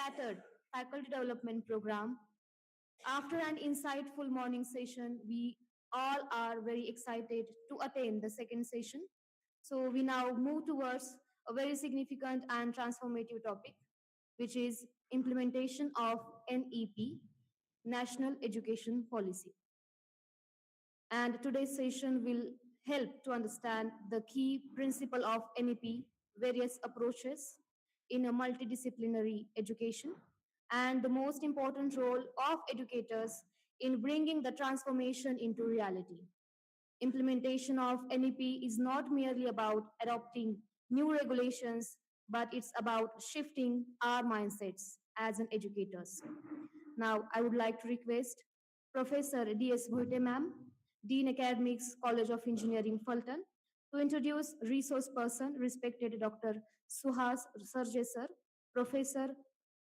scattered faculty development program. After an insightful morning session, we all are very excited to attend the second session. So we now move towards a very significant and transformative topic, which is implementation of NEP, National Education Policy. And today's session will help to understand the key principle of NEP, various approaches in a multidisciplinary education, and the most important role of educators in bringing the transformation into reality. Implementation of NEP is not merely about adopting new regulations, but it's about shifting our mindsets as an educators. Now, I would like to request Professor D.S. Bhoite ma'am, Dean Academics, College of Engineering, Phaltan, to introduce resource person, respected Dr. Suhas Sarje sir, Professor,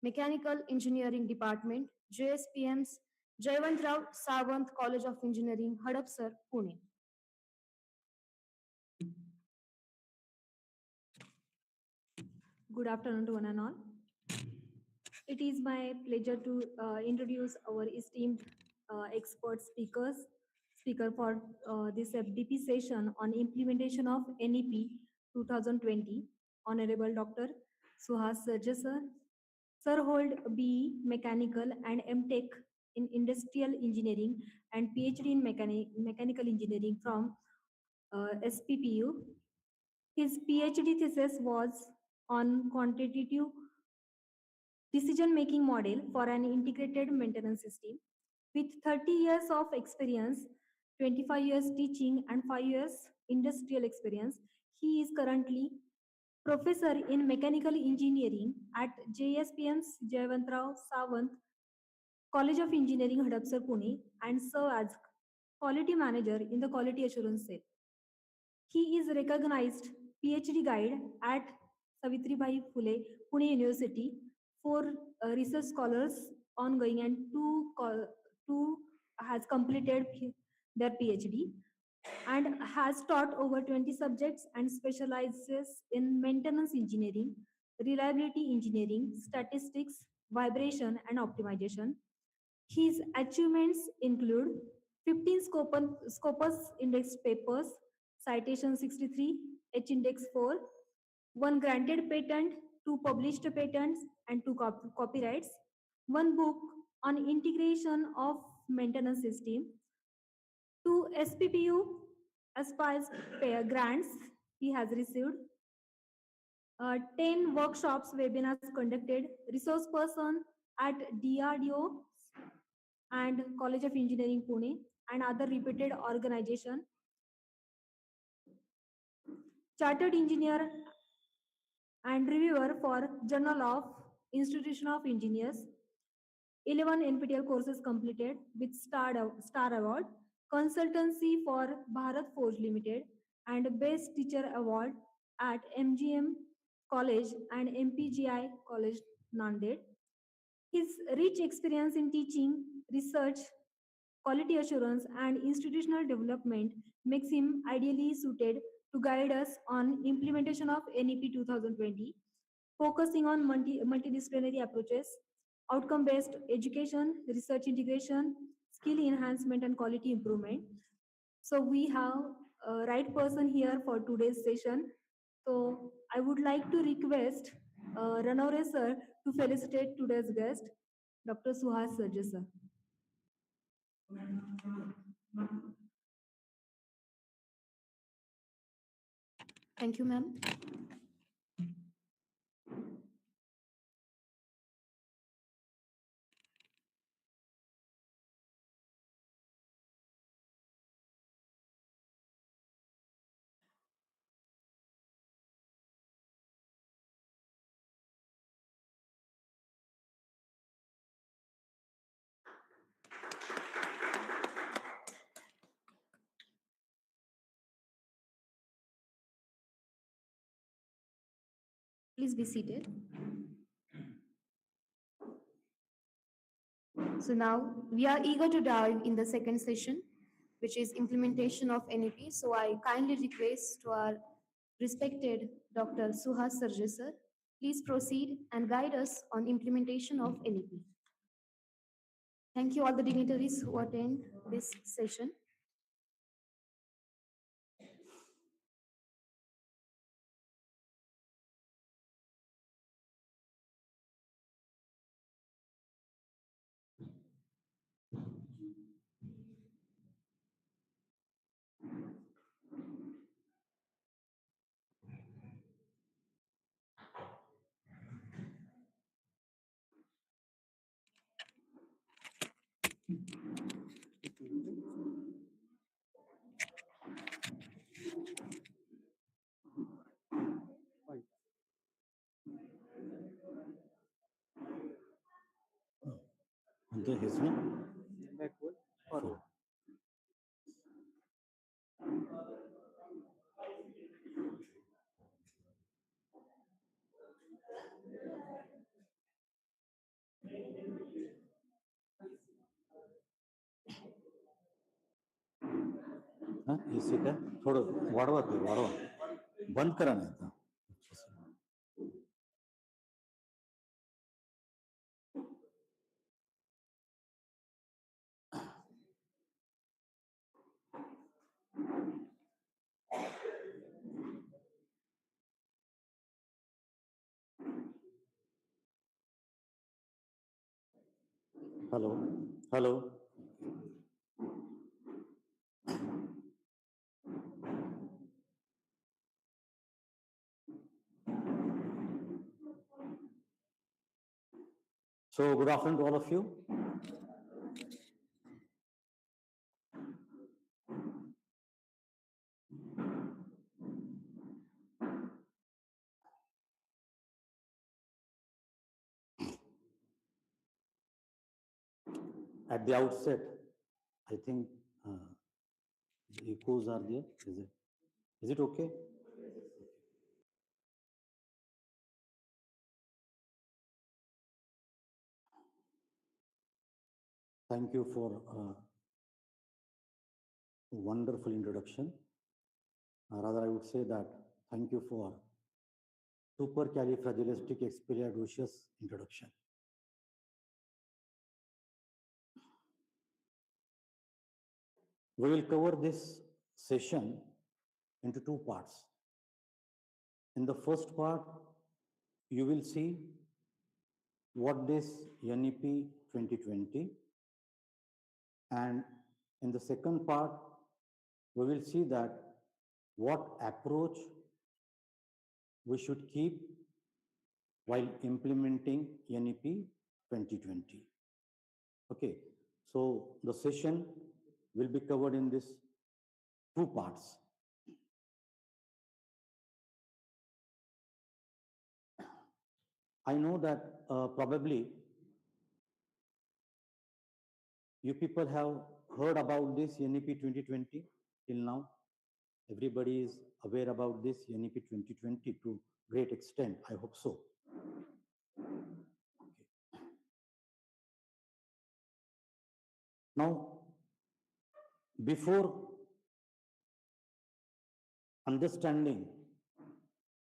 Mechanical Engineering Department, JSPM's Jaywantrao Sawant College of Engineering, Hadapsar, Pune. Good afternoon to one and all. It is my pleasure to introduce our esteemed expert speaker for this FDP session on implementation of NEP 2020, Honorable Dr. Suhas Sarje sir. Sir hold BE Mechanical and MTech in Industrial Engineering and PhD in Mechanical Engineering from SPPU. His PhD thesis was on quantitative decision-making model for an integrated maintenance system. With 30 years of experience, 25 years teaching and 5 years industrial experience, he is currently professor in mechanical engineering at JSPM's Jaywantrao Sawant College of Engineering, Hadapsar, Pune, and serve as quality manager in the quality assurance cell. He is recognized PhD guide at Savitribai Phule, Pune University, 4 research scholars ongoing, and two has completed their PhD, and has taught over 20 subjects and specializes in maintenance engineering, reliability engineering, statistics, vibration, and optimization. His achievements include 15 Scopus Index papers, citation 63, H Index 4, 1 granted patent, 2 published patents, and 2 copyrights, 1 book on integration of maintenance system, 2 SPPU Aspires grants he has received, 10 workshops, webinars conducted, resource person at DRDO and College of Engineering, Pune, and other reputed organization, chartered engineer and reviewer for Journal of Institution of Engineers, 11 NPTEL courses completed with Star Award, consultancy for Bharat Forge Limited, and Best Teacher Award at MGM College and MPGI College, Nanded. His rich experience in teaching, research, quality assurance, and institutional development makes him ideally suited to guide us on implementation of NEP 2020, focusing on multidisciplinary approaches, outcome-based education, research integration, skill enhancement, and quality improvement. So we have a right person here for today's session. So I would like to request Ranore sir to felicitate today's guest, Dr. Suhas Sarje sir. Thank you, ma'am. Please be seated. So now we are eager to dive in the second session, which is implementation of NEP. So I kindly request to our respected Dr. Suhas Sarje sir please proceed and guide us on implementation of NEP. Thank you all the dignitaries who attend this session. ಅಂತ ಹೆಸರು हाँ इसी का थोड़ा वाड़वा थे वाड़वा बंद कराना था hello hello So good afternoon to all of you. At the outset, I think the echoes are there. Is it okay? Thank you for a wonderful introduction. Rather, I would say that thank you for supercalifragilisticexpialidocious introduction. We will cover this session into two parts. In the first part, you will see what is NEP 2020, and in the second part, we will see that what approach we should keep while implementing NEP 2020. Okay, so the session will be covered in these two parts. I know that probably you people have heard about this NEP 2020 till now. Everybody is aware about this NEP 2020 to great extent. I hope so. Okay. Now, before understanding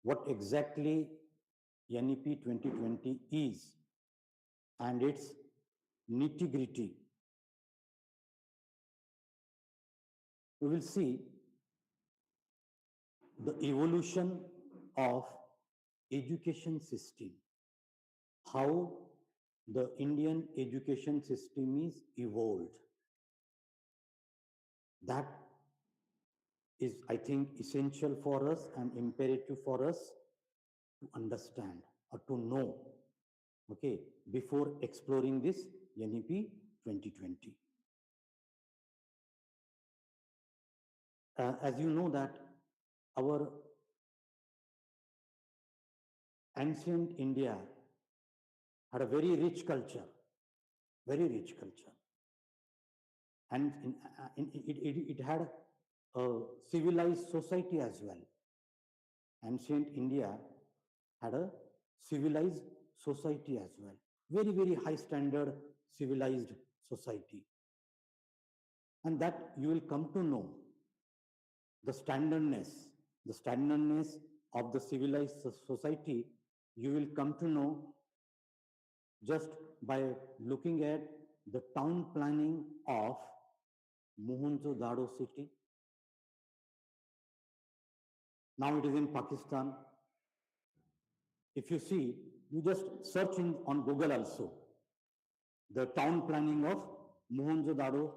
what exactly NEP 2020 is and its nitty-gritty, we will see the evolution of education system, how the Indian education system is evolved. That is, I think, essential for us and imperative for us to understand or to know, okay, before exploring this NEP 2020. As you know that our ancient India had a very rich culture, very rich culture. And it had a civilized society as well. Ancient India had a civilized society as well. Very, very high standard civilized society. And that you will come to know the standardness of the civilized society you will come to know just by looking at the town planning of Mohenjo-daro city. Now it is in Pakistan. If you see, you just search on Google also, the town planning of Mohenjo-daro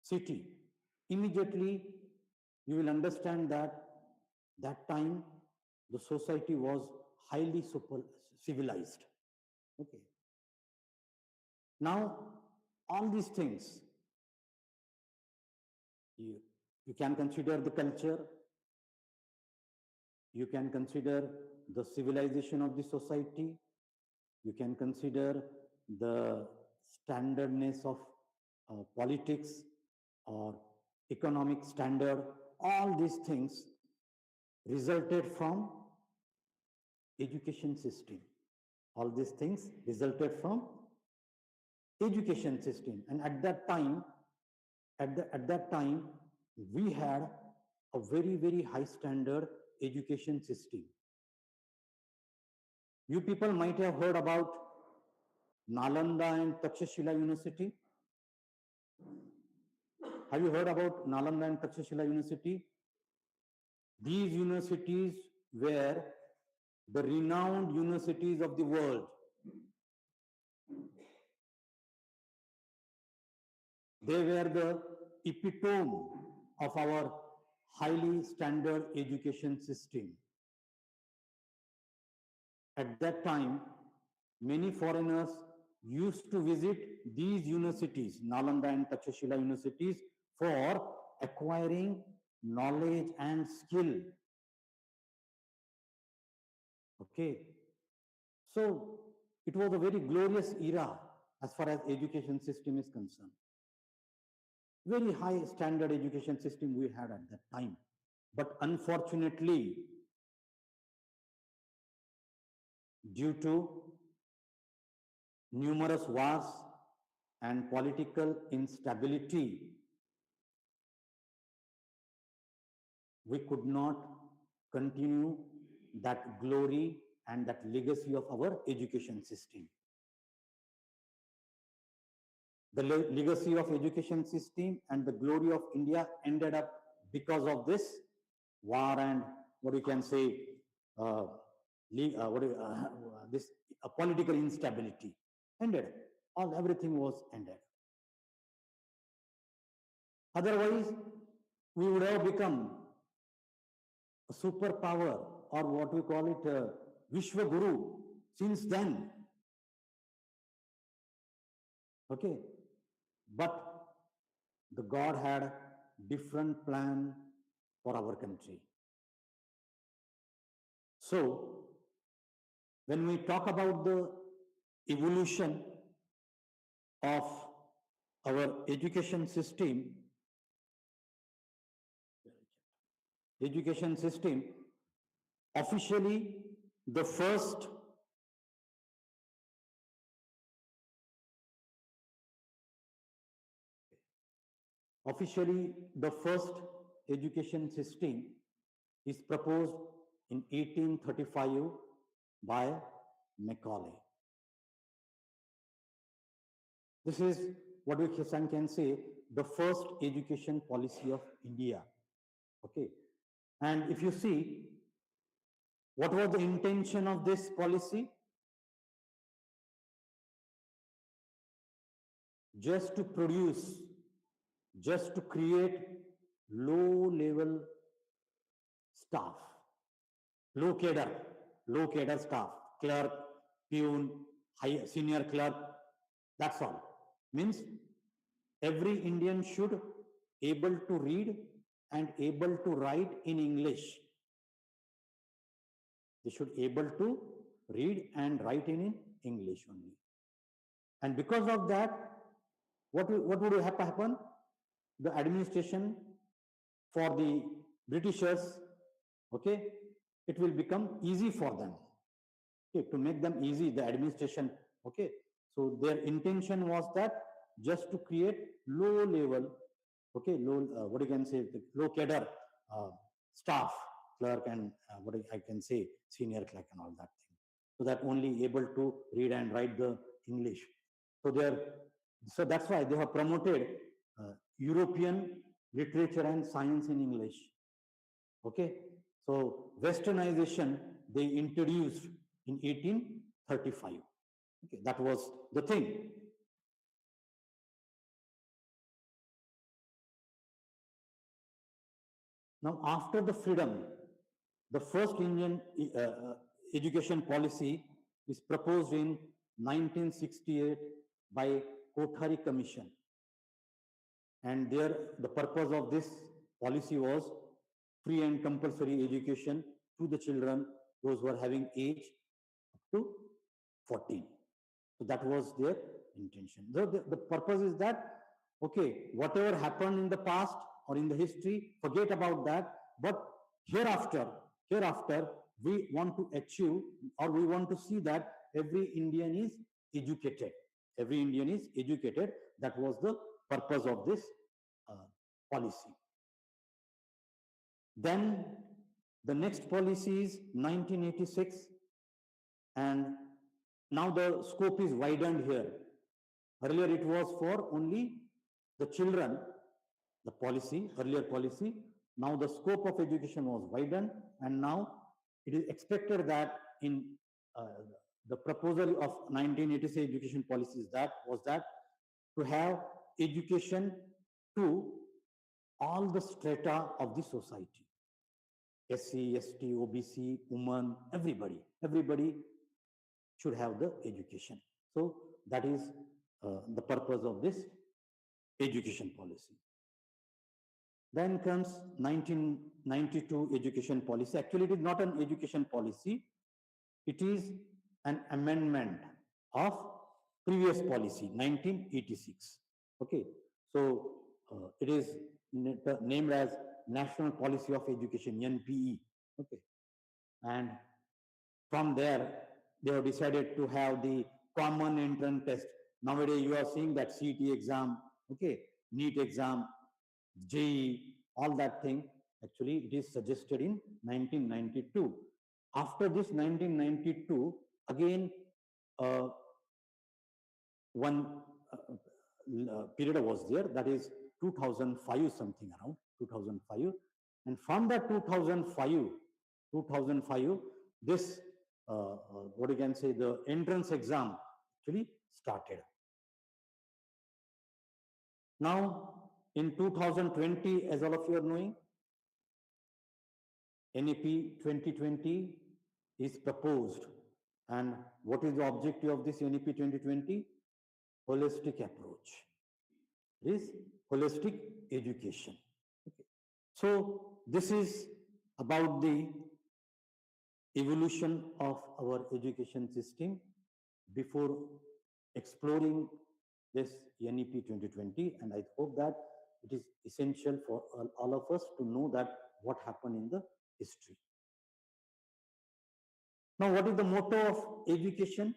city. Immediately, you will understand that that time the society was highly civilized. Okay. Now, all these things, you can consider the culture, you can consider the civilization of the society, you can consider the standardness of politics or economic standard. All these things resulted from education system. All these things resulted from education system. And at that time, we had a very, very high standard education system. You people might have heard about Nalanda and Takshashila University. Have you heard about Nalanda and Takshashila University? These universities were the renowned universities of the world. They were the epitome of our highly standard education system. At that time, many foreigners used to visit these universities, Nalanda and Takshashila universities, for acquiring knowledge and skill. Okay. So it was a very glorious era as far as education system is concerned. Very high standard education system we had at that time. But unfortunately, due to numerous wars and political instability, we could not continue that glory and that legacy of our education system. The legacy of education system and the glory of India ended up because of this war and what you can say, this political instability ended. Everything was ended. Otherwise, we would have become a superpower, or what we call it, Vishwa Guru, since then. Okay. But the God had a different plan for our country. So, when we talk about the evolution of our education system, officially the first education system is proposed in 1835 by Macaulay. This is what we can say the first education policy of India. Okay. And if you see, what was the intention of this policy? Just to create low-level staff, low cadre staff, clerk, peon, senior clerk, that's all. Means every Indian should able to read and able to write in English. They should able to read and write in English only. And because of that, what would have to happen? The administration for the Britishers, okay, it will become easy for them. Okay, to make them easy, the administration, okay. So their intention was that just to create low level, okay, low, what you can say, low cadre staff, clerk and what I can say, senior clerk and all that thing. So that only able to read and write the English. So so that's why they have promoted European literature and science in English. Okay, so westernization they introduced in 1835. Okay, that was the thing. Now, after the freedom, the first Indian education policy is proposed in 1968 by Kothari Commission. And there, the purpose of this policy was free and compulsory education to the children, those who are having age up to 14. So that was their intention. The purpose is that, okay, whatever happened in the past or in the history, forget about that. But hereafter, we want to achieve or we want to see that every Indian is educated. Every Indian is educated. That was the purpose of this policy. Then the next policy is 1986, and now the scope is widened here. Earlier it was for only the children, the policy, earlier policy. Now the scope of education was widened, and now it is expected that in the proposal of 1986 education policy was that to have education to all the strata of the society. SC, ST, OBC, women, everybody should have the education. So that is the purpose of this education policy. Then comes 1992 education policy. Actually, it is not an education policy. It is an amendment of previous policy, 1986. Okay, so it is named as National Policy of Education, NPE. Okay, and from there, they have decided to have the common entrance test. Nowadays, you are seeing that CET exam, okay, NEET exam, JEE, all that thing. Actually, it is suggested in 1992. After this 1992, again, one period was there, that is 2005, something around 2005. And from that 2005, this, what you can say, the entrance exam actually started. Now, in 2020, as all of you are knowing, NEP 2020 is proposed. And what is the objective of this NEP 2020? Holistic approach. It is holistic education. Okay. So this is about the evolution of our education system before exploring this NEP 2020, and I hope that it is essential for all of us to know that what happened in the history. Now, what is the motto of education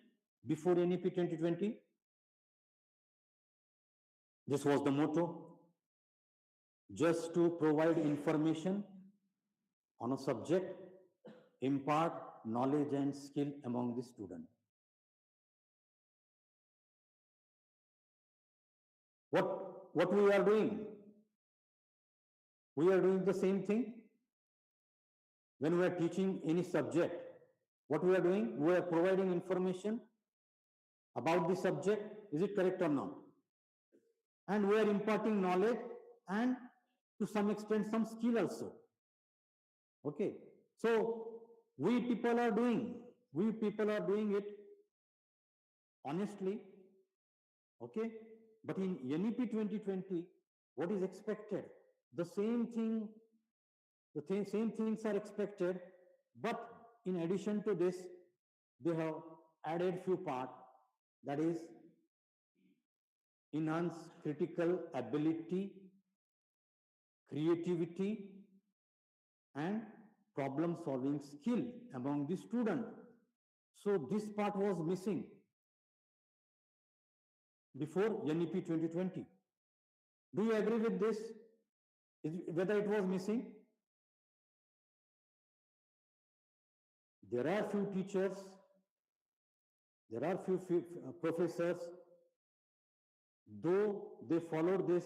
before NEP 2020? This was the motto: just to provide information on a subject, impart knowledge and skill among the student. What we are doing? We are doing the same thing. When we are teaching any subject, what we are doing? We are providing information about the subject. Is it correct or not? And we are imparting knowledge and to some extent some skill also. Okay. So we people are doing it honestly. Okay. But in NEP 2020, what is expected? The same thing, same things are expected, but in addition to this, they have added few parts, that is enhance critical ability, creativity, and problem solving skill among the student. So this part was missing before NEP 2020. Do you agree with this? Whether it was missing? There are few teachers, there are few professors, though they followed this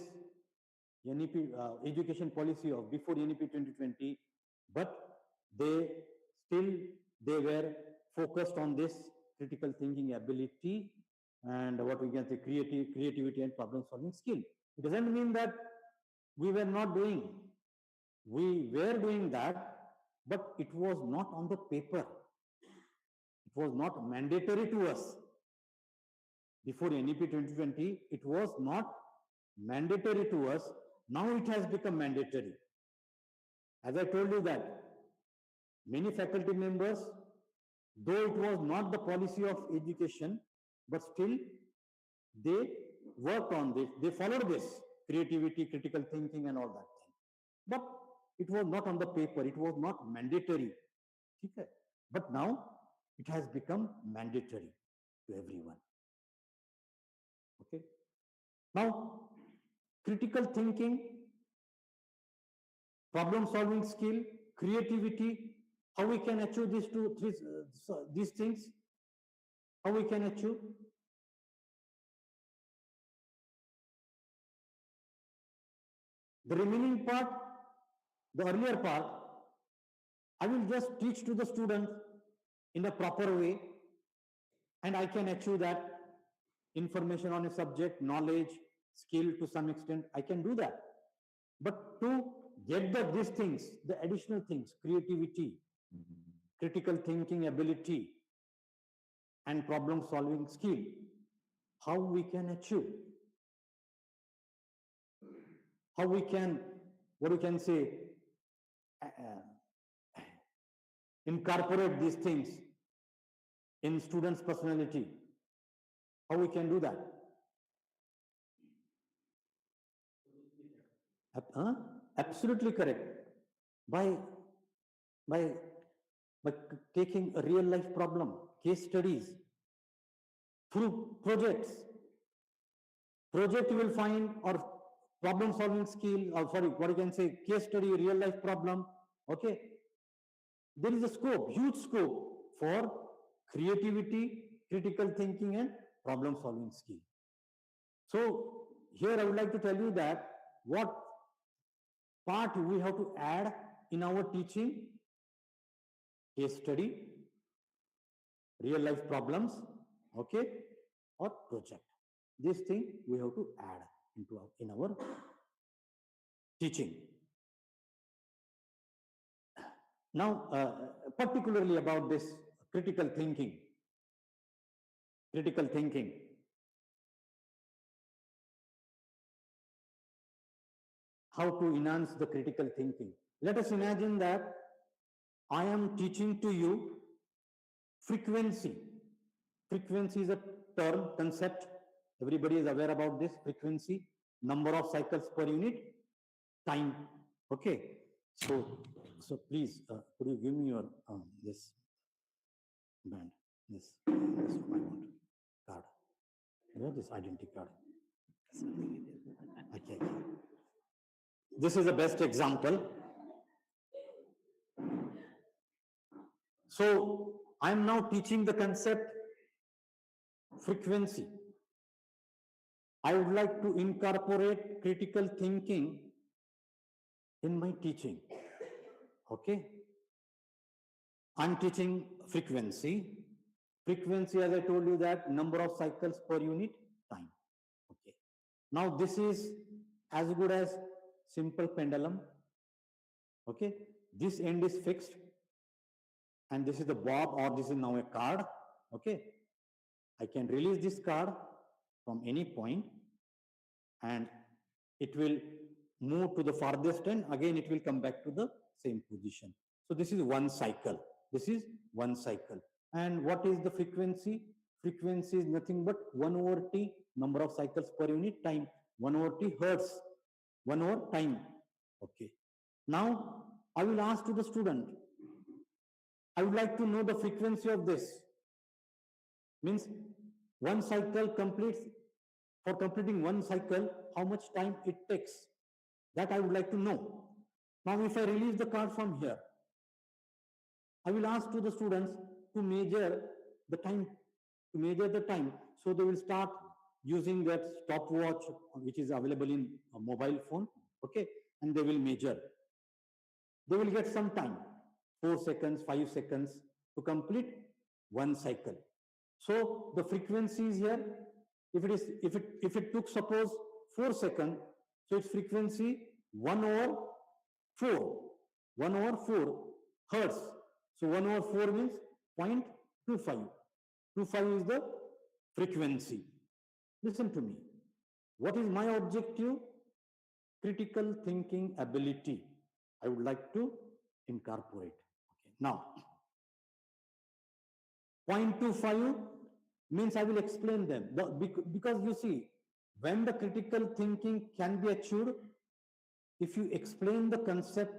NEP education policy of before NEP 2020, but they still they were focused on this critical thinking ability and what we can say creativity and problem solving skill. It doesn't mean that we were not doing. We were doing that, but it was not on the paper. It was not mandatory to us. Before NEP 2020, it was not mandatory to us. Now it has become mandatory. As I told you that many faculty members, though it was not the policy of education, but still they worked on this, they followed this creativity, critical thinking and all that thing. But it was not on the paper, it was not mandatory. Okay? But now it has become mandatory to everyone. Okay? Now, critical thinking, problem solving skill, creativity, how we can achieve these things, how we can achieve. The remaining part, the earlier part, I will just teach to the student in a proper way, and I can achieve that information on a subject, knowledge, skill to some extent, I can do that. But to get these things, the additional things, creativity, critical thinking ability, and problem solving skill, how we can achieve, how we can, what we can say, incorporate these things in students' personality, how we can do that. Absolutely correct. By taking a real life problem, case studies, through projects. Project you will find, or problem solving skill, or sorry, what you can say, case study, real life problem. Okay. There is a scope, huge scope for creativity, critical thinking, and problem solving skill. So here I would like to tell you that what part we have to add in our teaching: case study, real life problems, okay, or project. This thing we have to add in our teaching. Now, particularly about this critical thinking. Critical thinking. How to enhance the critical thinking. Let us imagine that I am teaching to you frequency. Frequency is a term, concept. Everybody is aware about this. Frequency, number of cycles per unit, time. Okay. So please, could you give me your this band? This I want card. Where this identity card? Okay. This is the best example. So I am now teaching the concept frequency. I would like to incorporate critical thinking in my teaching. Okay. I'm teaching frequency. Frequency, as I told you, that number of cycles per unit time. Okay. Now this is as good as simple pendulum. Okay. This end is fixed, and this is the bob, or this is now a card. Okay. I can release this card from any point, and it will move to the farthest end. Again, it will come back to the same position. So this is one cycle. This is one cycle. And what is the frequency? Frequency is nothing but 1/t, number of cycles per unit, time. 1/t hertz, 1 time. Okay. Now I will ask to the student, I would like to know the frequency of this. Means one cycle completes, for completing one cycle, how much time it takes. That I would like to know. Now if I release the card from here, I will ask to the students to measure the time, So they will start using that stopwatch, which is available in a mobile phone, okay, and they will measure. They will get some time, 4 seconds, 5 seconds to complete one cycle. So the frequency is here. If it took suppose 4 seconds, so its frequency 1 over 4, 1 over 4 hertz. So 1 over 4 means 0.25. 25 is the frequency. Listen to me. What is my objective? Critical thinking ability. I would like to incorporate. Okay. Now, 0.25 means I will explain them. Because you see, when the critical thinking can be achieved, if you explain the concept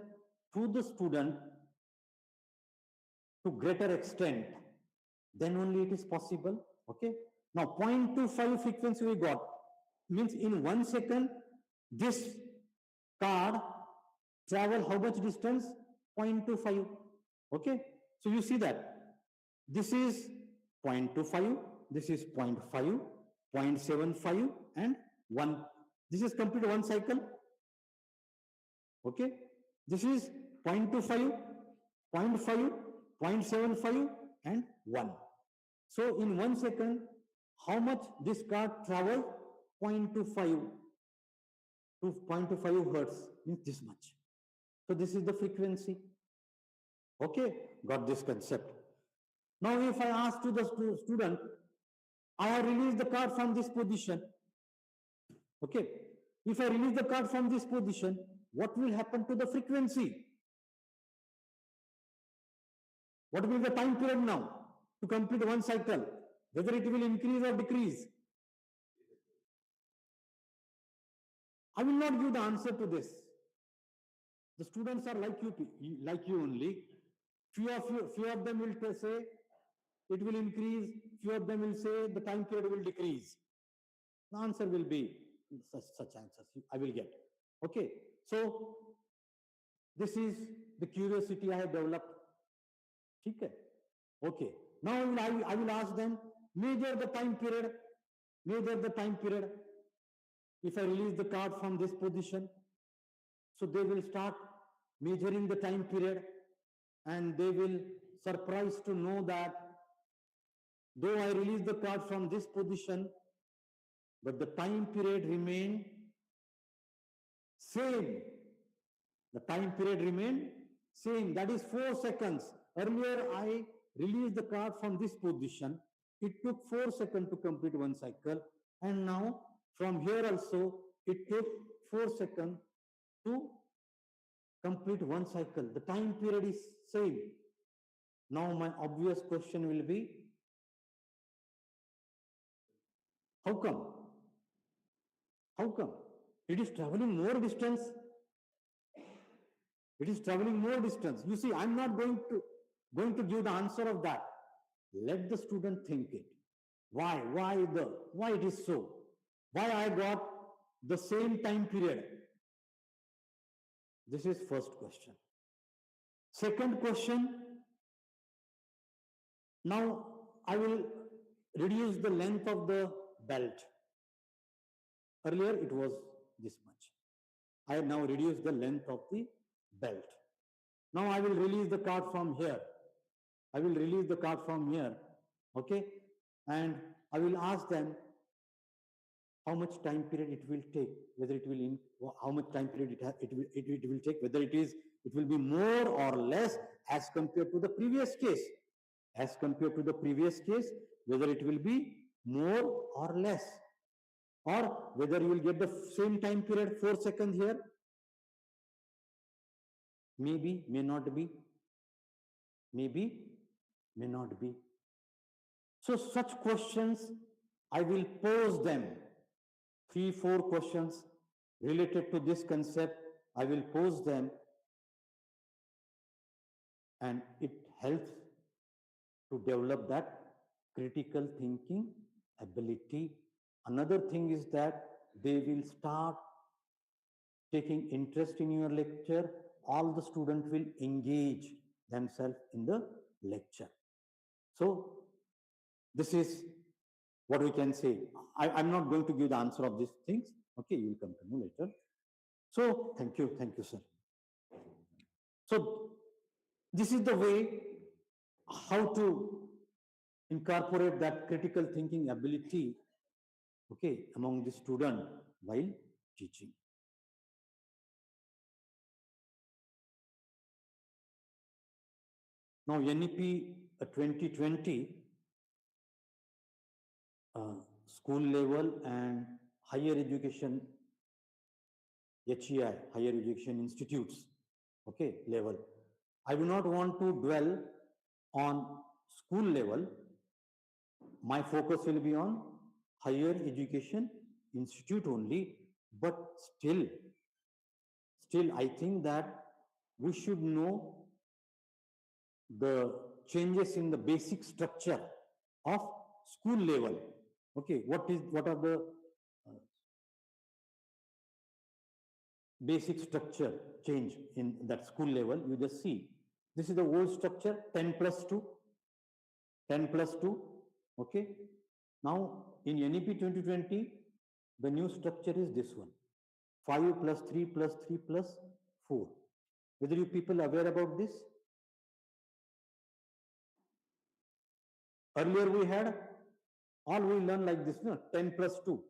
to the student to greater extent, then only it is possible. Okay. Now, 0.25 frequency we got means in 1 second, this card travel how much distance? 0.25. Okay. So you see that this is 0.25, this is 0.5, 0.75 and 1. This is complete one cycle. Okay. This is 0.25, 0.5, 0.75 and 1. So in 1 second, how much this card travel? 0.25 to 0.25 hertz means this much. So this is the frequency. Okay, got this concept. Now if I ask to the student, I have released the card from this position. Okay, if I release the card from this position, what will happen to the frequency? What will be the time period now to complete one cycle? Whether it will increase or decrease? I will not give the answer to this. The students are like you only. Few of them will say it will increase. Few of them will say the time period will decrease. The answer will be such answers I will get. Okay, so this is the curiosity I have developed. Okay. Now I will ask them, measure the time period. Measure the time period. If I release the card from this position, so they will start measuring the time period and they will surprised to know that though I release the card from this position, but the time period remain same. The time period remain same. That is 4 seconds. Earlier I released the card from this position. It took 4 seconds to complete one cycle. And now from here also it took 4 seconds to complete one cycle. The time period is same. Now my obvious question will be, how come? How come? It is traveling more distance. It is traveling more distance. You see, I'm not going to give the answer of that. Let the student think it. Why it is so? Why I got the same time period? This is first question. Second question, now I will reduce the length of the belt. Earlier it was this much. I have now reduced the length of the belt. Now I will release the card from here. I will release the card from here. Okay. And I will ask them how much time period it will take, whether it will how much time period it will take, whether it will be more or less as compared to the previous case. As compared to the previous case, whether it will be more or less, or whether you will get the same time period, 4 seconds here. Maybe, may not be. Maybe, may not be. So such questions, I will pose them. 3-4 questions related to this concept, I will pose them, and it helps to develop that critical thinking ability. Another thing is that they will start taking interest in your lecture. All the students will engage themselves in the lecture. So this is what we can say. I'm not going to give the answer of these things. Okay, you will come to know later. So thank you, sir. So this is the way how to incorporate that critical thinking ability, okay, among the student while teaching. Now NEP 2020 school level and higher education HEI, higher education institutes, okay, level. I do not want to dwell on school level. My focus will be on higher education institute only, but still I think that we should know the changes in the basic structure of school level. Okay, what are the basic structure change in that school level? You just see, this is the old structure, 10 plus 2, 10 plus 2, okay. Now in NEP 2020, the new structure is this one, 5 plus 3 plus 3 plus 4. Whether you people aware about this? Earlier we had, all we learn like this, no? 10 plus 2.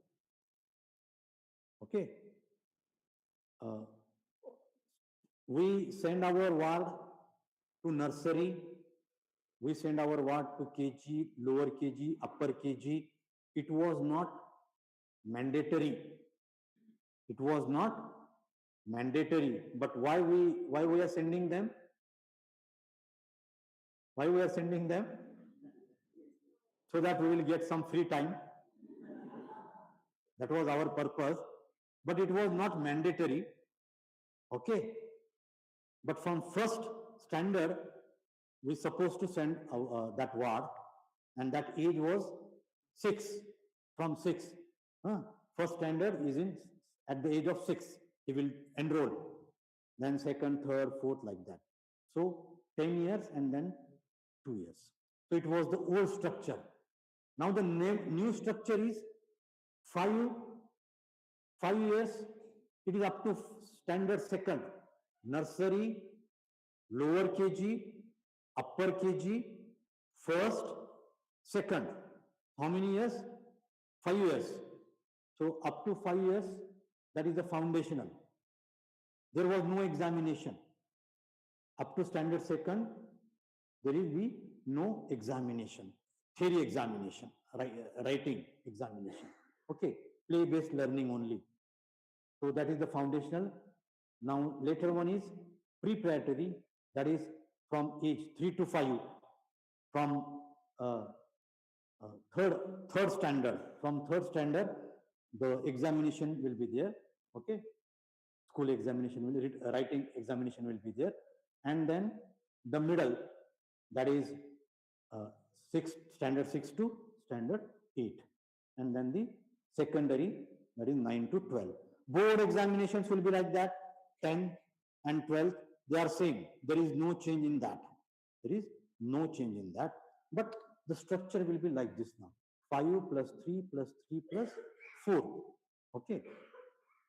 Okay. We send our ward to nursery, we send our ward to KG, lower KG, upper KG. It was not mandatory. It was not mandatory. But why we are sending them? Why we are sending them? So that we will get some free time. That was our purpose. But it was not mandatory. Okay. But from first standard, we supposed to send that ward, and that age was 6. From 6. First standard is in at the age of 6. He will enroll. Then second, third, fourth, like that. So 10 years and then 2 years. So it was the old structure. Now the new structure is 5 years. It is up to standard second. Nursery, lower KG, upper KG, first, second. How many years? 5 years. So up to 5 years, that is the foundational. There was no examination. Up to standard second, there will be no examination. Theory examination, writing examination. Okay, play-based learning only. So that is the foundational. Now later one is preparatory, that is from age 3 to 5, from third standard. From third standard, the examination will be there. Okay, school examination will be, writing examination will be there, and then the middle, that is standard 6 to standard 8, and then the secondary, that is 9 to 12. Board examinations will be like that. 10 and 12, they are same. There is no change in that. There is no change in that. But the structure will be like this now. 5 plus 3 plus 3 plus 4. Okay.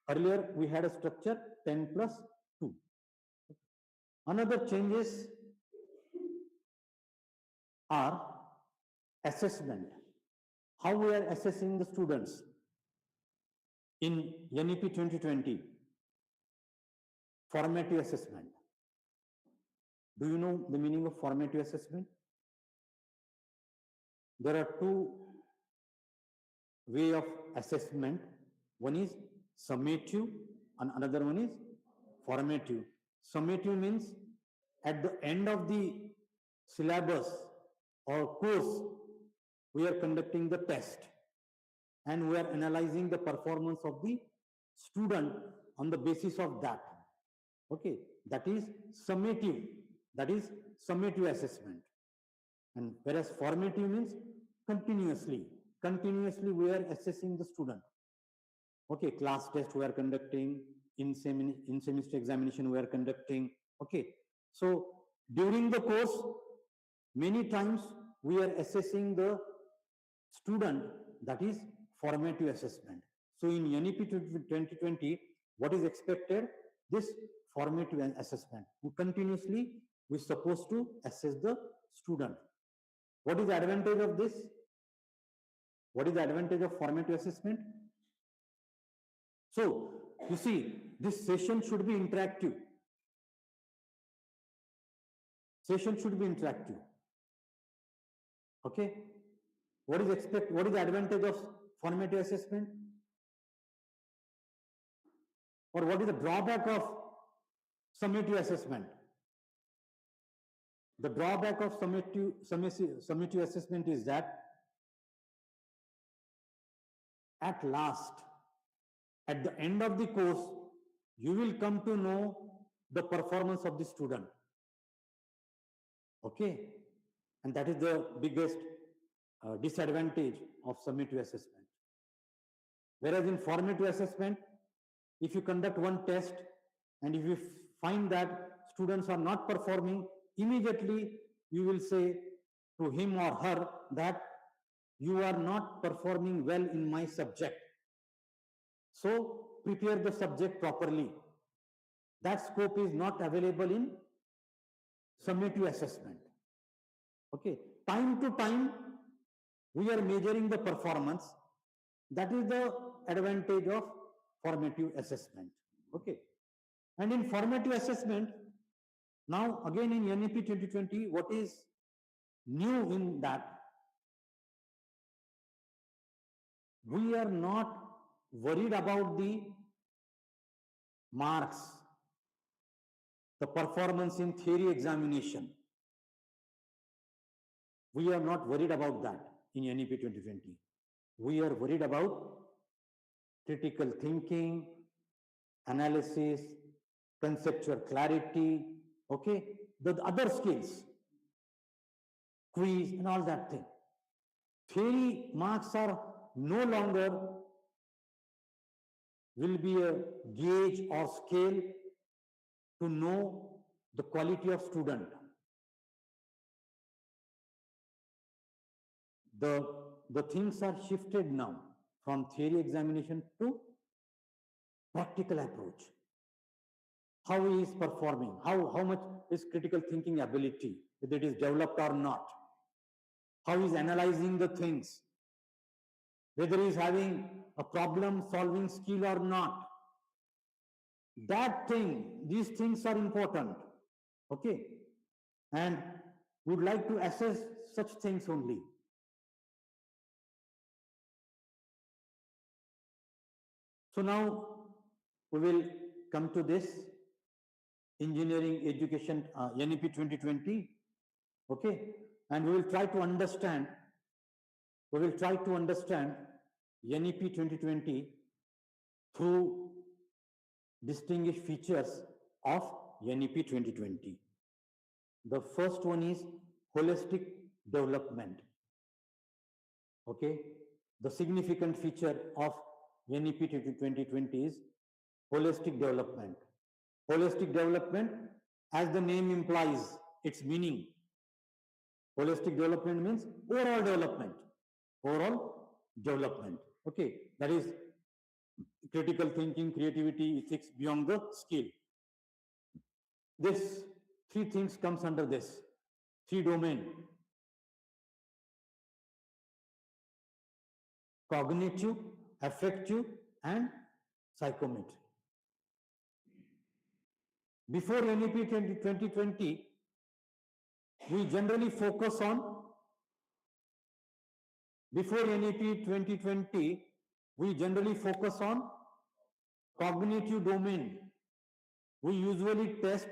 Earlier we had a structure 10 plus 2. Another changes are assessment. How we are assessing the students in NEP 2020. Formative assessment. Do you know the meaning of formative assessment? There are two ways of assessment. One is summative and another one is formative. Summative means at the end of the syllabus or course, we are conducting the test and we are analyzing the performance of the student on the basis of that. Okay, that is summative. That is summative assessment. And whereas formative means continuously we are assessing the student. Okay, class test we are conducting, in semester examination we are conducting. Okay, so during the course Many times we are assessing the student, that is formative assessment. So in NEP 2020, what is expected? This formative assessment. Continuously, we're supposed to assess the student. What is the advantage of this? What is the advantage of formative assessment? So, you see, this session should be interactive. Session should be interactive. Okay? What is the advantage of formative assessment? Or what is the drawback of summative assessment? The drawback of summative assessment is that at last, at the end of the course, you will come to know the performance of the student. Okay? And that is the biggest disadvantage of summative assessment. Whereas in formative assessment, if you conduct one test and if you find that students are not performing, immediately you will say to him or her that you are not performing well in my subject. So prepare the subject properly. That scope is not available in summative assessment. Okay, time to time we are measuring the performance. That is the advantage of formative assessment. Okay, and in formative assessment, now again in NEP 2020, what is new in that? We are not worried about the marks, the performance in theory examination. We are not worried about that in NEP 2020. We are worried about critical thinking, analysis, conceptual clarity, okay, the other skills, quiz and all that thing. Theory marks are no longer will be a gauge or scale to know the quality of student. The things are shifted now from theory examination to practical approach. How he is performing, how much is critical thinking ability, whether it is developed or not, how he is analyzing the things, whether he is having a problem solving skill or not. That thing, these things are important. Okay, and would like to assess such things only. So now we will come to this engineering education NEP 2020. Okay, and we will try to understand NEP 2020 through distinguished features of NEP 2020. The first one is holistic development. Okay, the significant feature of NEP 2020 is holistic development. Holistic development, as the name implies, its meaning. Holistic development means overall development. Overall development. Okay, that is critical thinking, creativity, ethics beyond the skill. This three things comes under this, three domain. Cognitive, affective, and psychometric. Before NEP 2020, we generally focus on, before NEP 2020, we generally focus on cognitive domain. We usually test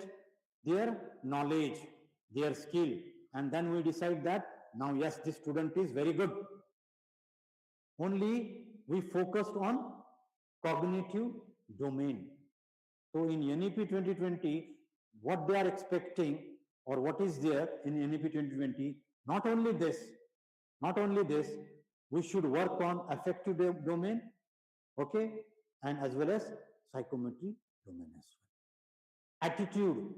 their knowledge, their skill, and then we decide that now, yes, this student is very good. Only we focused on cognitive domain. So in NEP 2020, what they are expecting or what is there in NEP 2020, not only this, we should work on affective domain, okay, and as well as psychometry domain as well. Attitude,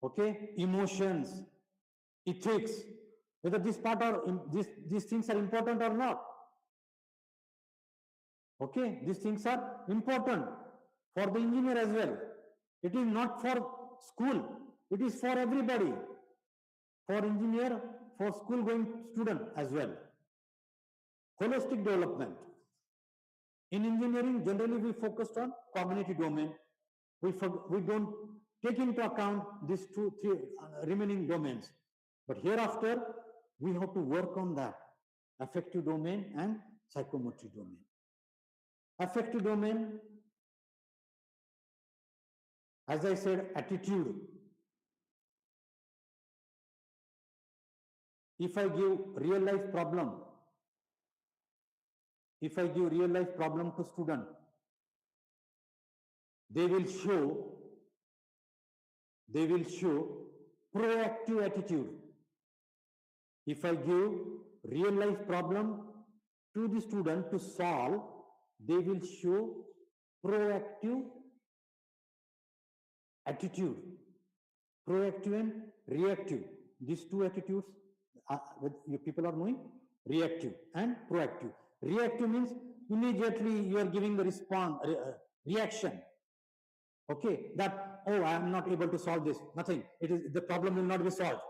okay, emotions, ethics, whether this part or these things are important or not. Okay, these things are important for the engineer as well. It is not for school, it is for everybody, for engineer, for school going student as well. Holistic development. In engineering, generally we focused on cognitive domain. We don't take into account these three remaining domains. But hereafter, we have to work on that, affective domain and psychomotor domain. Affective domain, as I said, attitude. If I give real life problem to student, they will show proactive attitude. If I give real life problem to the student to solve, they will show proactive attitude. Proactive and reactive. These two attitudes, you people are knowing, reactive and proactive. Reactive means immediately you are giving the response, reaction. Okay, that, oh, I am not able to solve this, nothing. It is, the problem will not be solved.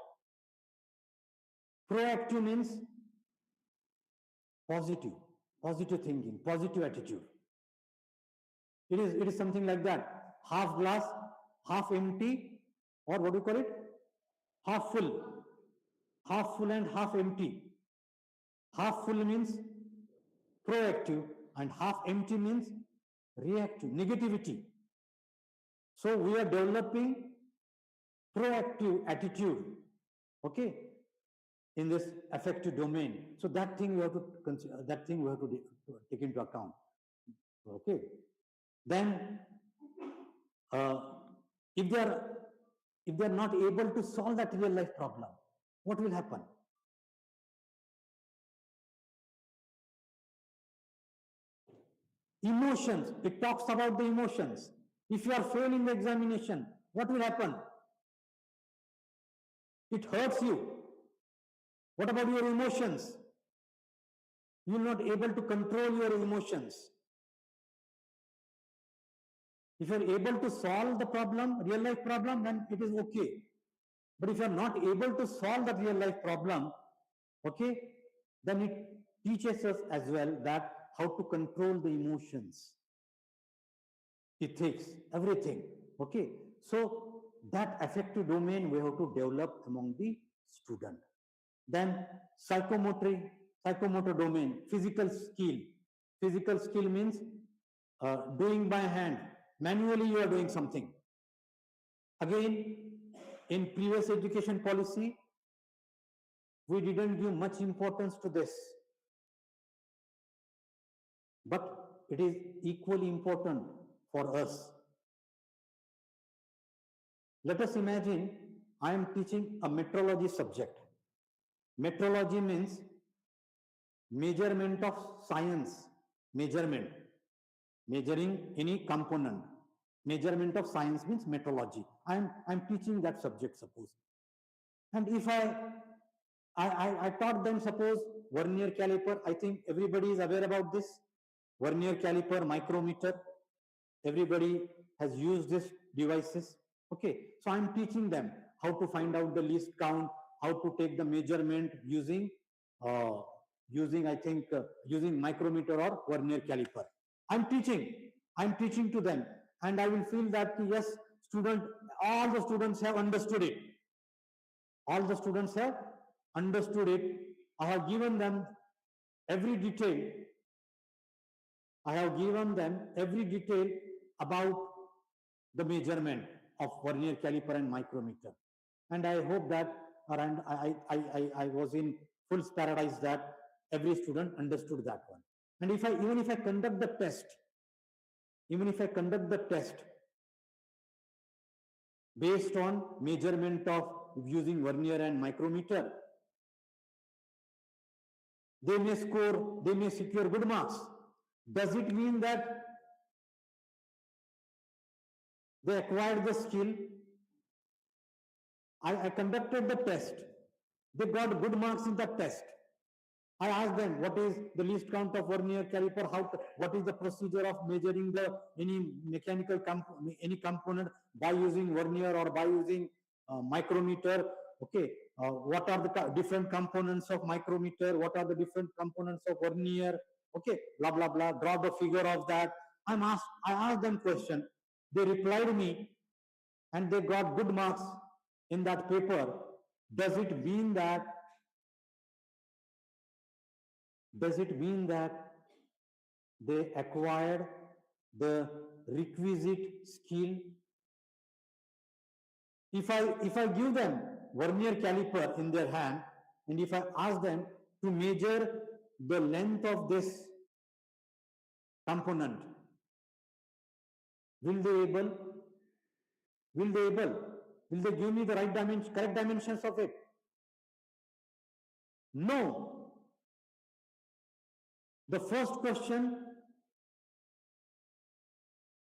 Proactive means positive thinking, positive attitude. It is something like that. Half glass, half empty, or what do you call it? Half full and half empty. Half full means proactive and half empty means reactive, negativity. So we are developing proactive attitude, okay, in this affective domain. So that thing we have to consider, that thing we have to take into account. Okay. Then if they are not able to solve that real life problem, what will happen? Emotions, it talks about the emotions. If you are failing the examination, what will happen? It hurts you. What about your emotions? You are not able to control your emotions. If you are able to solve the problem, real life problem, then it is okay. But if you are not able to solve the real life problem, okay, then it teaches us as well that how to control the emotions, ethics, everything. Okay, so that affective domain we have to develop among the student. Then psychomotor domain, physical skill. Physical skill means doing by hand. Manually you are doing something. Again, in previous education policy, we didn't give much importance to this. But it is equally important for us. Let us imagine I am teaching a metrology subject. Metrology means measurement of science, measuring any component. Measurement of science means metrology. I'm teaching that subject, suppose. And if I taught them, suppose, vernier caliper. I think everybody is aware about this. Vernier caliper, micrometer. Everybody has used these devices. Okay, so I'm teaching them how to find out the least count, how to take the measurement using using micrometer or vernier caliper. I'm teaching to them, and I will feel that yes, all the students have understood it. All the students have understood it. I have given them every detail. About the measurement of vernier caliper and micrometer. And I hope that around I was in full paradise that every student understood that one. And even if I conduct the test based on measurement of using vernier and micrometer, they may secure good marks. Does it mean that they acquired the skill? I conducted the test. They got good marks in that test. I asked them what is the least count of vernier caliper, what is the procedure of measuring the any mechanical any component by using vernier or by using micrometer. Okay, what are the different components of micrometer? What are the different components of vernier? Okay, blah blah blah. Draw the figure of that. I asked them question. They replied me, and they got good marks in that paper. Does it mean that does it mean that they acquired the requisite skill? If I give them vernier caliper in their hand, and if I ask them to measure the length of this component, will they able? Will they able? Will they give me the right dimension, correct dimensions of it? No. The first question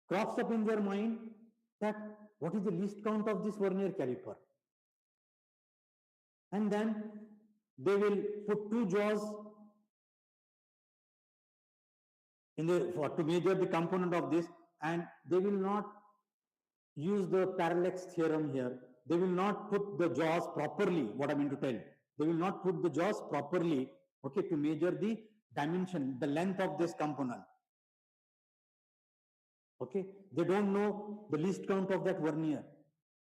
crops up in their mind that what is the least count of this vernier caliper? And then they will put two jaws in to measure the component of this, and they will not use the parallax theorem here. They will not put the jaws properly, what I mean to tell. They will not put the jaws properly, okay, to measure the dimension, the length of this component. Okay, they don't know the least count of that vernier.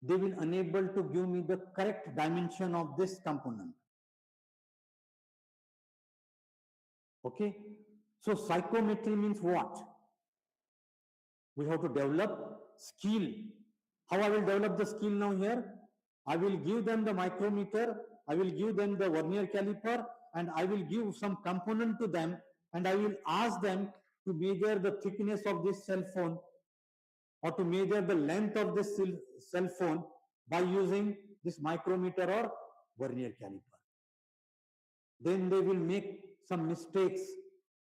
They will unable to give me the correct dimension of this component. Okay, so psychometry means what? We have to develop skill. How I will develop the skill now here? I will give them the micrometer, I will give them the vernier caliper, and I will give some component to them, and I will ask them to measure the thickness of this cell phone or to measure the length of this cell phone by using this micrometer or vernier caliper. Then they will make some mistakes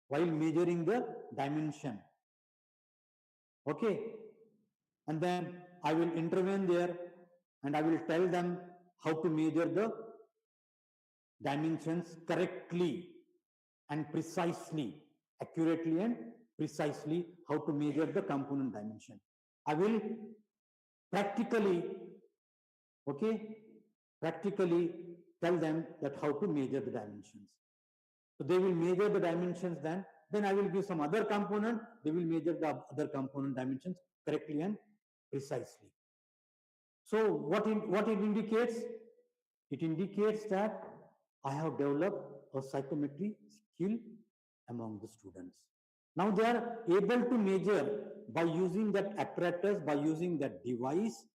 while measuring the dimension. Okay, and then I will intervene there and I will tell them how to measure the dimensions correctly and precisely, accurately and precisely, how to measure the component dimension. I will practically, okay, practically tell them that how to measure the dimensions. So they will measure the dimensions, then I will give some other component, they will measure the other component dimensions correctly and precisely. So what it indicates? It indicates that I have developed a psychometry skill among the students. Now they are able to measure by using that apparatus, by using that device,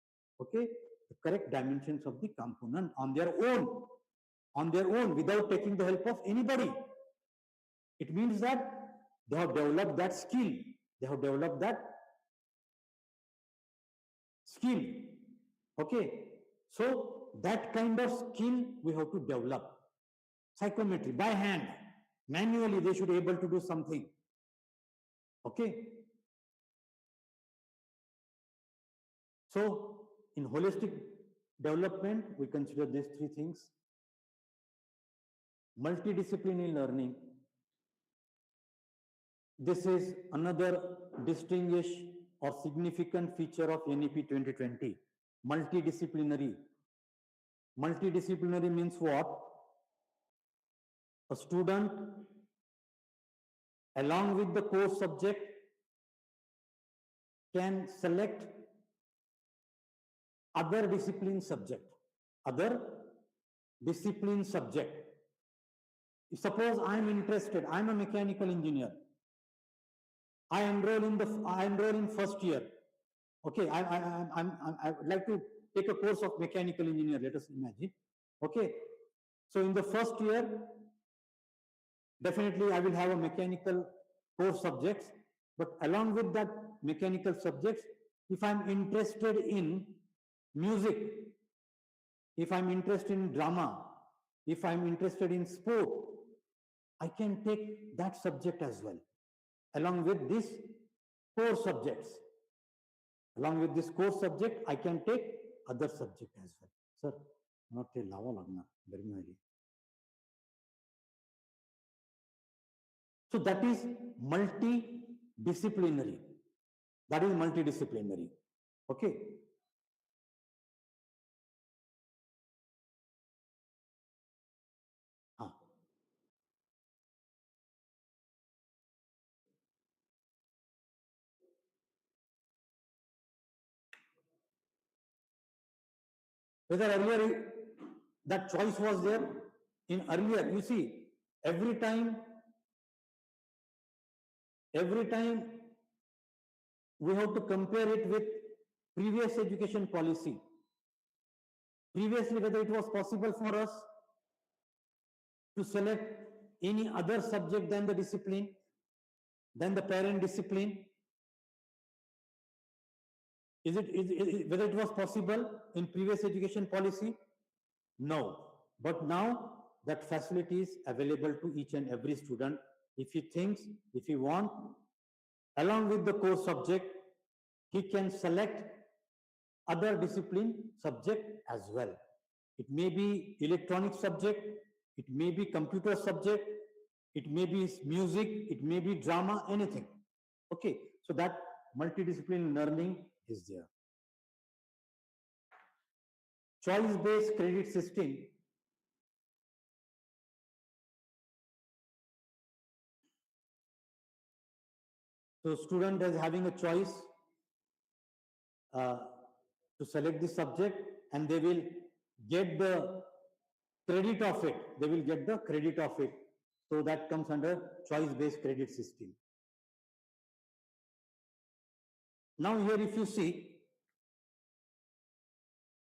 okay, the correct dimensions of the component on their own, without taking the help of anybody. It means that they have developed that skill. They have developed that skill. Okay. So that kind of skill we have to develop. Psychometry by hand, manually they should be able to do something. Okay. So in holistic development, we consider these three things. Multidisciplinary learning. This is another distinguished or significant feature of NEP 2020. Multidisciplinary. Multidisciplinary means what? A student, along with the core subject, can select other discipline subject. Suppose I am interested, I am a mechanical engineer. I enroll in first year. Okay, I would like to take a course of mechanical engineer, let us imagine. Okay, so in the first year, definitely I will have a mechanical core subjects, but along with that mechanical subjects, if I'm interested in music, if I'm interested in drama, if I'm interested in sport, I can take that subject as well, along with these core subjects. Along with this core subject, I can take other subject as well. Sir. Not a lava lagna, very many. So that is multidisciplinary. That is multidisciplinary. Okay. Ah. Whether earlier that choice was there in earlier, you see, every time we have to compare it with previous education policy. Previously, whether it was possible for us to select any other subject than the discipline, than the parent discipline, whether it was possible in previous education policy? No. But now that facility is available to each and every student. If he thinks, if he wants, along with the core subject, he can select other discipline subject as well. It may be electronic subject, it may be computer subject, it may be music, it may be drama, anything. Okay, so that multidisciplinary learning is there. Choice-based credit system. So student is having a choice to select the subject, and they will get the credit of it. They will get the credit of it. So that comes under choice-based credit system. Now here if you see,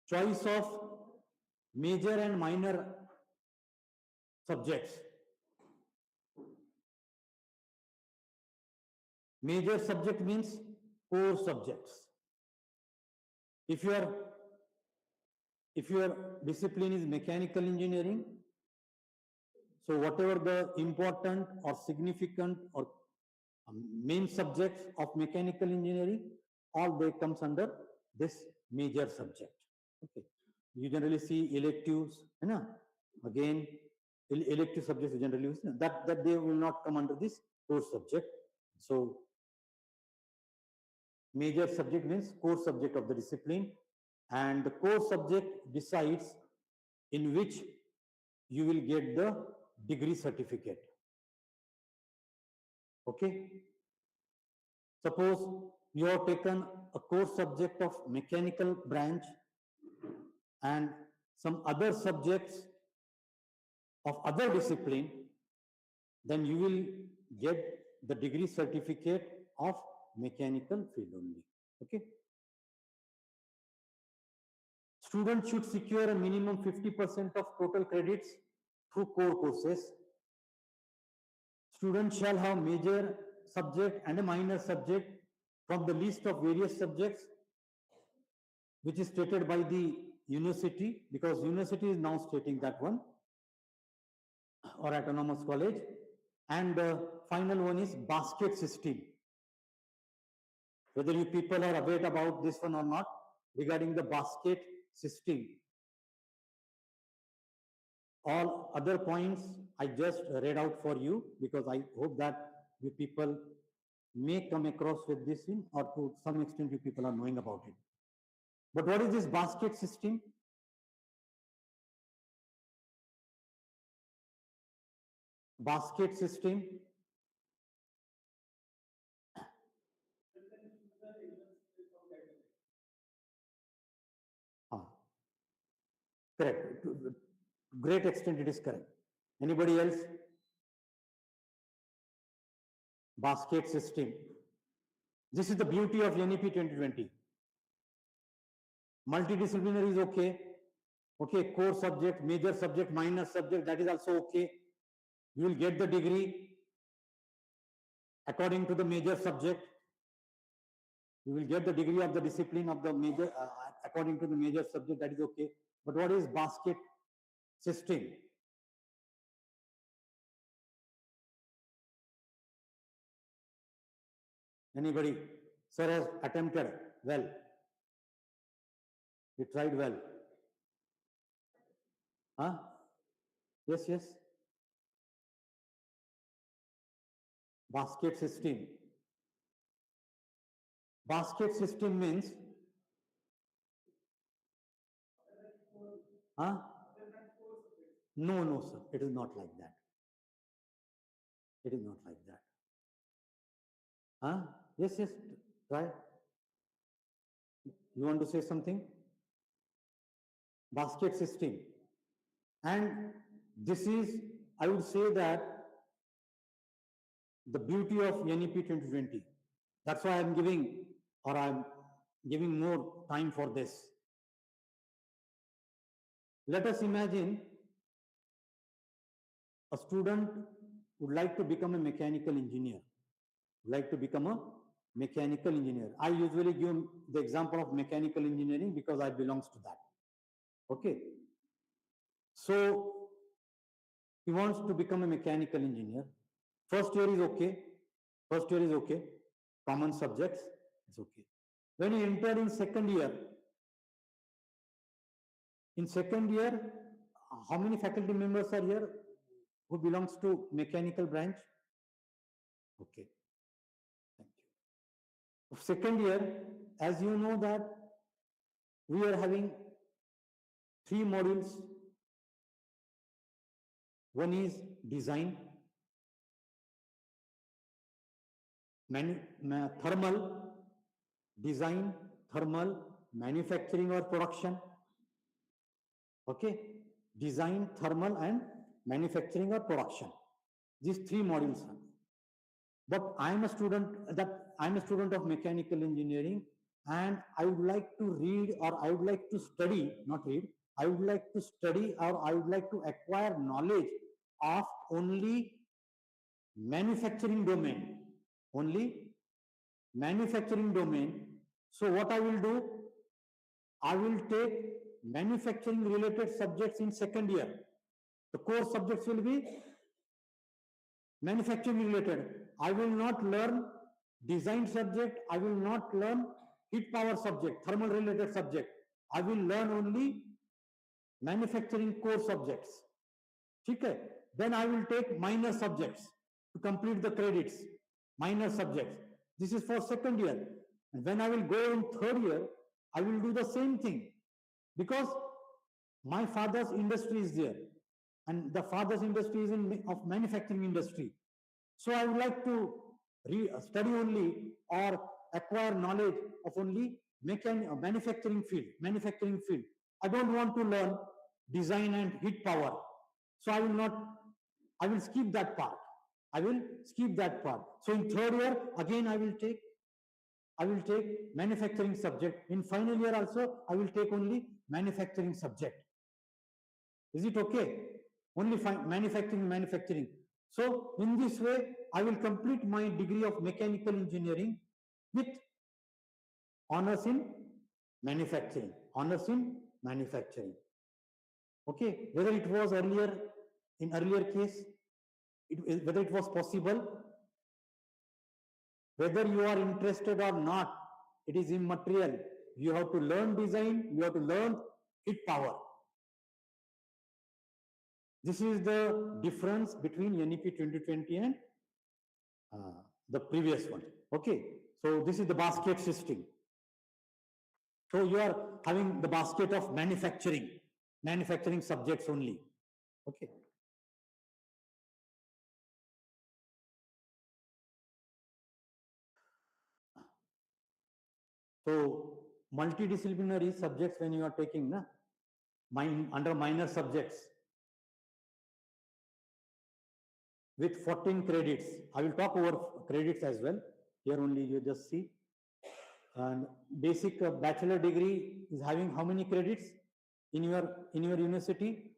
choice of major and minor subjects. Major subject means core subjects. If your discipline is mechanical engineering, so whatever the important or significant or main subjects of mechanical engineering, all they comes under this major subject. Okay. You generally see electives, you know, again, elective subjects generally use, that they will not come under this core subject. So major subject means core subject of the discipline, and the core subject decides in which you will get the degree certificate. Okay. Suppose you have taken a core subject of mechanical branch and some other subjects of other discipline, then you will get the degree certificate of mechanical field only. Okay. Students should secure a minimum 50% of total credits through core courses. Students shall have major subject and a minor subject from the list of various subjects which is stated by the university, because university is now stating that one, or autonomous college. And the final one is basket system. Whether you people are aware about this one or not, regarding the basket system. All other points I just read out for you, because I hope that you people may come across with this in, or to some extent you people are knowing about it. But what is this basket system? Basket system. Ah, correct. To great extent it is correct. Anybody else? Basket system. This is the beauty of NEP 2020. Multidisciplinary is okay. Okay, core subject, major subject, minor subject, that is also okay. You will get the degree according to the major subject. You will get the degree of the discipline of the major according to the major subject, that is okay. But what is basket system? Anybody? Sir has attempted well. He tried well. Huh? Yes, yes. Basket system. Basket system means, huh? No, no, sir. It is not like that. It is not like that. Huh? Yes, yes. Try. You want to say something? Basket system. And this is, I would say that, the beauty of NEP 2020. That's why I'm giving, or I'm giving more time for this. Let us imagine a student would like to become a mechanical engineer, like to become a mechanical engineer. I usually give the example of mechanical engineering because I belongs to that. Okay. So he wants to become a mechanical engineer. First year is okay. First year is okay. Common subjects is okay. When he entered in second year, how many faculty members are here who belongs to mechanical branch? Okay. Thank you. Second year, as you know that we are having 3 modules. One is design, thermal, design, thermal, manufacturing or production. Okay, design, thermal and manufacturing or production. These 3 modules are. But I'm a student of mechanical engineering, and I would like to read, or I would like to study, not read, I would like to study, or I would like to acquire knowledge of only manufacturing domain. Only manufacturing domain. So what I will do, I will take manufacturing related subjects in second year. The core subjects will be manufacturing related. I will not learn design subject. I will not learn heat power subject, thermal related subject. I will learn only manufacturing core subjects. Okay. Then I will take minor subjects to complete the credits. Minor subjects. This is for second year. And when I will go in third year, I will do the same thing, because my father's industry is there, and the father's industry is of manufacturing industry. So I would like to study only or acquire knowledge of only manufacturing field. I don't want to learn design and heat power. So I will skip that part. So in third year, again I will take manufacturing subject. In final year also, I will take only manufacturing subject. Is it okay? Only manufacturing. So in this way, I will complete my degree of mechanical engineering with honors in manufacturing. Okay, whether it was earlier case, whether it was possible, whether you are interested or not, it is immaterial. You have to learn design, you have to learn heat power. This is the difference between NEP 2020 and the previous one. Okay, so this is the basket system. So you are having the basket of manufacturing subjects only. Okay. So multidisciplinary subjects, when you are taking under minor subjects with 14 credits. I will talk over credits as well. Here only you just see. And basic bachelor degree is having how many credits in your university?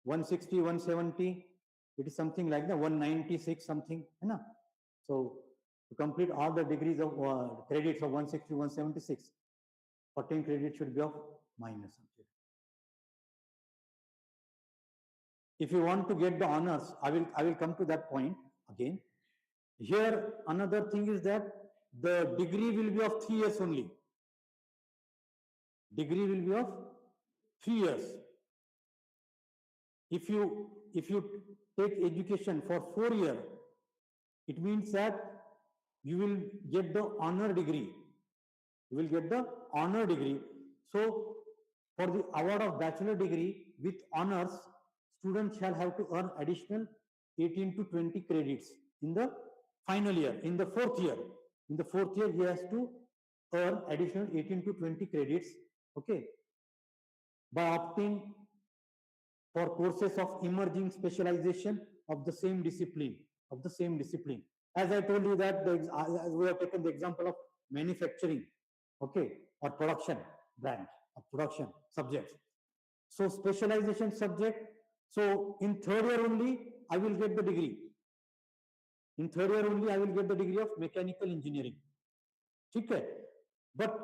160, 170. It is something like that, 196 something. So to complete all the degrees of credits of 160, 176, 14 credits should be of minor subject. If you want to get the honors, I will come to that point again. Here another thing is that the degree will be of 3 years only. Degree will be of 3 years. if you take education for 4 years, it means that you will get the honor degree. You will get the honor degree. So for the award of bachelor degree with honors, students shall have to earn additional 18 to 20 credits in the final year. In the fourth year, he has to earn additional 18 to 20 credits, okay, by opting for courses of emerging specialization of the same discipline. As I told you that as we have taken the example of manufacturing, okay, or production branch or production subjects. So specialization subject. So in third year only I will get the degree. In third year only I will get the degree of mechanical engineering. Okay, but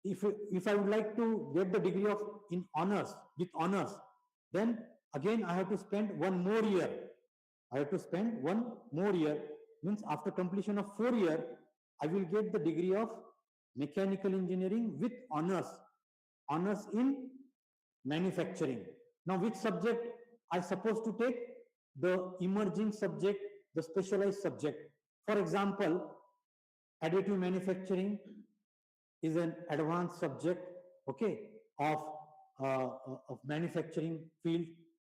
if I would like to get the degree of in honors with honors, then again I have to spend 1 more year. Means after completion of 4 years, I will get the degree of mechanical engineering with honors in manufacturing. Now, which subject I supposed to take? The emerging subject, the specialized subject. For example, additive manufacturing is an advanced subject, okay, of manufacturing field,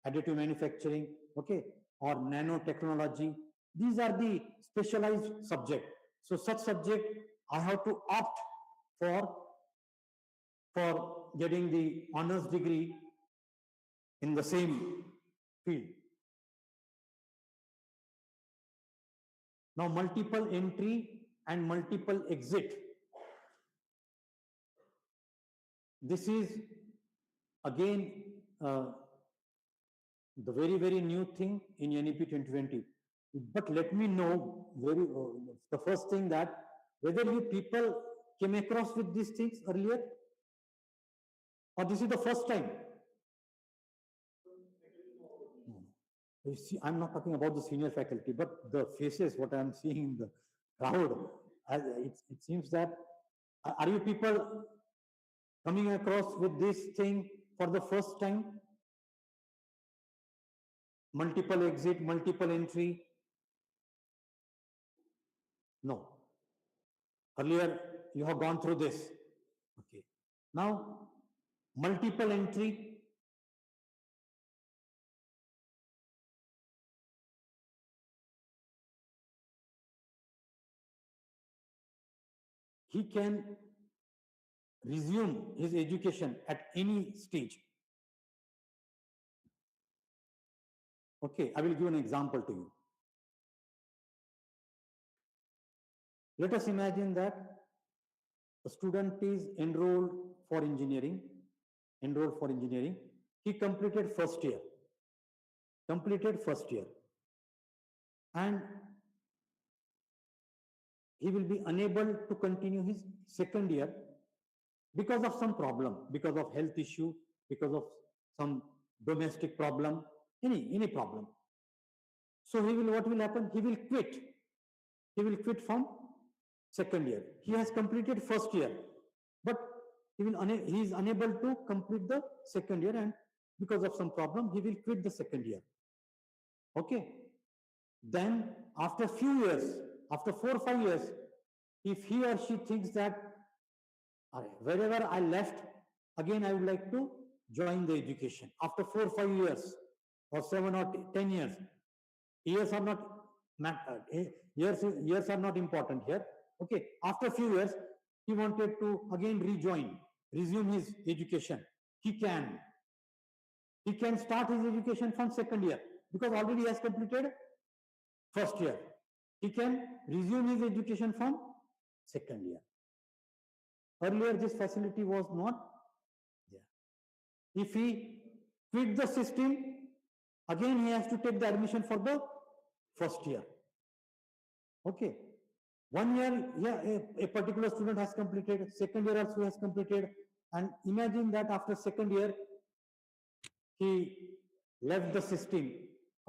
additive manufacturing, okay, or nanotechnology. These are the specialized subject. So such subject I have to opt for getting the honors degree in the same field. Now multiple entry and multiple exit. This is again the very new thing in NEP 2020. But let me know the first thing that whether you people came across with these things earlier, or this is the first time. You see, I'm not talking about the senior faculty, but the faces, what I'm seeing in the crowd, it seems that, are you people coming across with this thing for the first time? Multiple exit, multiple entry? No. Earlier, you have gone through this. Okay. Now, multiple entry. He can resume his education at any stage. Okay, I will give an example to you. Let us imagine that a student is enrolled for engineering. He completed first year. And he will be unable to continue his second year because of some problem, because of health issue, because of some domestic problem, any problem. So what will happen? He will quit from second year. He has completed first year, but he is unable to complete the second year, and because of some problem, he will quit the second year. Okay. Then after few years, after 4 or 5 years, if he or she thinks that wherever I left, again I would like to join the education. After 4 or 5 years, or 7 or 10 years, years are not important here. Okay, after a few years, he wanted to again resume his education. He can start his education from second year because already he has completed first year. He can resume his education from second year. Earlier, this facility was not there. If he quit the system, again he has to take the admission for the first year. Okay. 1 year, yeah, a particular student has completed, second year also has completed, and imagine that after second year, he left the system.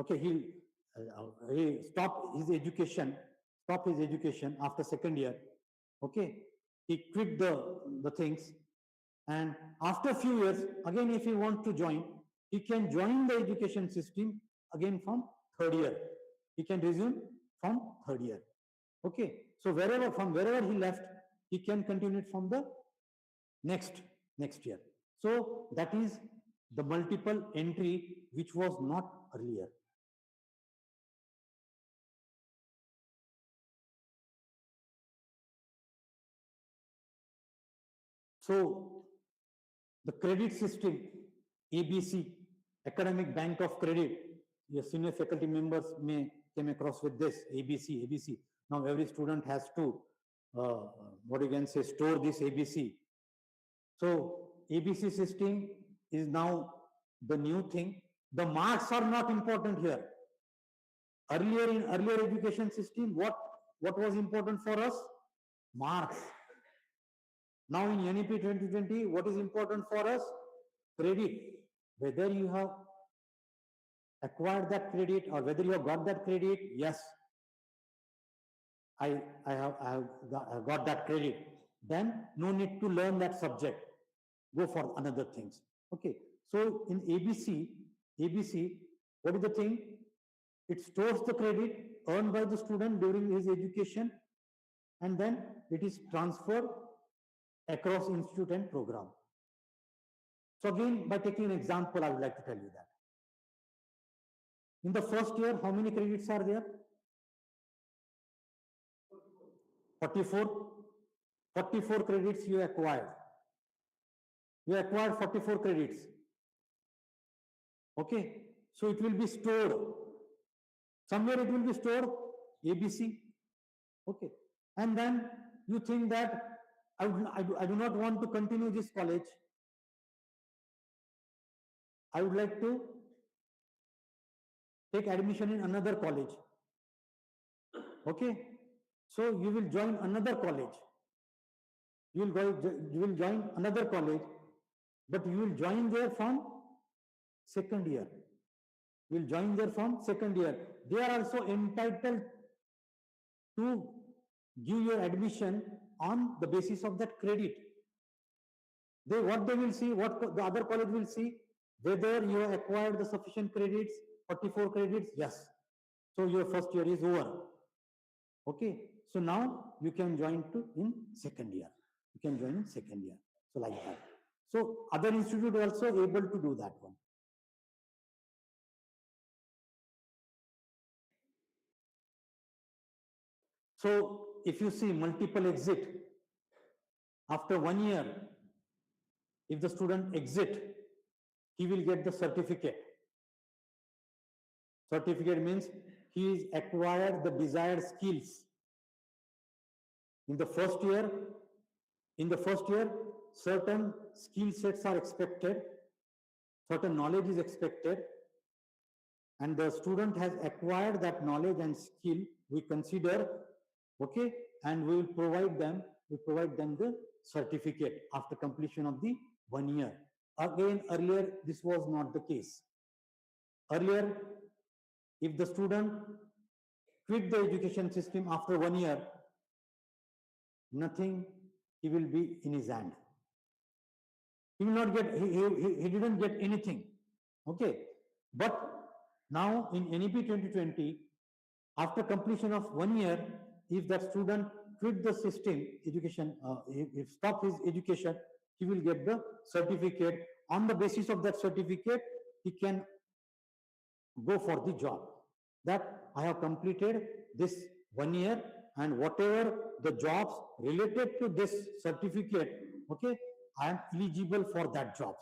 Okay, he stopped his education after second year. Okay, he quit the things, and after a few years, again if he wants to join, he can join the education system again from third year. He can resume from third year. Okay, so wherever he left, he can continue it from the next year. So that is the multiple entry which was not earlier. So the credit system, ABC, Academic Bank of Credit, your senior faculty members may came across with this, ABC. Now every student has to, what you can say, store this ABC. So ABC system is now the new thing. The marks are not important here. Earlier in earlier education system, what was important for us? Marks. Now in NEP 2020, what is important for us? Credit. Whether you have acquired that credit or whether you have got that credit, yes, I have got that credit. Then no need to learn that subject. Go for another things. Okay. So in ABC, what is the thing? It stores the credit earned by the student during his education, and then it is transferred across institute and program. So again, by taking an example, I would like to tell you that. In the first year, how many credits are there? 44. 44 credits you acquired. You acquired 44 credits. Okay. So it will be stored. Somewhere it will be stored, ABC. Okay. And then you think that I do not want to continue this college. I would like to take admission in another college. Okay. So you will join another college. You will join another college, but you will join there from second year. You will join there from second year. They are also entitled to give your admission on the basis of that credit. What they will see, what the other college will see, whether you have acquired the sufficient credits, 44 credits, yes. So your first year is over. Okay. So now you can join in second year. You can join in second year. So like that. So other institute also able to do that one. So if you see multiple exit, after 1 year, if the student exit, he will get the certificate. Certificate means he is acquired the desired skills. In the first year, certain skill sets are expected, certain knowledge is expected, and the student has acquired that knowledge and skill, we consider, okay, and we will provide them the certificate after completion of the 1 year. Again, earlier this was not the case. Earlier, if the student quit the education system after 1 year, nothing he will be in his hand. He will not get, he didn't get anything. Okay. But now in NEP 2020, after completion of 1 year, if that student quit the system, education, if stop his education, he will get the certificate. On the basis of that certificate, he can go for the job. That I have completed this 1 year, and whatever the jobs related to this certificate, okay, I am eligible for that jobs.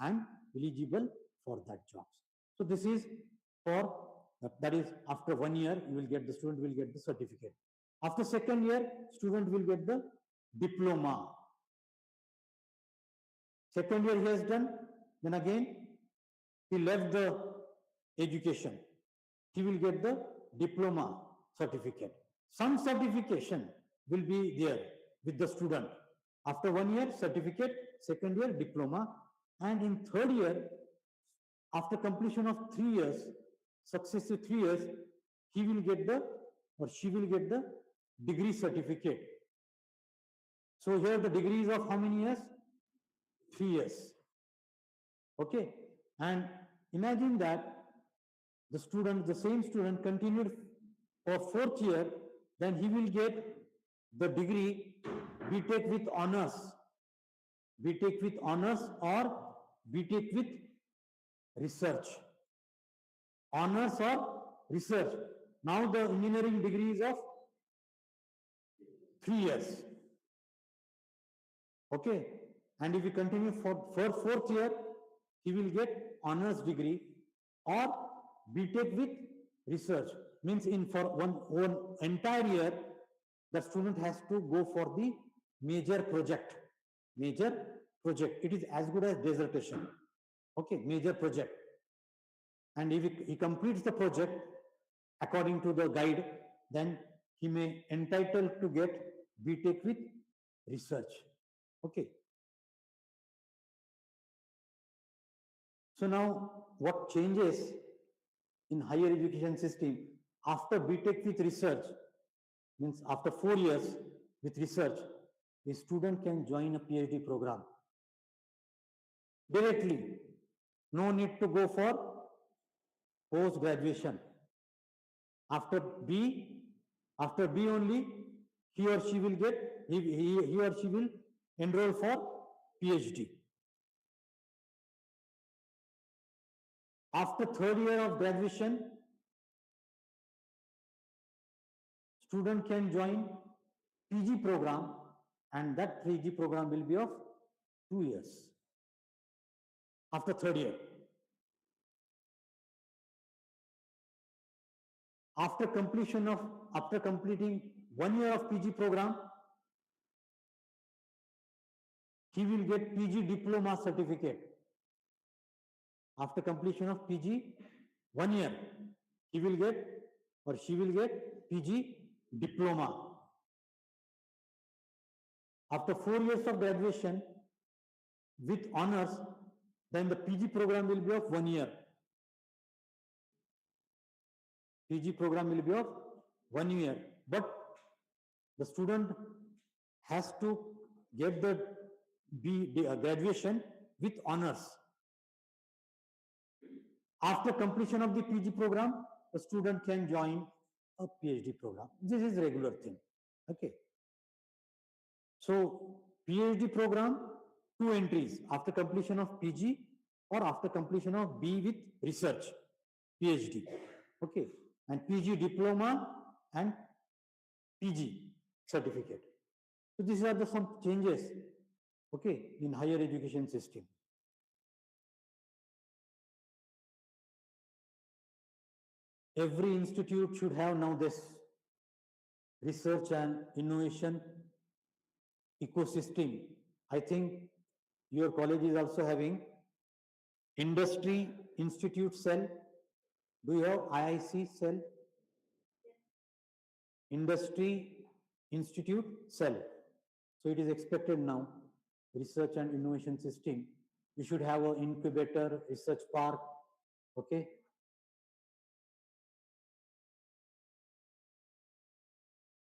I am eligible for that jobs. So this is for, that is after 1 year, the student will get the certificate. After second year, student will get the diploma. Second year he has done, then again he left the education. He will get the diploma certificate. Some certification will be there with the student. After 1 year, certificate, second year, diploma, and in third year, after completion of 3 years, successive 3 years, he will get the, or she will get the degree certificate. So here the degrees of how many years? 3 years. Okay. And Imagine that the same student continued for fourth year, then he will get the degree BTech with honors, BTech with honors or BTech with research, honors or research. Now the engineering degree is of 3 years. Okay, and if you continue for fourth year, he will get honors degree or BTech with research. Means in for one entire year, the student has to go for the major project. Major project. It is as good as dissertation. Okay, major project. And if he completes the project according to the guide, then he may entitled to get BTech with research. Okay. So now what changes in higher education system after BTech with research, means after 4 years with research, a student can join a PhD program directly. No need to go for post graduation. After B only, he or she will get, he or she will enroll for PhD. After third year of graduation, student can join PG program, and that PG program will be of 2 years. After third year. After completing 1 year of PG program, he will get PG diploma certificate. After completion of PG 1 year, he will get or she will get PG diploma. After 4 years of graduation with honors, then the PG program will be of 1 year. PG program will be of 1 year, but the student has to get the graduation with honors. After completion of the PG program, a student can join a PhD program. This is regular thing. Okay. So PhD program, 2 entries after completion of PG or after completion of B with research, PhD. Okay. And PG diploma and PG certificate. So these are the some changes, okay, in higher education system. Every institute should have now this research and innovation ecosystem. I think your college is also having industry institute cell. Do you have IIC cell? Industry institute cell. So it is expected now, research and innovation system. We should have an incubator, research park, okay?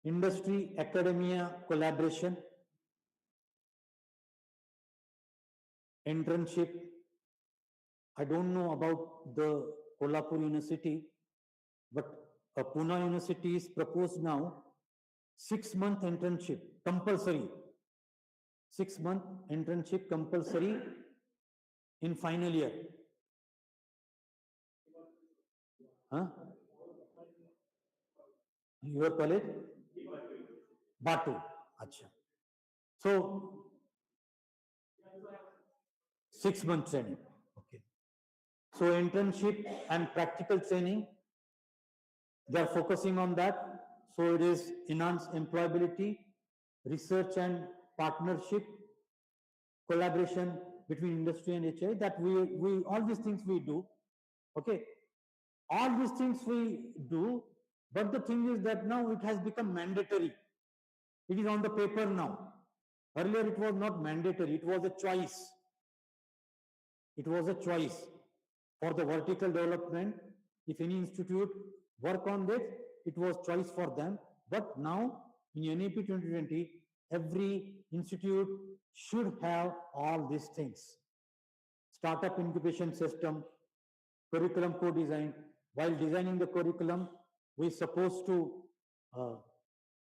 Industry academia collaboration, internship. I don't know about the Kolhapur University, but Pune University is proposed now 6-month internship compulsory. 6-month internship compulsory in final year. Huh? Your college? Batu. Acha. So 6-month training. Okay. So internship and practical training, they are focusing on that. So it is enhanced employability, research and partnership, collaboration between industry and HI. That we all these things we do. Okay. All these things we do, but the thing is that now it has become mandatory. It is on the paper now. Earlier it was not mandatory, it was a choice. It was a choice for the vertical development. If any institute work on this, it was choice for them. But now in NAP 2020, every institute should have all these things. Startup incubation system, curriculum co-design. While designing the curriculum, we're supposed to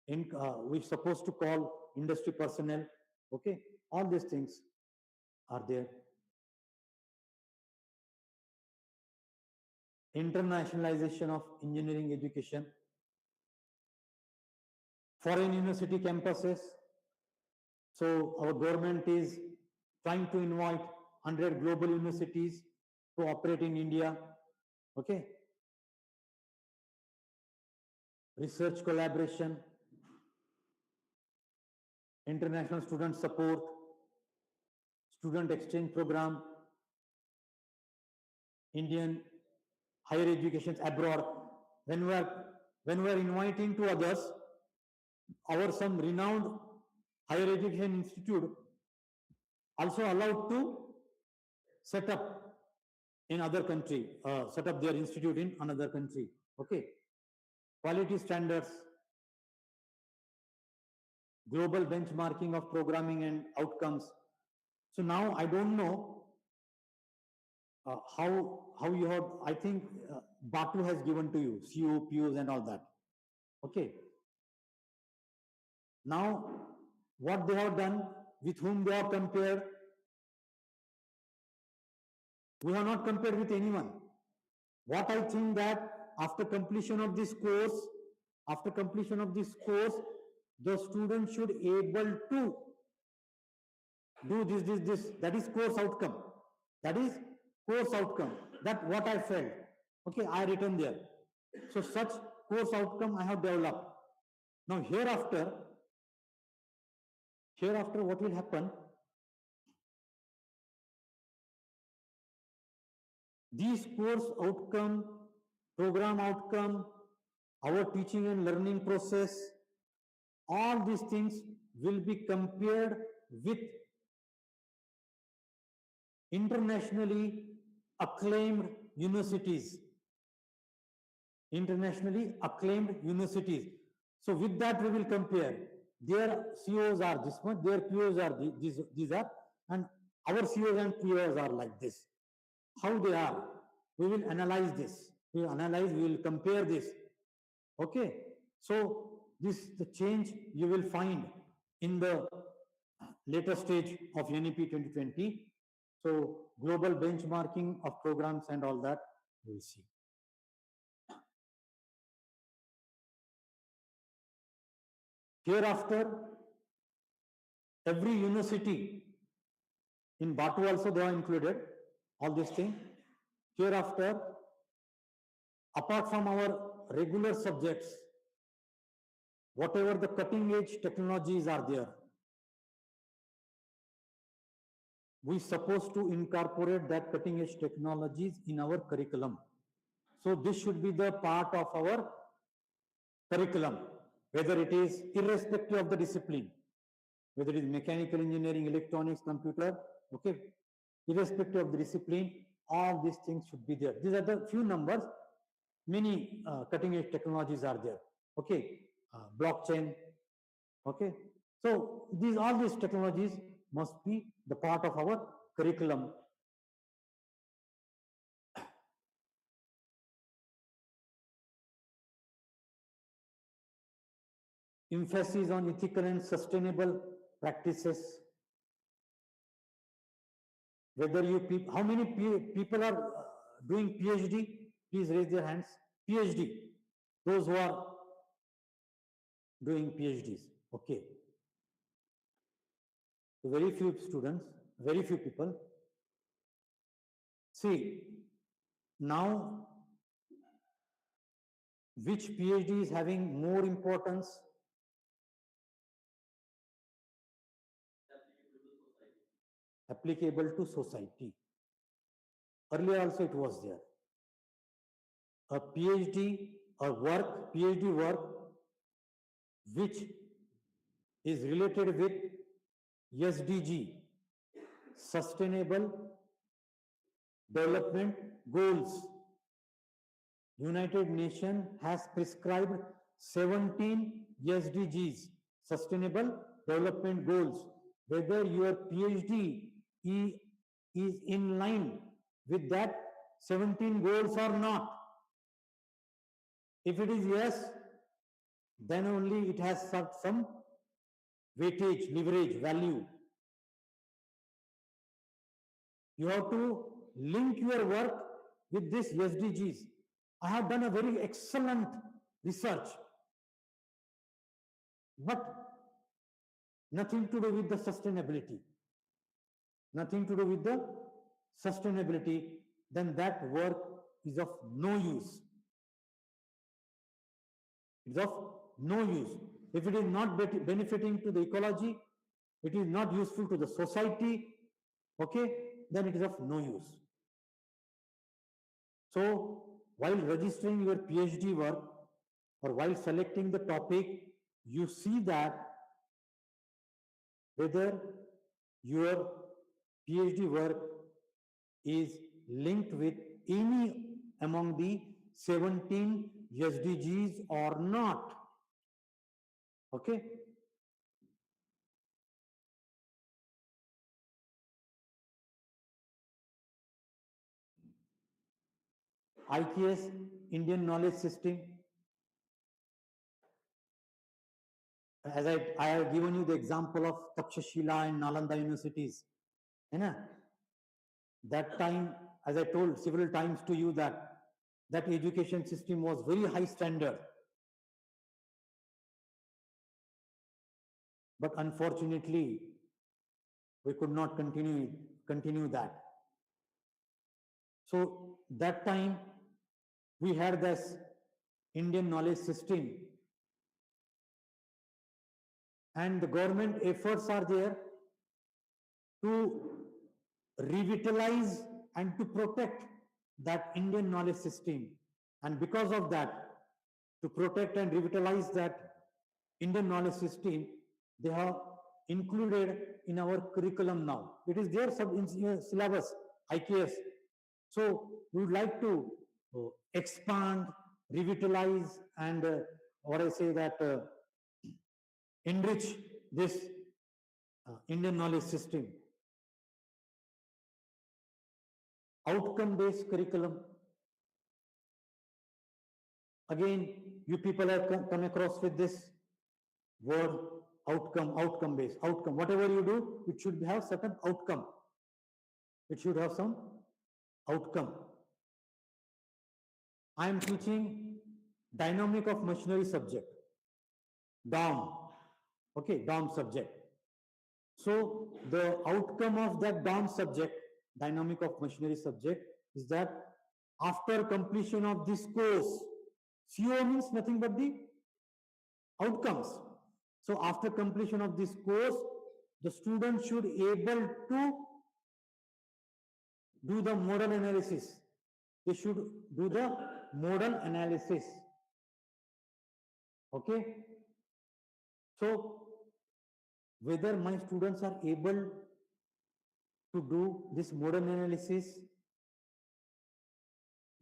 we're supposed to call industry personnel. Okay, all these things are there. Internationalization of engineering education, foreign university campuses. So our government is trying to invite 100 global universities to operate in India. Okay. Research collaboration, international student support, student exchange program, Indian higher education abroad. When we are inviting to others, our some renowned higher education institute also allowed to set up in other country, set up their institute in another country. Okay, quality standards, global benchmarking of programming and outcomes. So now I don't know how you have. I think Batu has given to you CO, POs, and all that. Okay. Now, what they have done, with whom they have compared, we have not compared with anyone. What I think that after completion of this course, the student should able to do this. That is course outcome. That is course outcome. That what I felt. Okay, I written there. So such course outcome I have developed. Now hereafter what will happen? These course outcome, program outcome, our teaching and learning process, all these things will be compared with internationally acclaimed universities. So with that we will compare. Their COs are this one, their POs are these are, and our COs and POs are like this. How they are, we will analyze this. We will compare this. Okay, so this the change you will find in the later stage of NEP 2020. So global benchmarking of programs and all that we'll see. Hereafter, every university in Batu also they are included, all these things. Hereafter, apart from our regular subjects, whatever the cutting edge technologies are there, we supposed to incorporate that cutting edge technologies in our curriculum. So this should be the part of our curriculum, whether it is irrespective of the discipline, whether it is mechanical engineering, electronics, computer, okay, irrespective of the discipline, all these things should be there. These are the few numbers. Many cutting edge technologies are there. Okay, blockchain. Okay, so all these technologies must be the part of our curriculum. Emphasis on ethical and sustainable practices. Whether you how many people are doing PhD? Please raise their hands. PhD. Those who are doing PhDs. Okay. So very few students, very few people. See, now which PhD is having more importance? Applicable to society. Earlier also it was there. A PhD work which is related with SDG, Sustainable Development Goals. United Nations has prescribed 17 SDGs, Sustainable Development Goals. Whether your PhD is in line with that 17 goals or not? If it is yes, then only it has some weightage, leverage, value. You have to link your work with this SDGs. I have done a very excellent research, but nothing to do with the sustainability. Nothing to do with the sustainability, then that work is of no use. It's of no use. If it is not benefiting to the ecology, it is not useful to the society, okay, then it is of no use. So, while registering your PhD work or while selecting the topic, you see that whether your PhD work is linked with any among the 17 SDGs or not. Okay? IKS, Indian Knowledge System. As I have given you the example of Takshashila and Nalanda universities. That time, as I told several times to you, that education system was very high standard. But unfortunately, we could not continue that. So that time, we had this Indian knowledge system, and the government efforts are there to revitalize and to protect that Indian knowledge system. And because of that, to protect and revitalize that Indian knowledge system, they have included in our curriculum now. It is there in syllabus, IKS. So we would like to expand, revitalize, and what I say that enrich this Indian knowledge system. Outcome-based curriculum. Again, you people have come across with this word outcome-based. Outcome. Whatever you do, it should have certain outcome. It should have some outcome. I am teaching dynamic of machinery subject, DOM. Okay, DOM subject. So the outcome of that DOM subject, dynamic of machinery subject, is that after completion of this course, CO means nothing but the outcomes. So after completion of this course, the student should able to do the model analysis. They should do the model analysis. Okay? So whether my students are able to do this model analysis,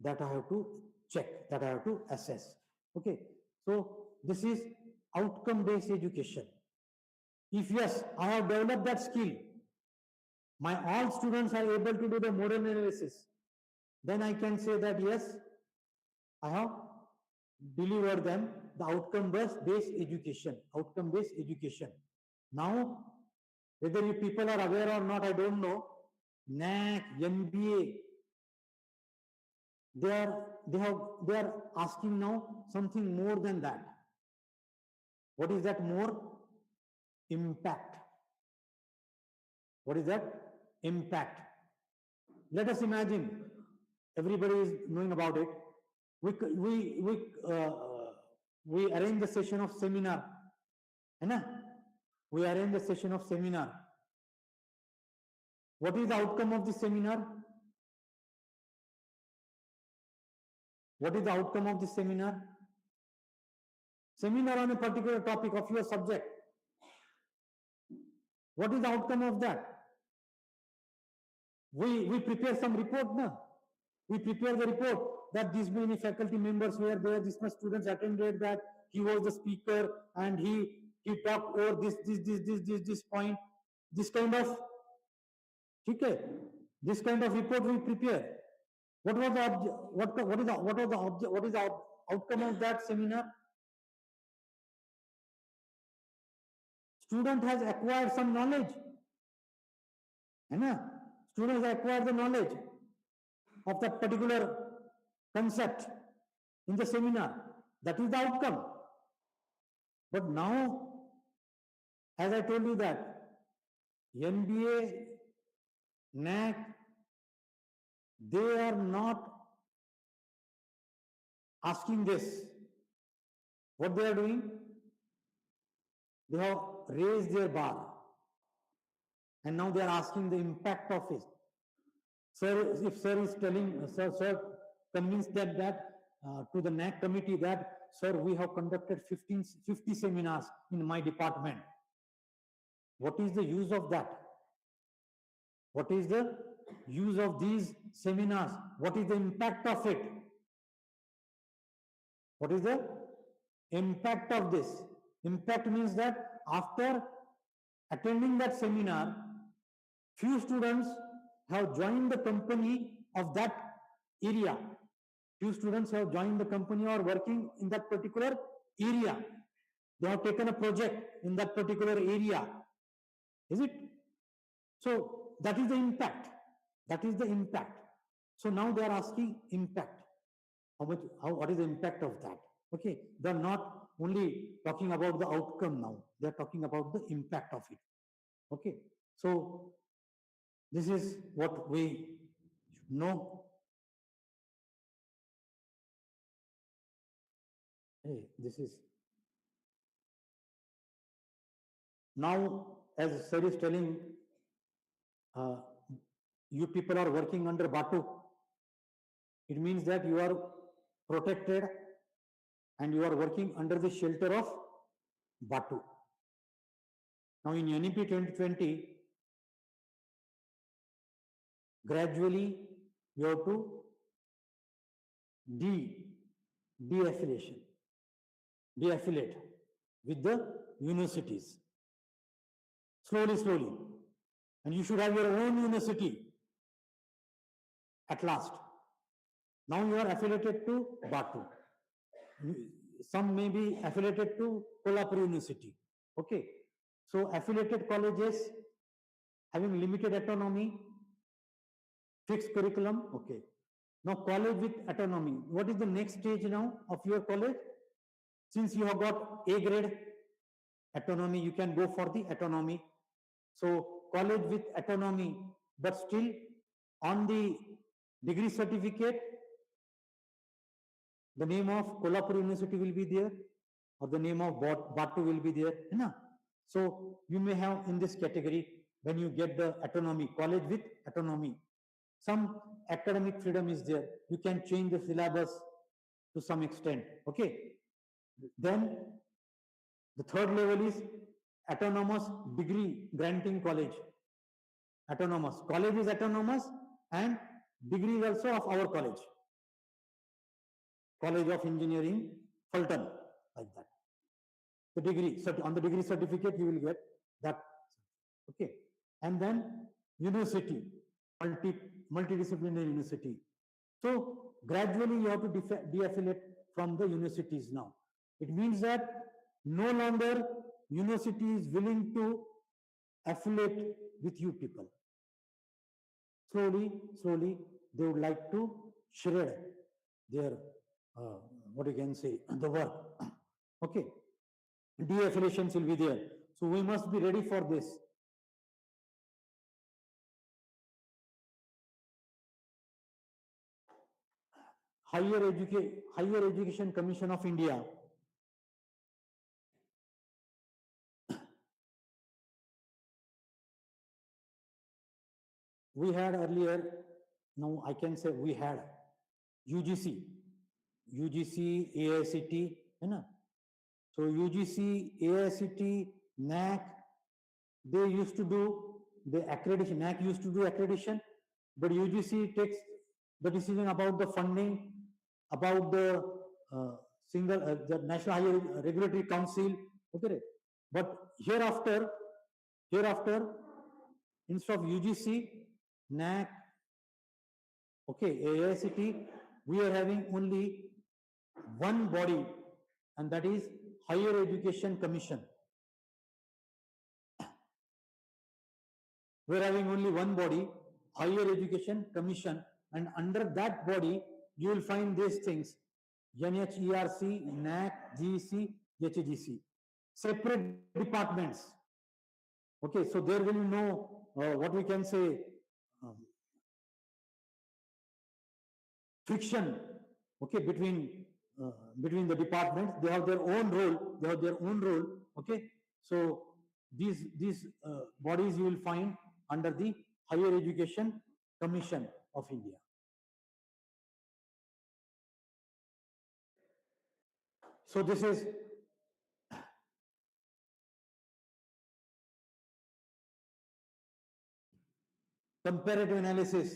that I have to check, that I have to assess. Okay? So this is outcome-based education. If yes, I have developed that skill, my all students are able to do the model analysis, then I can say that yes, I have delivered them the outcome-based education. Outcome-based education. Now, whether you people are aware or not, I don't know. NAC, NBA, they are asking now something more than that. What is that more? Impact. What is that? Impact. Let us imagine, everybody is knowing about it. We arrange the session of seminar. We arrange the session of seminar. What is the outcome of the seminar? What is the outcome of the seminar? Seminar on a particular topic of your subject. What is the outcome of that? We prepare some report now. We prepare the report that these many faculty members were there, this much students attended, that he was the speaker and he talked over this point. This kind of, okay, this kind of report we prepare. What was the what is the outcome of that seminar? Student has acquired some knowledge, है ना? Students have acquired the knowledge of that particular concept in the seminar. That is the outcome. But now, as I told you that NBA, NAC, they are not asking this. What they are doing? They have raised their bar. And now they are asking the impact of it. Sir, if sir is telling, sir convinced that to the NAC committee that, sir, we have conducted 50 seminars in my department. What is the use of that? What is the use of these seminars? What is the impact of it? What is the impact of this? Impact means that after attending that seminar, few students have joined the company of that area. Few students have joined the company or working in that particular area. They have taken a project in that particular area. Is it? So that is the impact. That is the impact. So now they are asking impact. What is the impact of that? Okay, they are not only talking about the outcome now, they are talking about the impact of it. Okay, so this is what we know. Hey, this is now, as sir is telling, you people are working under Batu. It means that you are protected and you are working under the shelter of Batu. Now in NEP 2020, gradually you have to deaffiliate with the universities. Slowly. And you should have your own university at last. Now you are affiliated to Batu. Some may be affiliated to Kolhapur University. Okay. So affiliated colleges having limited autonomy, fixed curriculum. Okay. Now college with autonomy. What is the next stage now of your college? Since you have got A grade autonomy, you can go for the autonomy. So college with autonomy, but still on the degree certificate, the name of Kolhapur University will be there, or the name of Batu will be there. So you may have in this category, when you get the autonomy, college with autonomy, some academic freedom is there. You can change the syllabus to some extent. Okay. Then the third level is autonomous degree granting college. Autonomous. College is autonomous and degree is also of our college. College of Engineering, Phaltan, like that. The degree, on the degree certificate you will get that. Okay. And then university, multidisciplinary university. So gradually you have to deaffiliate from the universities now. It means that no longer university is willing to affiliate with you people. Slowly, they would like to shred their, what you can say, the work. Okay. De-affiliations will be there. So we must be ready for this. Higher Education Commission of India. We had earlier, now I can say we had UGC, AICT, so UGC, AICT, NAC, they used to do the accreditation. NAC used to do accreditation, but UGC takes the decision about the funding, about the the National Higher Regulatory Council. Okay, but hereafter, instead of UGC, NAC, Okay, AICT, we are having only one body, and that is Higher Education Commission. We are having only one body, Higher Education Commission, and under that body, you will find these things: NHERC, NAC, GEC, HGC, separate departments. Okay, so there will be no what we can say um, friction. Okay, between the departments, they have their own role. They have their own role. Okay, so these bodies you will find under the Higher Education Commission of India. So this is comparative analysis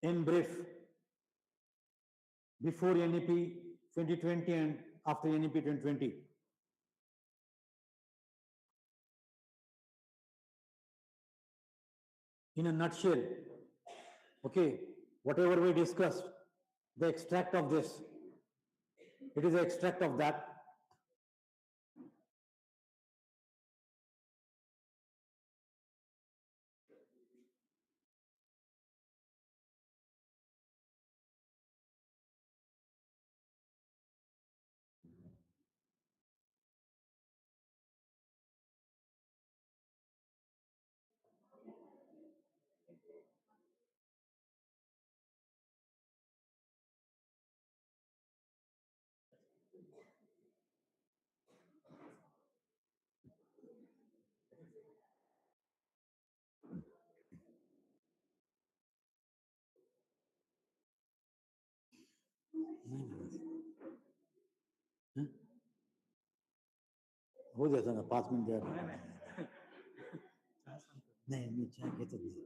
in brief before NEP 2020 and after NEP 2020. In a nutshell, okay, whatever we discussed, the extract of this, it is the extract of that. हो जाता ना 5 minute द्या नाही मी चहा घेतच नाही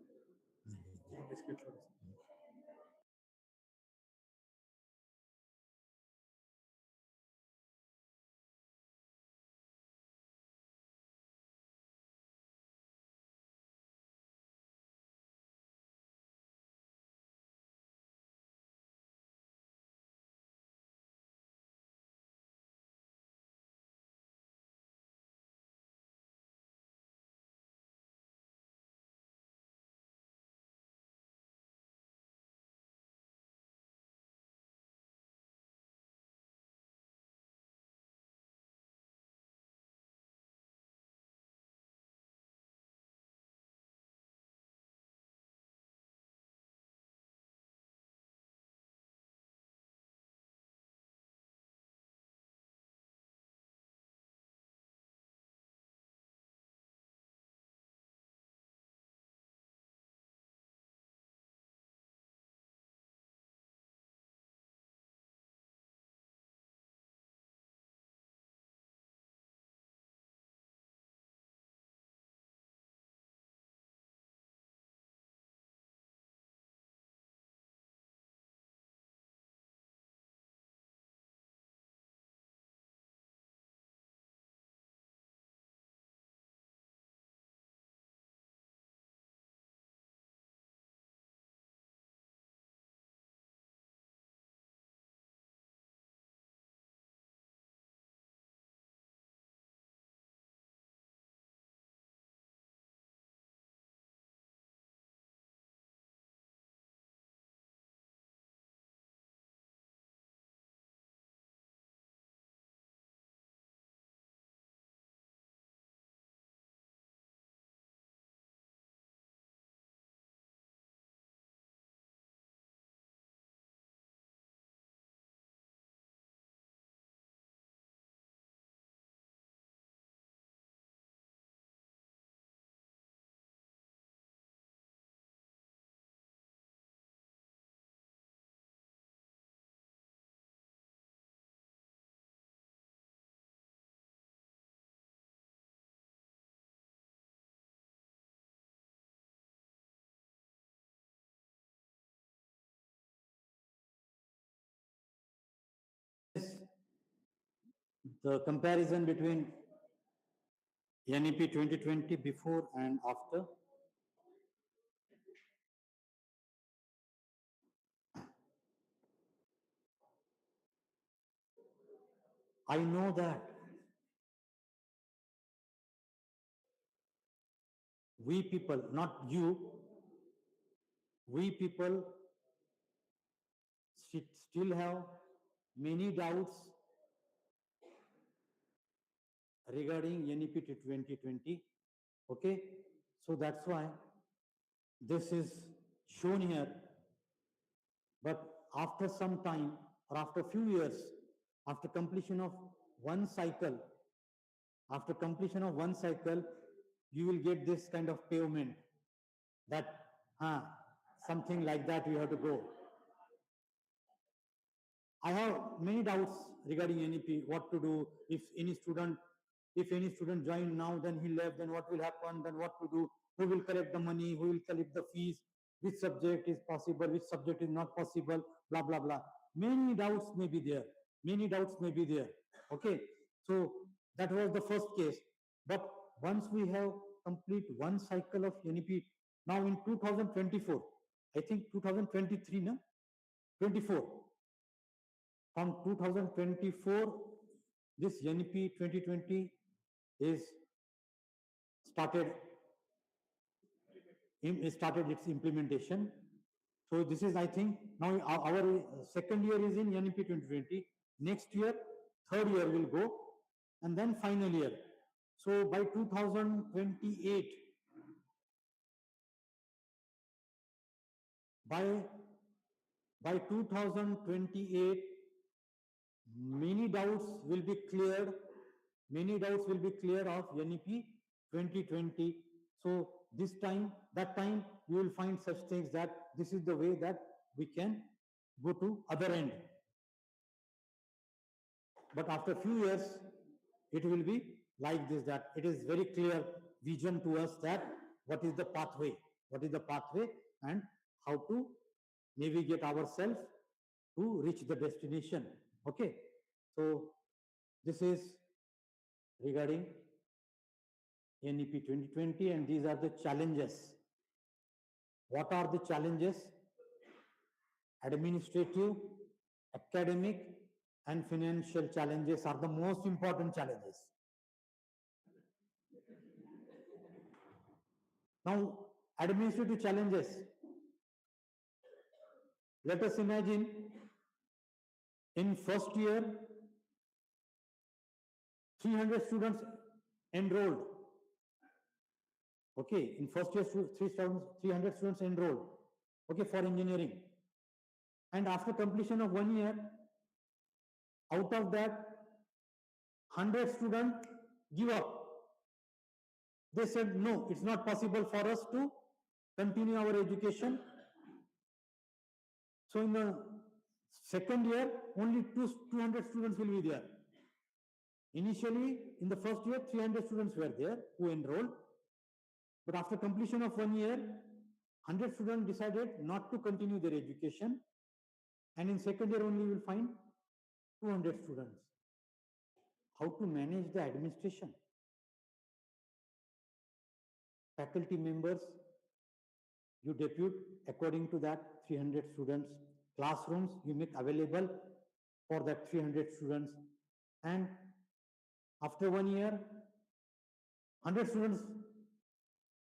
The comparison between NEP 2020 before and after. I know that we people, not you, we people still have many doubts regarding NEP to 2020. Okay, so that's why this is shown here. But after some time or after a few years, after completion of one cycle, after completion of one cycle, you will get this kind of pavement that something like that you have to go. I have many doubts regarding NEP, what to do if any student join now, then he left, then what will happen, then what to do, who will collect the money, who will collect the fees, which subject is possible, which subject is not possible, blah, blah, blah. Many doubts may be there. Many doubts may be there. Okay. So that was the first case. But once we have complete one cycle of NEP, now in 2024, I think 2023, no? 24. From 2024, this NEP 2020 is started its implementation. So this is, I think, now our second year is in NEP 2020. Next year, third year will go, and then final year. So by 2028, by 2028, many doubts will be cleared. Many doubts will be cleared of NEP 2020. So this time, that time, you will find such things that this is the way that we can go to other end. But after a few years, it will be like this, that it is very clear vision to us that what is the pathway, and how to navigate ourselves to reach the destination. Okay. So this is regarding NEP 2020, and these are the challenges. What are the challenges? Administrative, academic, and financial challenges are the most important challenges. Now, administrative challenges. Let us imagine in first year, 300 students enrolled. Okay, in first year, 300 students enrolled. Okay, for engineering. And after completion of 1 year, out of that, 100 students give up. They said, no, it's not possible for us to continue our education. So in the second year, only 200 students will be there. Initially, in the first year, 300 students were there who enrolled. But after completion of 1 year, 100 students decided not to continue their education. And in second year only, you will find 200 students. How to manage the administration? Faculty members, you depute according to that 300 students. Classrooms you make available for that 300 students. And after 1 year, 100 students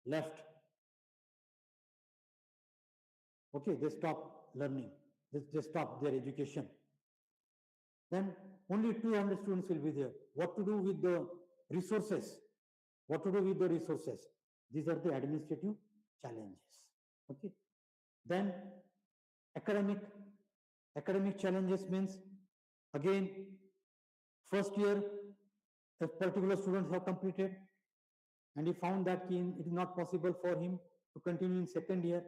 left. Okay, they stop learning. They stop their education. Then only 200 students will be there. What to do with the resources? What to do with the resources? These are the administrative challenges. Okay. Then academic challenges means, again, first year, a particular student have completed and he found that it is not possible for him to continue in second year.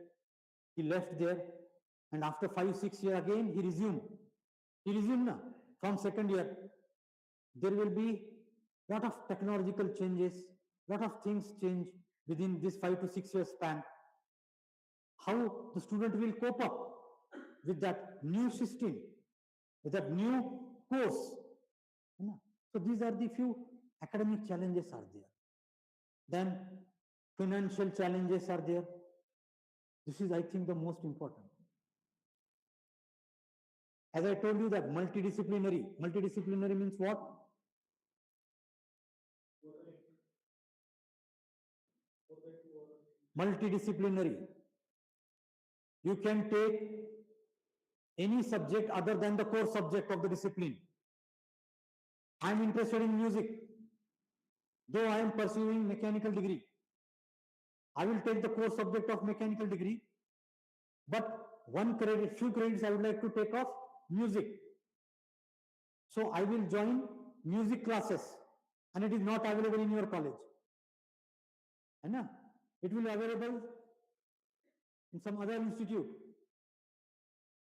He left there, and after 5-6 years again he resumed. Now from second year. There will be lot of technological changes, lot of things change within this 5 to 6 years span. How the student will cope up with that new system, with that new course. So these are the few academic challenges are there. Then financial challenges are there. This is, I think, the most important. As I told you that multidisciplinary means what? Multidisciplinary. You can take any subject other than the core subject of the discipline. I am interested in music, though I am pursuing mechanical degree. I will take the core subject of mechanical degree, but few credits I would like to take of music. So I will join music classes, and it is not available in your college. It will be available in some other institute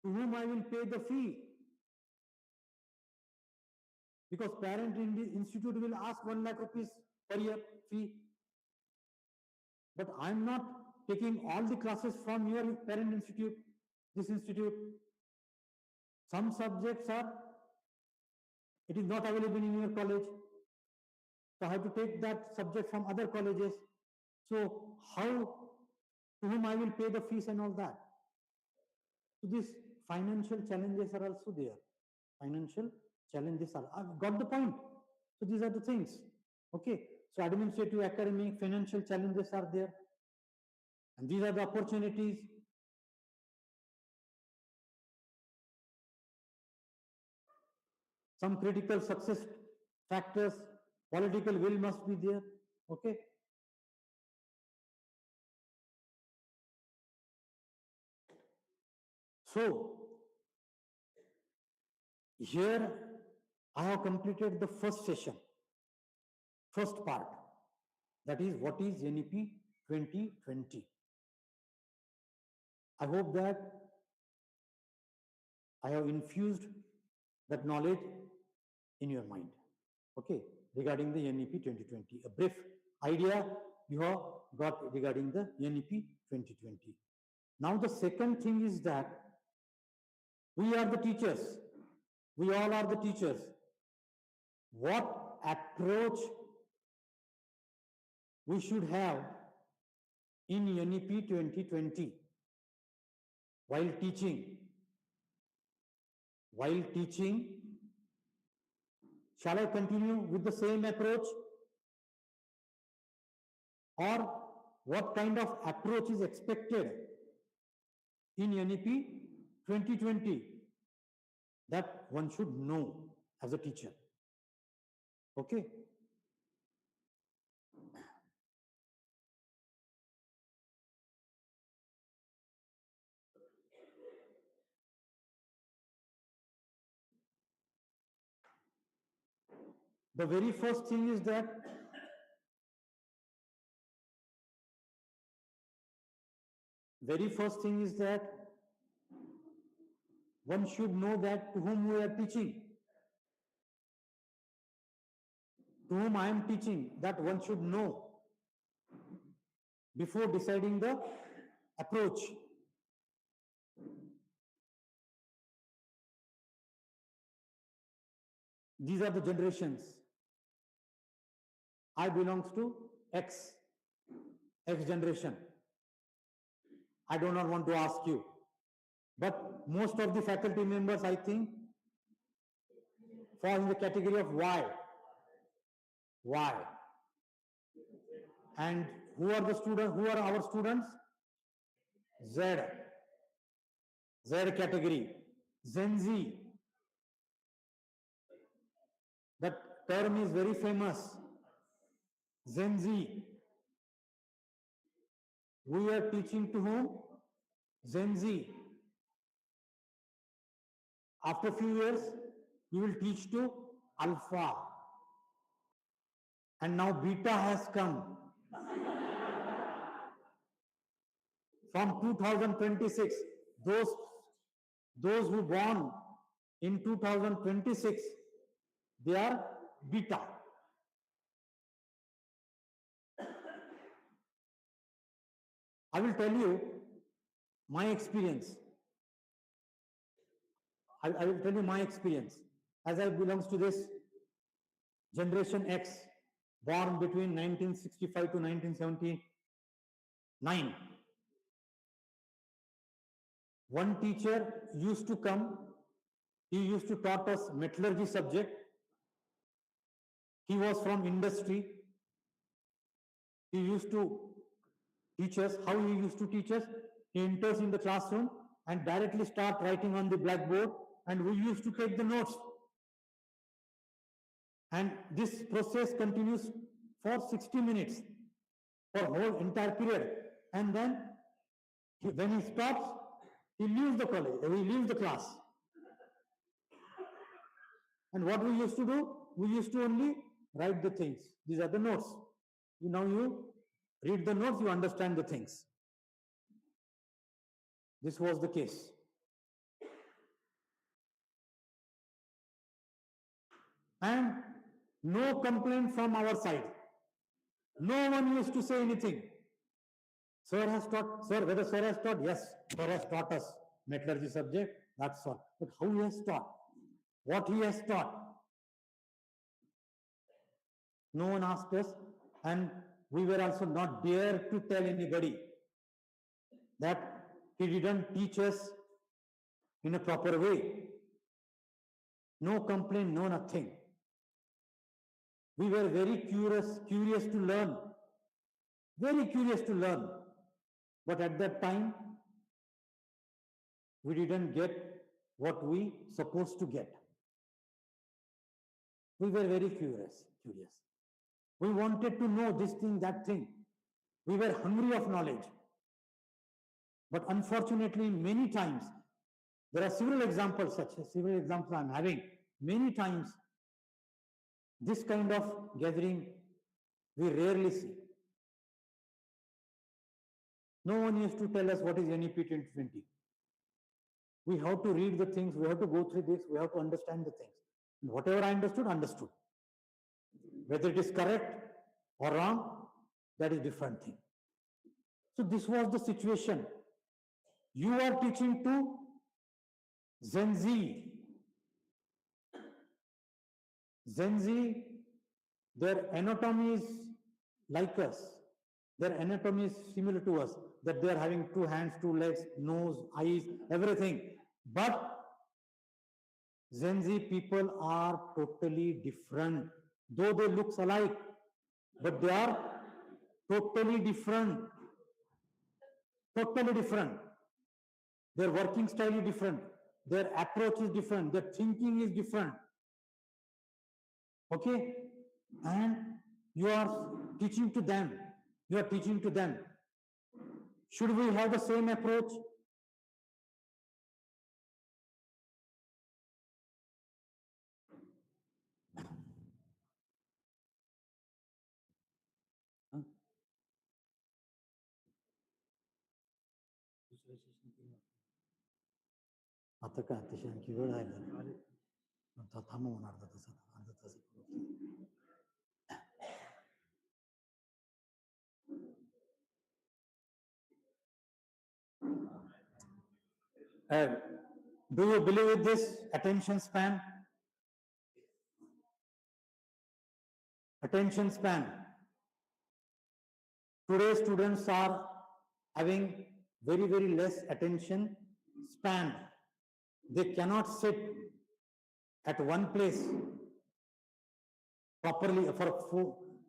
to whom I will pay the fee. Because parent in the institute will ask 1 lakh rupees per year fee. But I am not taking all the classes from your parent institute, this institute. Some subjects it is not available in your college. So I have to take that subject from other colleges. So to whom I will pay the fees and all that. So these financial challenges are also there. Financial challenges are, I've got the point. So these are the things. Okay. So administrative, academic, financial challenges are there. And these are the opportunities. Some critical success factors, political will must be there. Okay. So here I have completed the first session, first part. That is, what is NEP 2020? I hope that I have infused that knowledge in your mind, okay, regarding the NEP 2020. A brief idea you have got regarding the NEP 2020. Now the second thing is that we are the teachers. We all are the teachers. What approach we should have in NEP 2020 while teaching? While teaching, shall I continue with the same approach? Or what kind of approach is expected in NEP 2020 that one should know as a teacher? Okay. The very first thing is that one should know that to whom we are teaching, to whom I am teaching, that one should know before deciding the approach. These are the generations. I belongs to X generation. I do not want to ask you, but most of the faculty members, I think, fall in the category of Y. And who are the students? Who are our students? Z category. Gen Z. That term is very famous. Gen Z. We are teaching to whom? Gen Z. After a few years, you will teach to Alpha. And now Beta has come. From 2026, those who born in 2026, they are Beta. I will tell you my experience. I will tell you my experience, as I belongs to this generation X, born between 1965 to 1979. One teacher used to come He used to taught us metallurgy subject. He was from industry. He used to teach us. How he used to teach us? He enters in the classroom and directly start writing on the blackboard, and we used to take the notes. And this process continues for 60 minutes, for whole entire period. And then when he stops, he leaves the college, he leaves the class. And what we used to do? We used to only write the things. These are the notes. Now you read the notes, you understand the things. This was the case. And no complaint from our side. No one used to say anything. Sir has taught, sir, whether sir has taught? Yes, sir has taught us metallurgy subject, that's all. But how he has taught? What he has taught? No one asked us, and we were also not dare to tell anybody that he didn't teach us in a proper way. No complaint, no nothing. We were very curious to learn. Very curious to learn. But at that time, we didn't get what we supposed to get. We were very curious. We wanted to know this thing, that thing. We were hungry of knowledge. But unfortunately, many times, there are several examples, I'm having. Many times, this kind of gathering, we rarely see. No one used to tell us what is NEP 2020. We have to read the things, we have to go through this, we have to understand the things. And whatever I understood. Whether it is correct or wrong, that is different thing. So this was the situation. You are teaching to Gen Z. Gen Z, their anatomy is like us. Their anatomy is similar to us, that they are having 2 hands, 2 legs, nose, eyes, everything. But Gen Z people are totally different. Though they look alike, but they are totally different. Totally different. Their working style is different. Their approach is different. Their thinking is different. Okay? And you are teaching to them. Should we have the same approach? आता काय अतिशय आणखी वेळ आहे का? थांबवून अर्धा तास. Do you believe in this attention span? Attention span. Today students are having very, very less attention span. They cannot sit at one place properly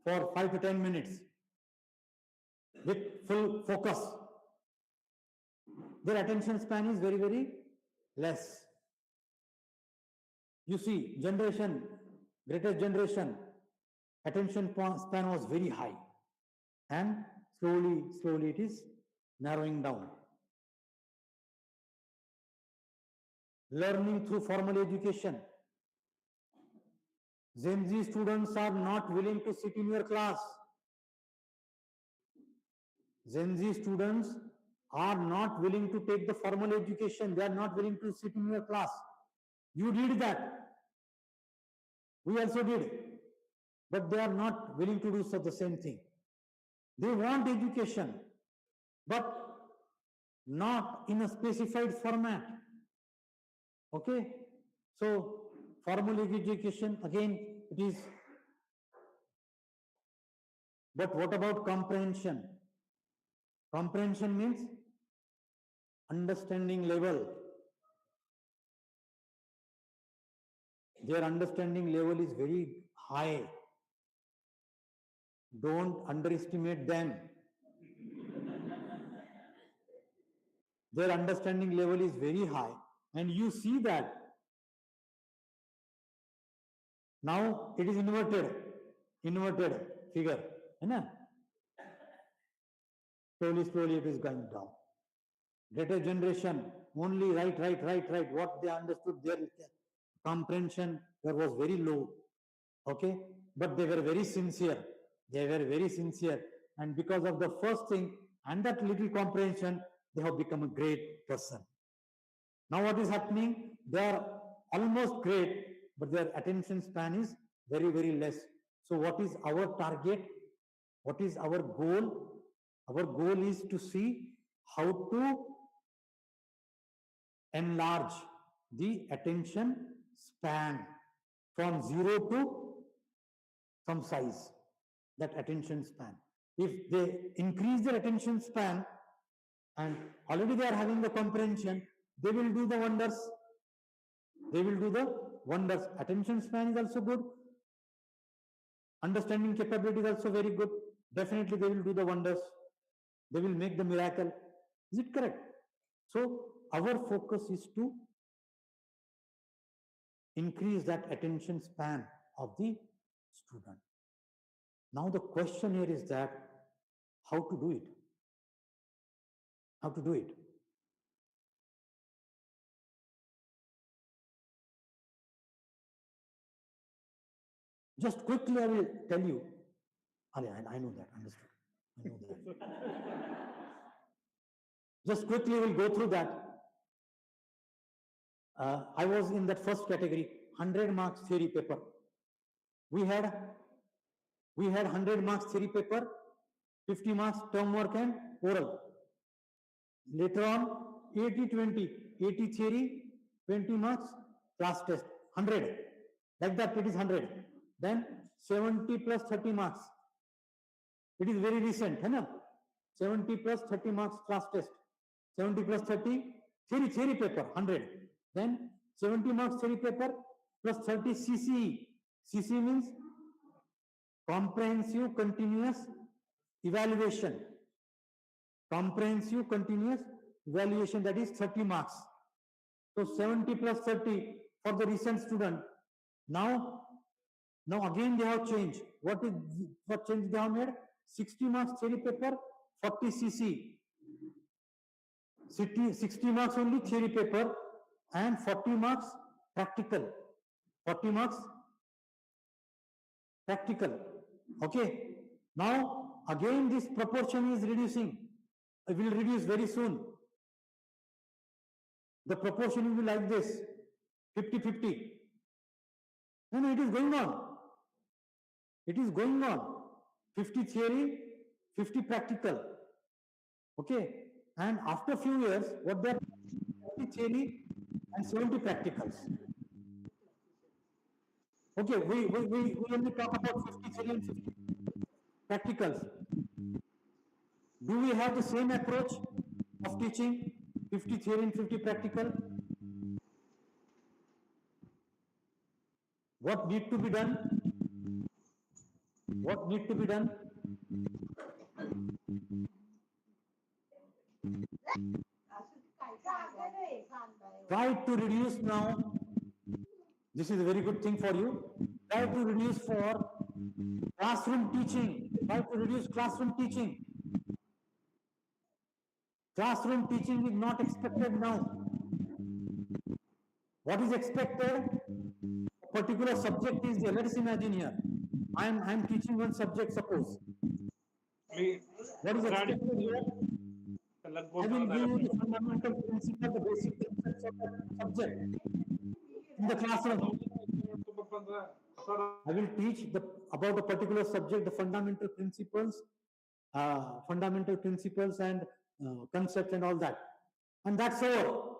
for 5 to 10 minutes with full focus. Their attention span is very, very less. You see, greatest generation, attention span was very high, and slowly it is narrowing down. Learning through formal education. Gen Z students are not willing to sit in your class. Gen Z students are not willing to take the formal education. They are not willing to sit in your class. You did that. We also did. But they are not willing to do the same thing. They want education, but not in a specified format. Okay? So, formal education, again, it is. But what about comprehension? Comprehension means understanding level. Their understanding level is very high. Don't underestimate them. Their understanding level is very high, and you see that now it is inverted figure, है slowly it is going down. Later generation only right. What they understood, their comprehension there was very low. Okay, but they were very sincere. And because of the first thing and that little comprehension, they have become a great person. Now what is happening? They are almost great, but their attention span is very less. So what is our target? What is our goal? Our goal is to see how to enlarge the attention span from 0 to some size, that attention span. If they increase their attention span and already they are having the comprehension, they will do the wonders. Attention span is also good. Understanding capability is also very good. Definitely they will do the wonders. They will make the miracle. Is it correct? So our focus is to increase that attention span of the student. Now the question here is that how to do it? How to do it? Just quickly I will tell you. I know that, understood. I know that. Just quickly we'll go through that. I was in that first category, 100 marks theory paper. We had 100 marks theory paper, 50 marks term work and oral. Later on, 80-20, 80 theory, 20 marks class test, 100. Like that, it is 100. Then 70 plus 30 marks. It is very recent, है ना? 70 plus 30 marks class test. 70 plus 30 theory paper, 100. Then 70 marks theory paper plus 30 CCE. CCE means comprehensive continuous evaluation. Comprehensive continuous evaluation, that is 30 marks. So 70 plus 30 for the recent student. Now again they have changed. What change they have made? 60 marks theory paper, 40 CC. 60 marks only theory paper and 40 marks practical. 40 marks practical. Okay. Now again this proportion is reducing. It will reduce very soon. The proportion will be like this, 50-50. No, it is going on. It is going on. 50 theory, 50 practical. Okay. And after a few years, what they are 50 theory and 70 practicals. Okay, we only talk about 50 theory and 50 practicals. Do we have the same approach of teaching 50 theory and 50 practical? What need to be done? What need to be done? Try to reduce now. This is a very good thing for you. Try to reduce for classroom teaching. Try to reduce classroom teaching. Classroom teaching is not expected now. What is expected? A particular subject is there. Let us imagine here. I am teaching one subject, suppose. What is expected here? I will give you the fundamental principle, the basic concepts of the subject in the classroom. I will teach about a particular subject, the fundamental principles and concepts and all that. And that's over.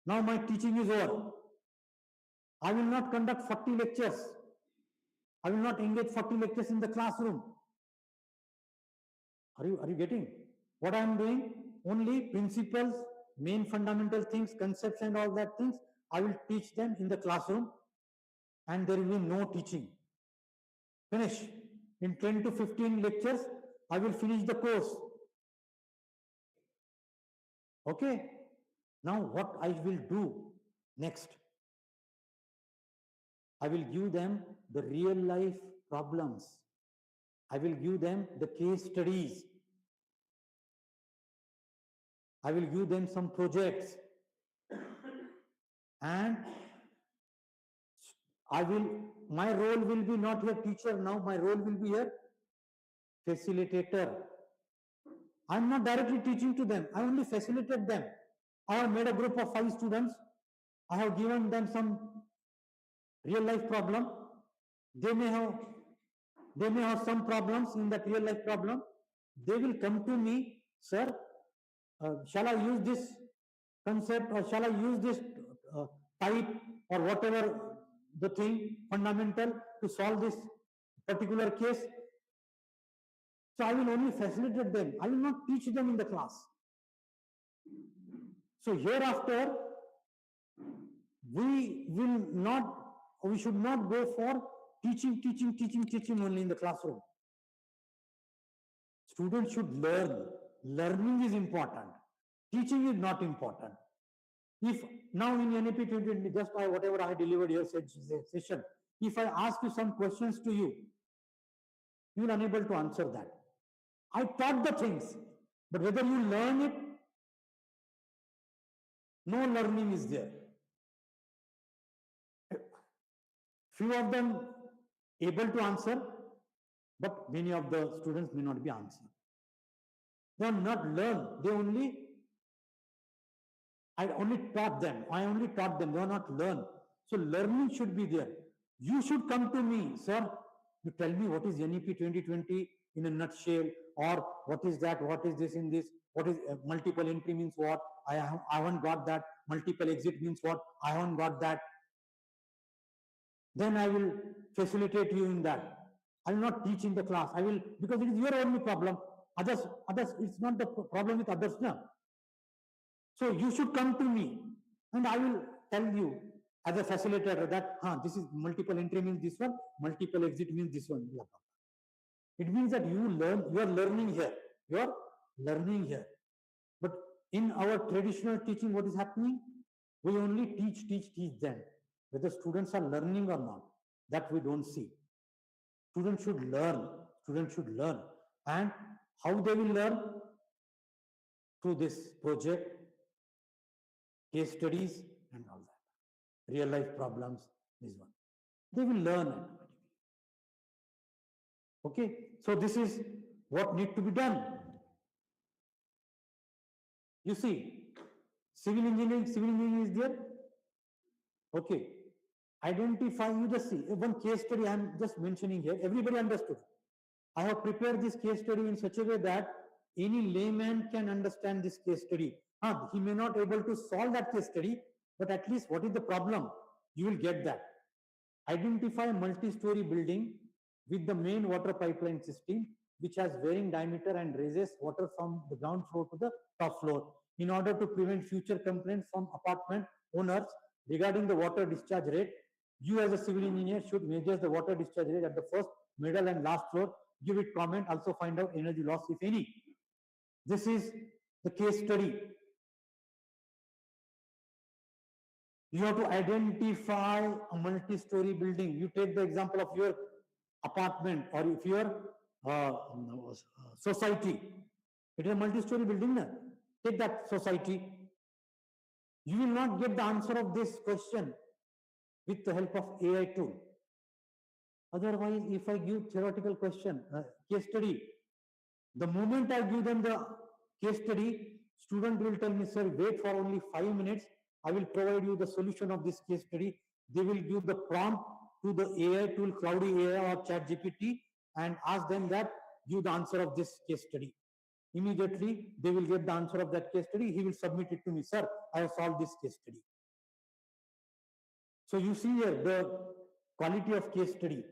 Now my teaching is over. I will not conduct 40 lectures. I will not engage 40 lectures in the classroom. Are you getting? What I am doing? Only principles, main fundamental things, concepts and all that things, I will teach them in the classroom. and there will be no teaching. Finish. In 10 to 15 lectures, I will finish the course. Okay? Now what I will do next? I will give them the real life problems. I will give them the case studies. I will give them some projects. And my role will be not here teacher now, my role will be here facilitator. I'm not directly teaching to them, I only facilitate them. I have made a group of 5 students. I have given them some real life problem. They may have some problems in that real life problem. They will come to me, sir, shall I use this concept or shall I use this type or whatever the thing fundamental to solve this particular case? So I will only facilitate them. I will not teach them in the class. So hereafter, we should not go for teaching only in the classroom. Students should learn. Learning is important. Teaching is not important. If now in NAP 2020, just by whatever I delivered here session, if I ask you some questions to you, you will unable to answer that. I taught the things, but whether you learn it, no learning is there. Few of them able to answer, but many of the students may not be answered. They are not learn. I only taught them. They are not learn. So learning should be there. You should come to me, sir. You tell me what is NEP 2020 in a nutshell, or what is that, what is this in this, what is multiple entry means what, I haven't got that, multiple exit means what, I haven't got that. Then I will facilitate you in that. I will not teach in the class. I will, because it is your only problem. Others, it's not the problem with others now. So you should come to me and I will tell you as a facilitator that this is multiple entry means this one, multiple exit means this one. It means that you are learning here. But in our traditional teaching, what is happening? We only teach them. Whether students are learning or not, that we don't see. Students should learn. And how they will learn? Through this project, case studies and all that. Real life problems, this one. They will learn it. Okay, so this is what need to be done. You see, civil engineering is there. Okay, identify, you just see, one case study I am just mentioning here, everybody understood. I have prepared this case study in such a way that any layman can understand this case study. He may not able to solve that case study, but at least what is the problem? You will get that. Identify a multi-story building with the main water pipeline system, which has varying diameter and raises water from the ground floor to the top floor. In order to prevent future complaints from apartment owners regarding the water discharge rate, you as a civil engineer should measure the water discharge rate at the first, middle and last floor, give it comment, also find out energy loss if any. This is the case study. You have to identify a multi-story building. You take the example of your apartment or if your society. It is a multi-story building. Na? Take that society. You will not get the answer of this question with the help of AI tool. Otherwise, if I give theoretical question, case study, the moment I give them the case study, student will tell me, sir, wait for only 5 minutes. I will provide you the solution of this case study. They will give the prompt to the AI tool, Cloudy AI or ChatGPT, and ask them that, give the answer of this case study. Immediately, they will get the answer of that case study. He will submit it to me, sir, I have solved this case study. So you see here the quality of case study.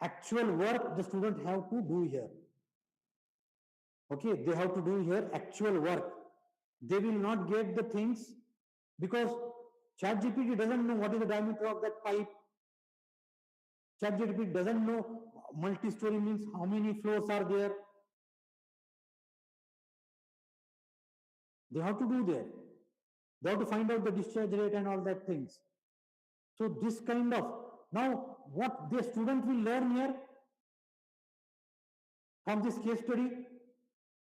Actual work the student have to do here. Okay, they have to do here actual work. They will not get the things because ChatGPT doesn't know what is the diameter of that pipe. ChatGPT doesn't know multi-story means how many floors are there. They have to do there. They have to find out the discharge rate and all that things. So this kind of, now what the student will learn here from this case study,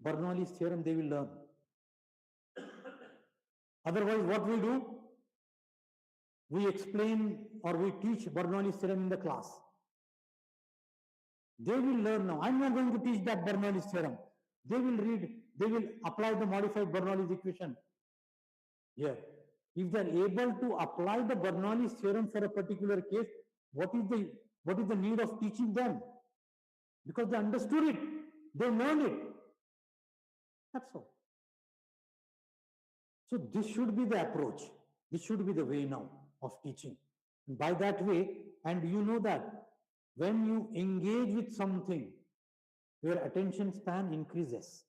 Bernoulli's theorem they will learn. Otherwise, what we do? We explain or we teach Bernoulli's theorem in the class. They will learn now. I'm not going to teach that Bernoulli's theorem. They will read, they will apply the modified Bernoulli's equation here. If they are able to apply the Bernoulli's theorem for a particular case, what is the need of teaching them? Because they understood it, they learned it. That's all. So this should be the approach. This should be the way now of teaching. And by that way, and you know that when you engage with something, your attention span increases.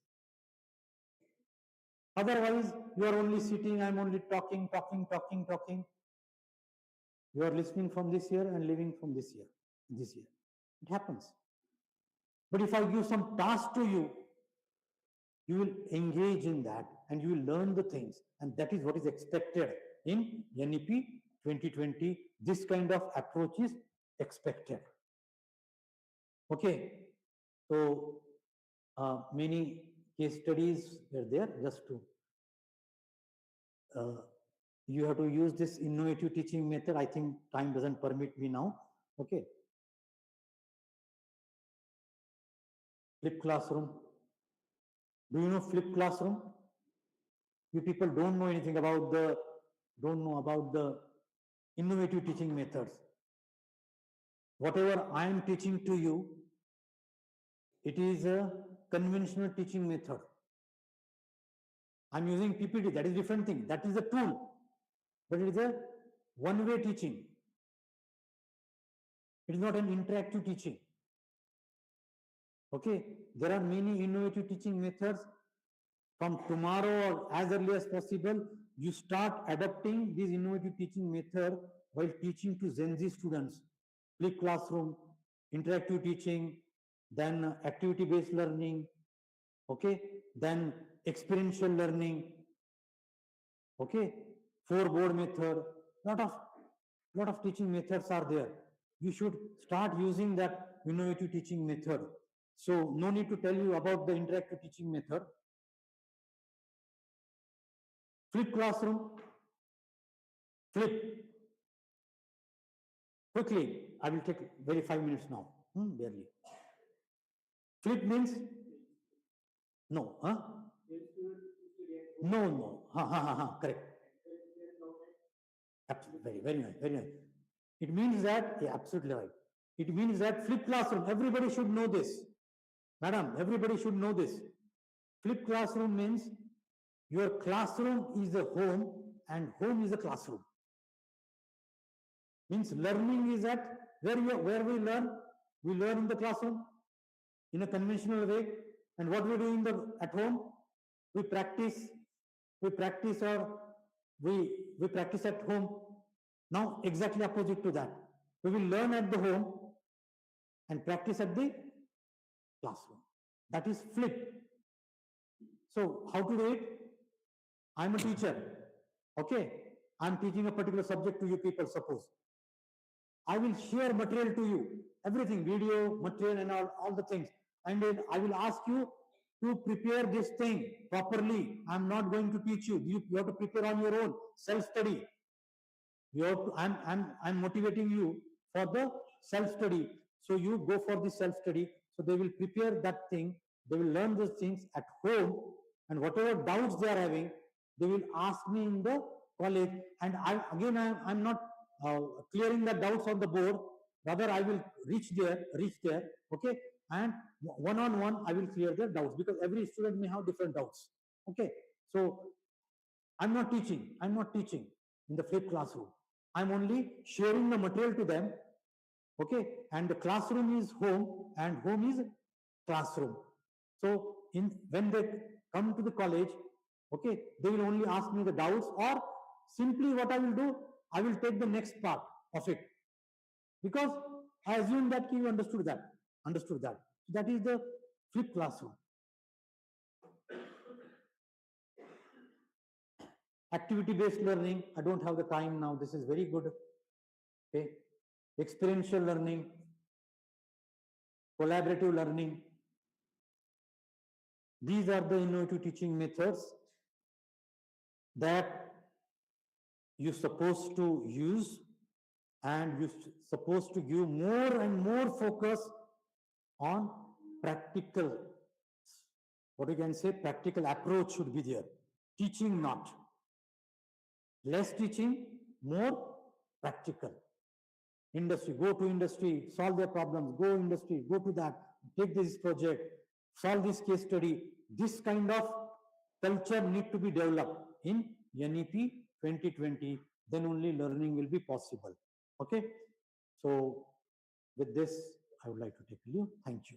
Otherwise, you are only sitting, I'm only talking. You are listening from this year and living from this year. It happens. But if I give some task to you, you will engage in that and you will learn the things. And that is what is expected in NEP 2020. This kind of approach is expected. Okay. So many case studies were there just to you have to use this innovative teaching method. I think time doesn't permit me now. Okay. Flip classroom. Do you know flip classroom? You people don't know anything about the innovative teaching methods. Whatever I am teaching to you, it is a conventional teaching method. I'm using PPT, that is different thing. That is a tool. But it is a one-way teaching. It is not an interactive teaching. Okay, there are many innovative teaching methods. From tomorrow or as early as possible, you start adopting these innovative teaching method while teaching to Gen Z students. Flip classroom, interactive teaching, then activity-based learning, okay, then experiential learning, okay, 4-board method, lot of teaching methods are there. You should start using that innovative teaching method. So no need to tell you about the interactive teaching method. Flip classroom, flip. Quickly, I will take very 5 minutes now, barely. Flip means no, huh? No, correct. Absolutely, very nice. It means that, yeah, absolutely right. It means that flip classroom, everybody should know this. Madam, everybody should know this. Flip classroom means your classroom is a home and home is a classroom. Means learning is at where we learn in the classroom in a conventional way. And what we do at home, we practice or we practice at home. Now exactly opposite to that. We will learn at the home and practice at the classroom. That is flip. So how to do it? I'm a teacher. Okay. I'm teaching a particular subject to you people, suppose. I will share material to you, everything, video, material and all the things. And then I will ask you to prepare this thing properly. I'm not going to teach you. You have to prepare on your own, self-study. You have to, I'm motivating you for the self-study. So you go for the self-study. So they will prepare that thing. They will learn those things at home. And whatever doubts they are having, they will ask me in the college. And I'm not clearing the doubts on the board. Rather, I will reach there, okay? And one-on-one, I will clear their doubts because every student may have different doubts, okay? So I'm not teaching in the flipped classroom. I'm only sharing the material to them, okay? And the classroom is home and home is classroom. So when they come to the college, okay, they will only ask me the doubts, or simply what I will do, I will take the next part of it because I assume that you understood that. Understood that. That is the flipped classroom. Activity-based learning. I don't have the time now. This is very good. Okay. Experiential learning, collaborative learning. These are the innovative teaching methods that you're supposed to use, and you're supposed to give more and more focus on practical. What you can say, practical approach should be there. Teaching not. Less teaching, more practical. Industry, go to industry, solve their problems, go industry, go to that, take this project, solve this case study. This kind of culture need to be developed in NEP 2020, then only learning will be possible. Okay, so with this, I would like to take a leave. Thank you.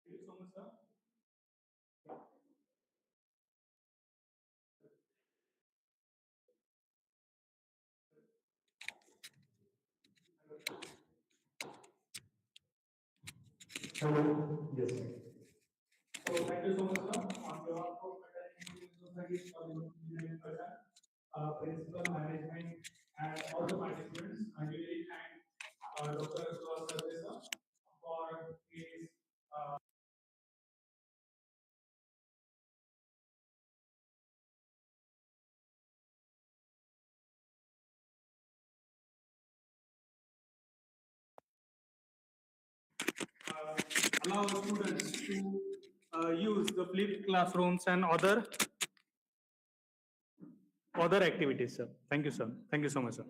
Thank you so much, sir. Hello. Yes. So thank you so much, sir. On behalf of Phaltan Engineering Society for Engineering Phaltan, principal management and all the participants, I really thank Dr. Sir for his allow students to use the flipped classrooms and other activities, sir. Thank you, sir. Thank you so much, sir.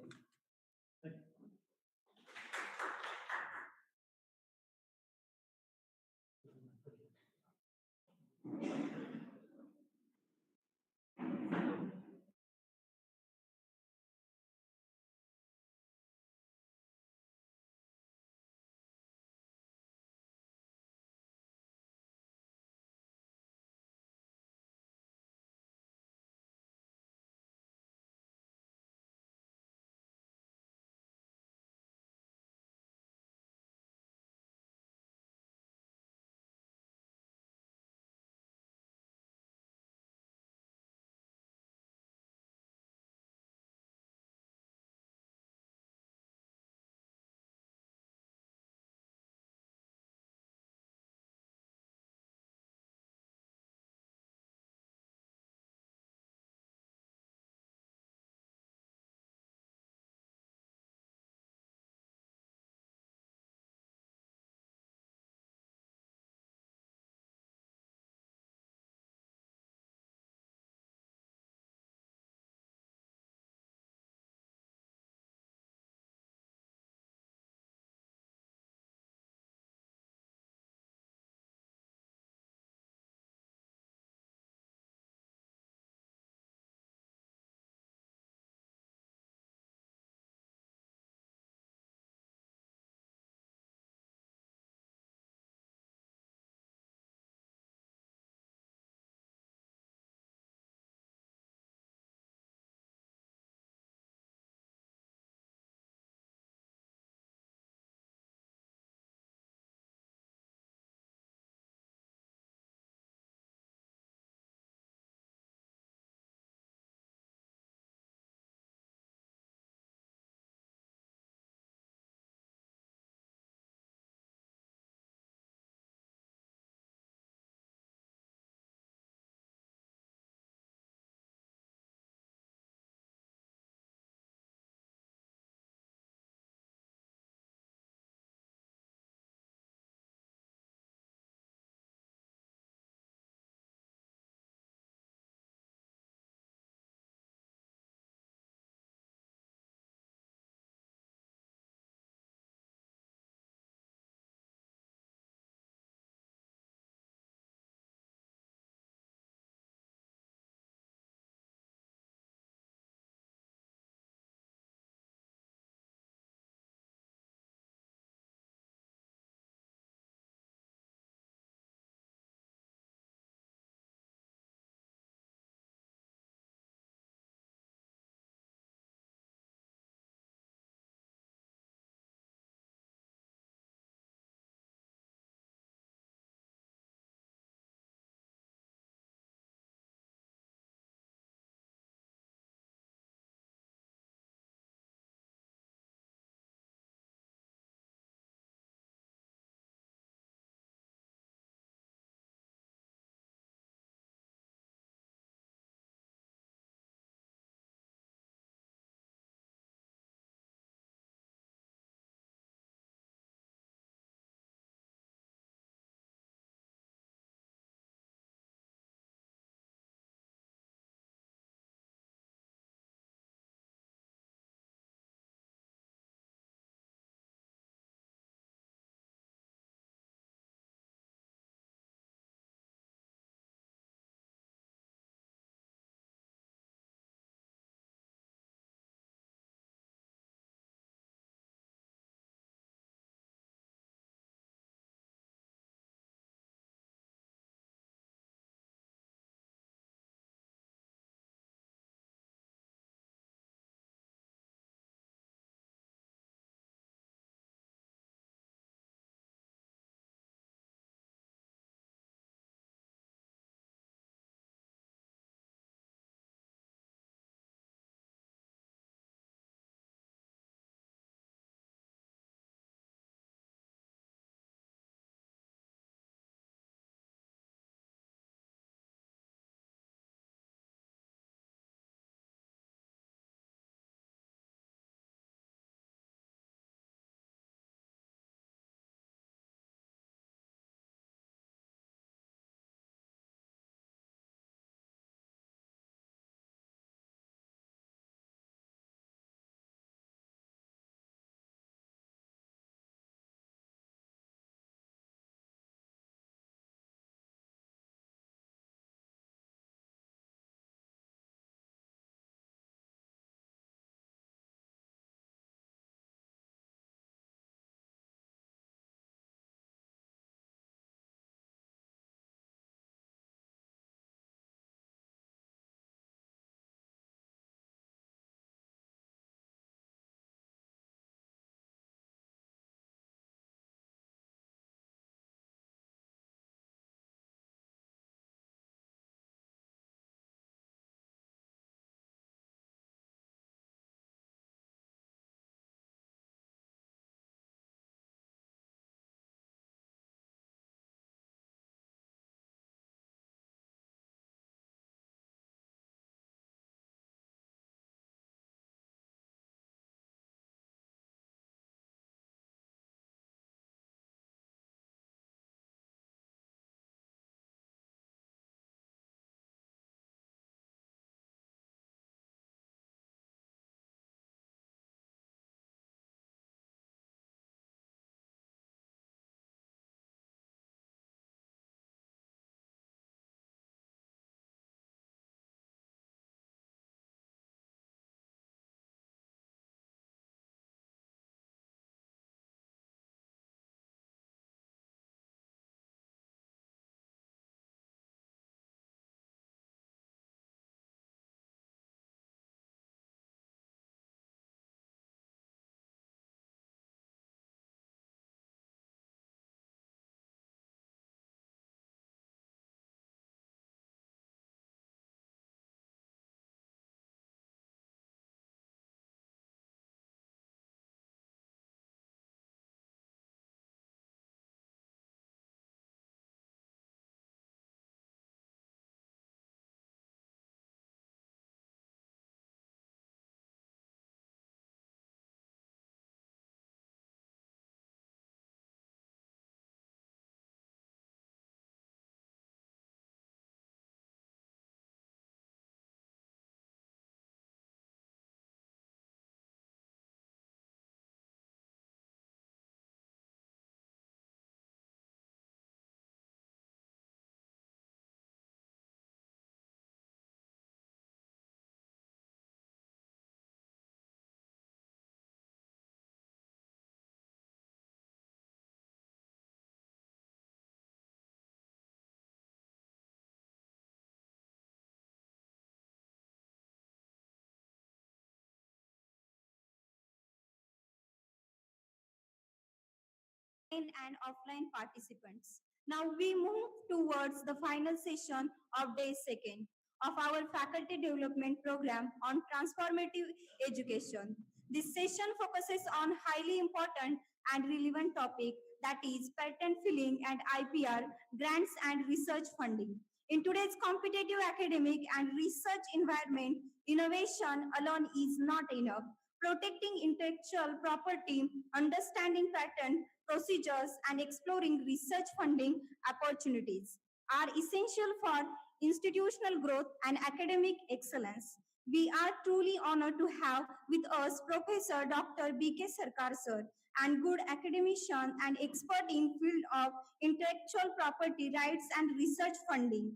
and offline participants. Now we move towards the final session of day second of our faculty development program on transformative education. This session focuses on highly important and relevant topic, that is patent filling and IPR, grants and research funding. In today's competitive academic and research environment, innovation alone is not enough. Protecting intellectual property, understanding patent procedures, and exploring research funding opportunities are essential for institutional growth and academic excellence. We are truly honored to have with us Professor Dr. B.K. Sarkar sir, and good academician and expert in field of intellectual property rights and research funding.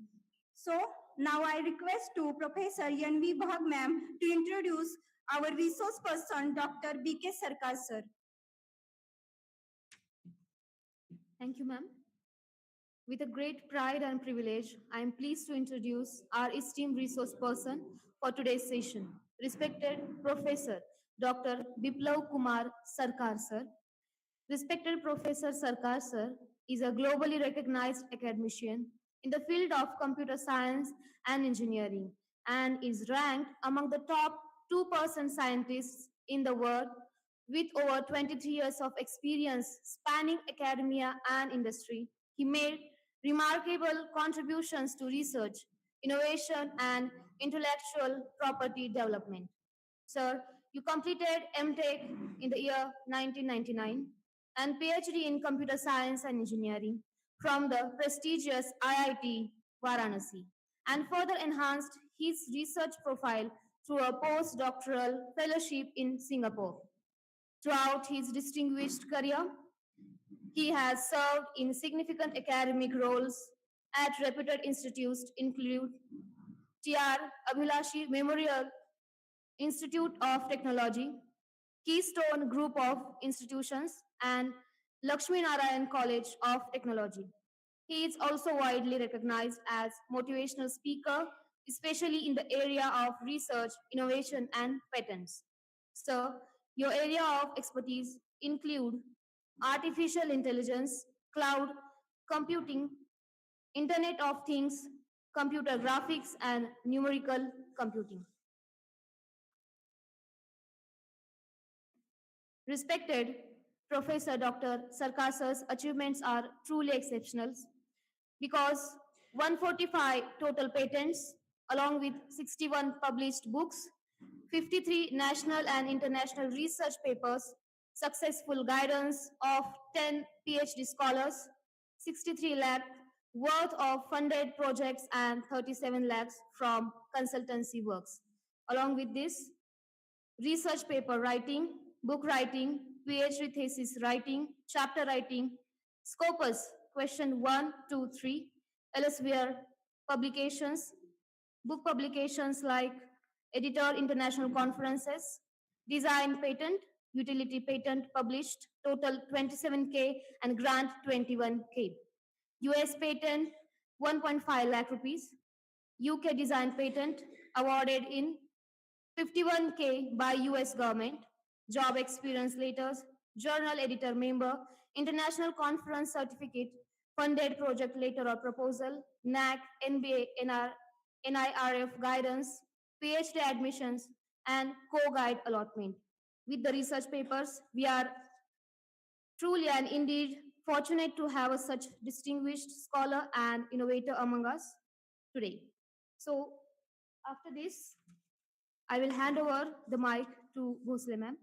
So now I request to Professor Yanvi Bhag ma'am to introduce our resource person Dr. B.K. Sarkar sir. Thank you, ma'am. With a great pride and privilege, I am pleased to introduce our esteemed resource person for today's session, respected Professor Dr. Biplav Kumar Sarkar sir. Respected Professor Sarkar sir is a globally recognized academician in the field of computer science and engineering and is ranked among the top 2% scientists in the world with over 23 years of experience spanning academia and industry. He made remarkable contributions to research, innovation, and intellectual property development. Sir, you completed MTech in the year 1999 and PhD in Computer Science and Engineering from the prestigious IIT Varanasi, and further enhanced his research profile through a postdoctoral fellowship in Singapore. Throughout his distinguished career, he has served in significant academic roles at reputed institutes include TR Abhilashi Memorial Institute of Technology, Keystone Group of Institutions, and Lakshmi Narayan College of Technology. He is also widely recognized as motivational speaker, especially in the area of research, innovation, and patents. So, your area of expertise include artificial intelligence, cloud computing, Internet of Things, computer graphics, and numerical computing. Respected Professor Dr. Sarkas's achievements are truly exceptional because 145 total patents, along with 61 published books, 53 national and international research papers, successful guidance of 10 PhD scholars, 63 lakh worth of funded projects, and 37 lakhs from consultancy works. Along with this, research paper writing, book writing, PhD thesis writing, chapter writing, Scopus, question 1, 2, 3, Elsevier publications, book publications like Editor International Conferences, Design Patent, Utility Patent published, total 27K and grant 21K. US Patent, 1.5 lakh rupees. UK Design Patent awarded in 51K by US government, job experience letters, journal editor member, international conference certificate, funded project letter or proposal, NAC, NBA, NIRF guidance, PhD admissions, and co-guide allotment. With the research papers, we are truly and indeed fortunate to have a such distinguished scholar and innovator among us today. So, after this, I will hand over the mic to Bhosle ma'am.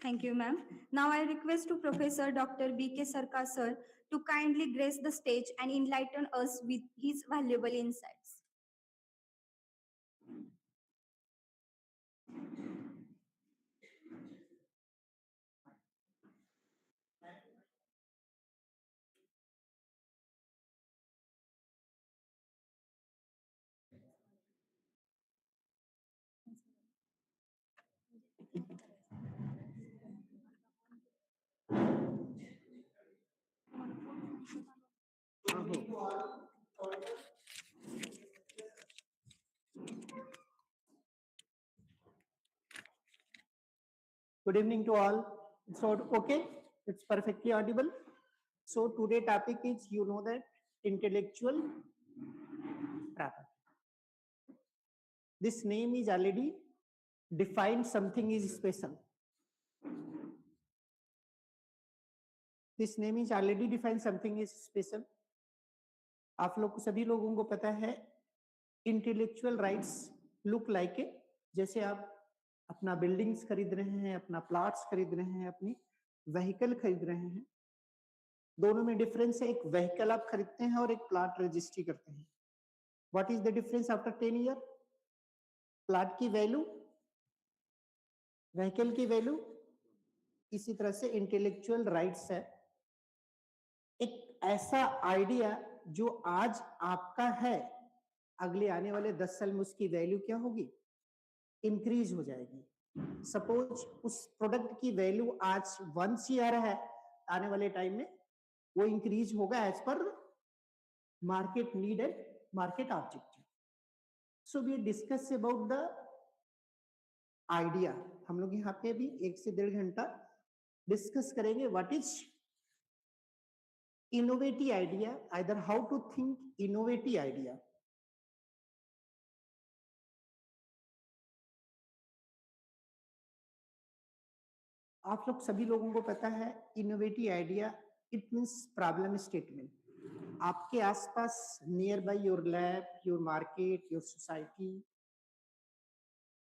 Thank you, ma'am. Now I request to Professor Dr. B.K. Sarkar sir to kindly grace the stage and enlighten us with his valuable insights. Good evening to all. It's okay. It's perfectly audible. So today topic is, you know, that intellectual property. This name is already defined something is special. This name is already defined something is special. आप लोग सभी लोगों को पता है intellectual rights look like a, जैसे आप अपना बिल्डिंग्स खरीद रहे हैं, अपना प्लॉट्स खरीद रहे हैं, अपनी व्हीकल खरीद रहे हैं, दोनों में डिफरेंस है. एक व्हीकल आप खरीदते हैं और एक प्लॉट रजिस्ट्री करते हैं. What is the difference after 10 year? Plot की वैल्यू, व्हीकल की वैल्यू. इसी तरह से इंटेलेक्चुअल राइट्स है एक ऐसा आइडिया जो आज आपका है, अगले आने वाले 10 साल में उसकी वैल्यू क्या होगी? इंक्रीज हो जाएगी. सपोज उस प्रोडक्ट की वैल्यू आज 1 CR है, आने वाले टाइम में वो इंक्रीज होगा as per market need and market objective. So we discuss about the idea. हम लोग यहाँ पे भी 1 से 1.5 घंटा डिस्कस करेंगे what is innovative idea, either how to think innovative idea. आप लोग सभी लोगों को पता है innovative idea it means problem statement. आपके आसपास near by your lab, your market, your society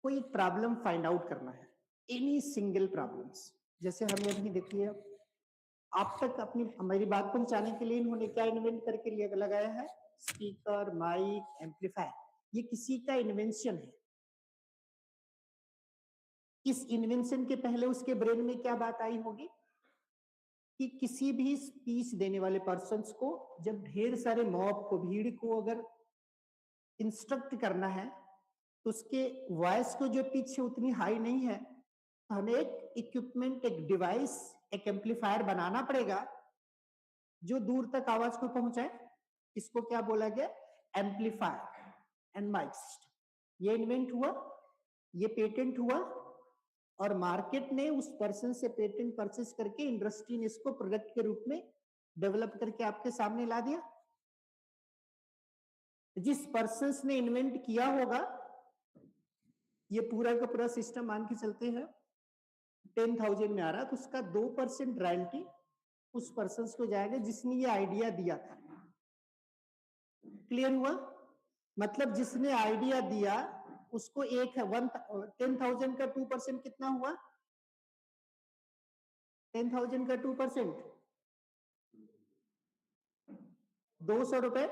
कोई प्रॉब्लम फाइंड आउट करना है, एनी सिंगल प्रॉब्लम्स. जैसे हमने अभी देखिए आप तक अपनी हमारी बात पहुंचाने के लिए इन्होंने क्या इन्वेंट करके लिए लगाया है? Speaker, mic, amplifier. ये किसी का इन्वेंशन है. इस इन्वेंशन के पहले उसके ब्रेन में क्या बात आई होगी कि किसी भी स्पीच देने वाले पर्सन्स को जब ढेर सारे मॉब को, भीड़ को अगर इंस्ट्रक्ट करना है तो उसके वॉइस को जो पिच उतनी हाई नहीं है, हमें एक इक्विपमेंट, एक डिवाइस, एक एम्पलीफायर बनाना पड़ेगा जो दूर तक आवाज को पहुंचाए. इसको क्या बोला गया? Amplifier and mic system. ये इन्वेंट हुआ, ये पेटेंट हुआ और मार्केट ने उस पर्सन से पेटेंट परचेस करके इंडस्ट्री ने इसको प्रोडक्ट के रूप में डेवलप करके आपके सामने ला दिया. जिस पर्सन ने इन्वेंट किया होगा, ये पूरा का पूरा सिस्टम मान के चलते हैं 10,000 में आ रहा, तो उसका 2% रॉयल्टी उस पर्सन को जाएगा जिसने ये आइडिया दिया था. क्लियर हुआ? मतलब जिसने आइडिया दिया उसको 10,000 का 2% कितना हुआ? 10,000 का 2% 200 रुपए.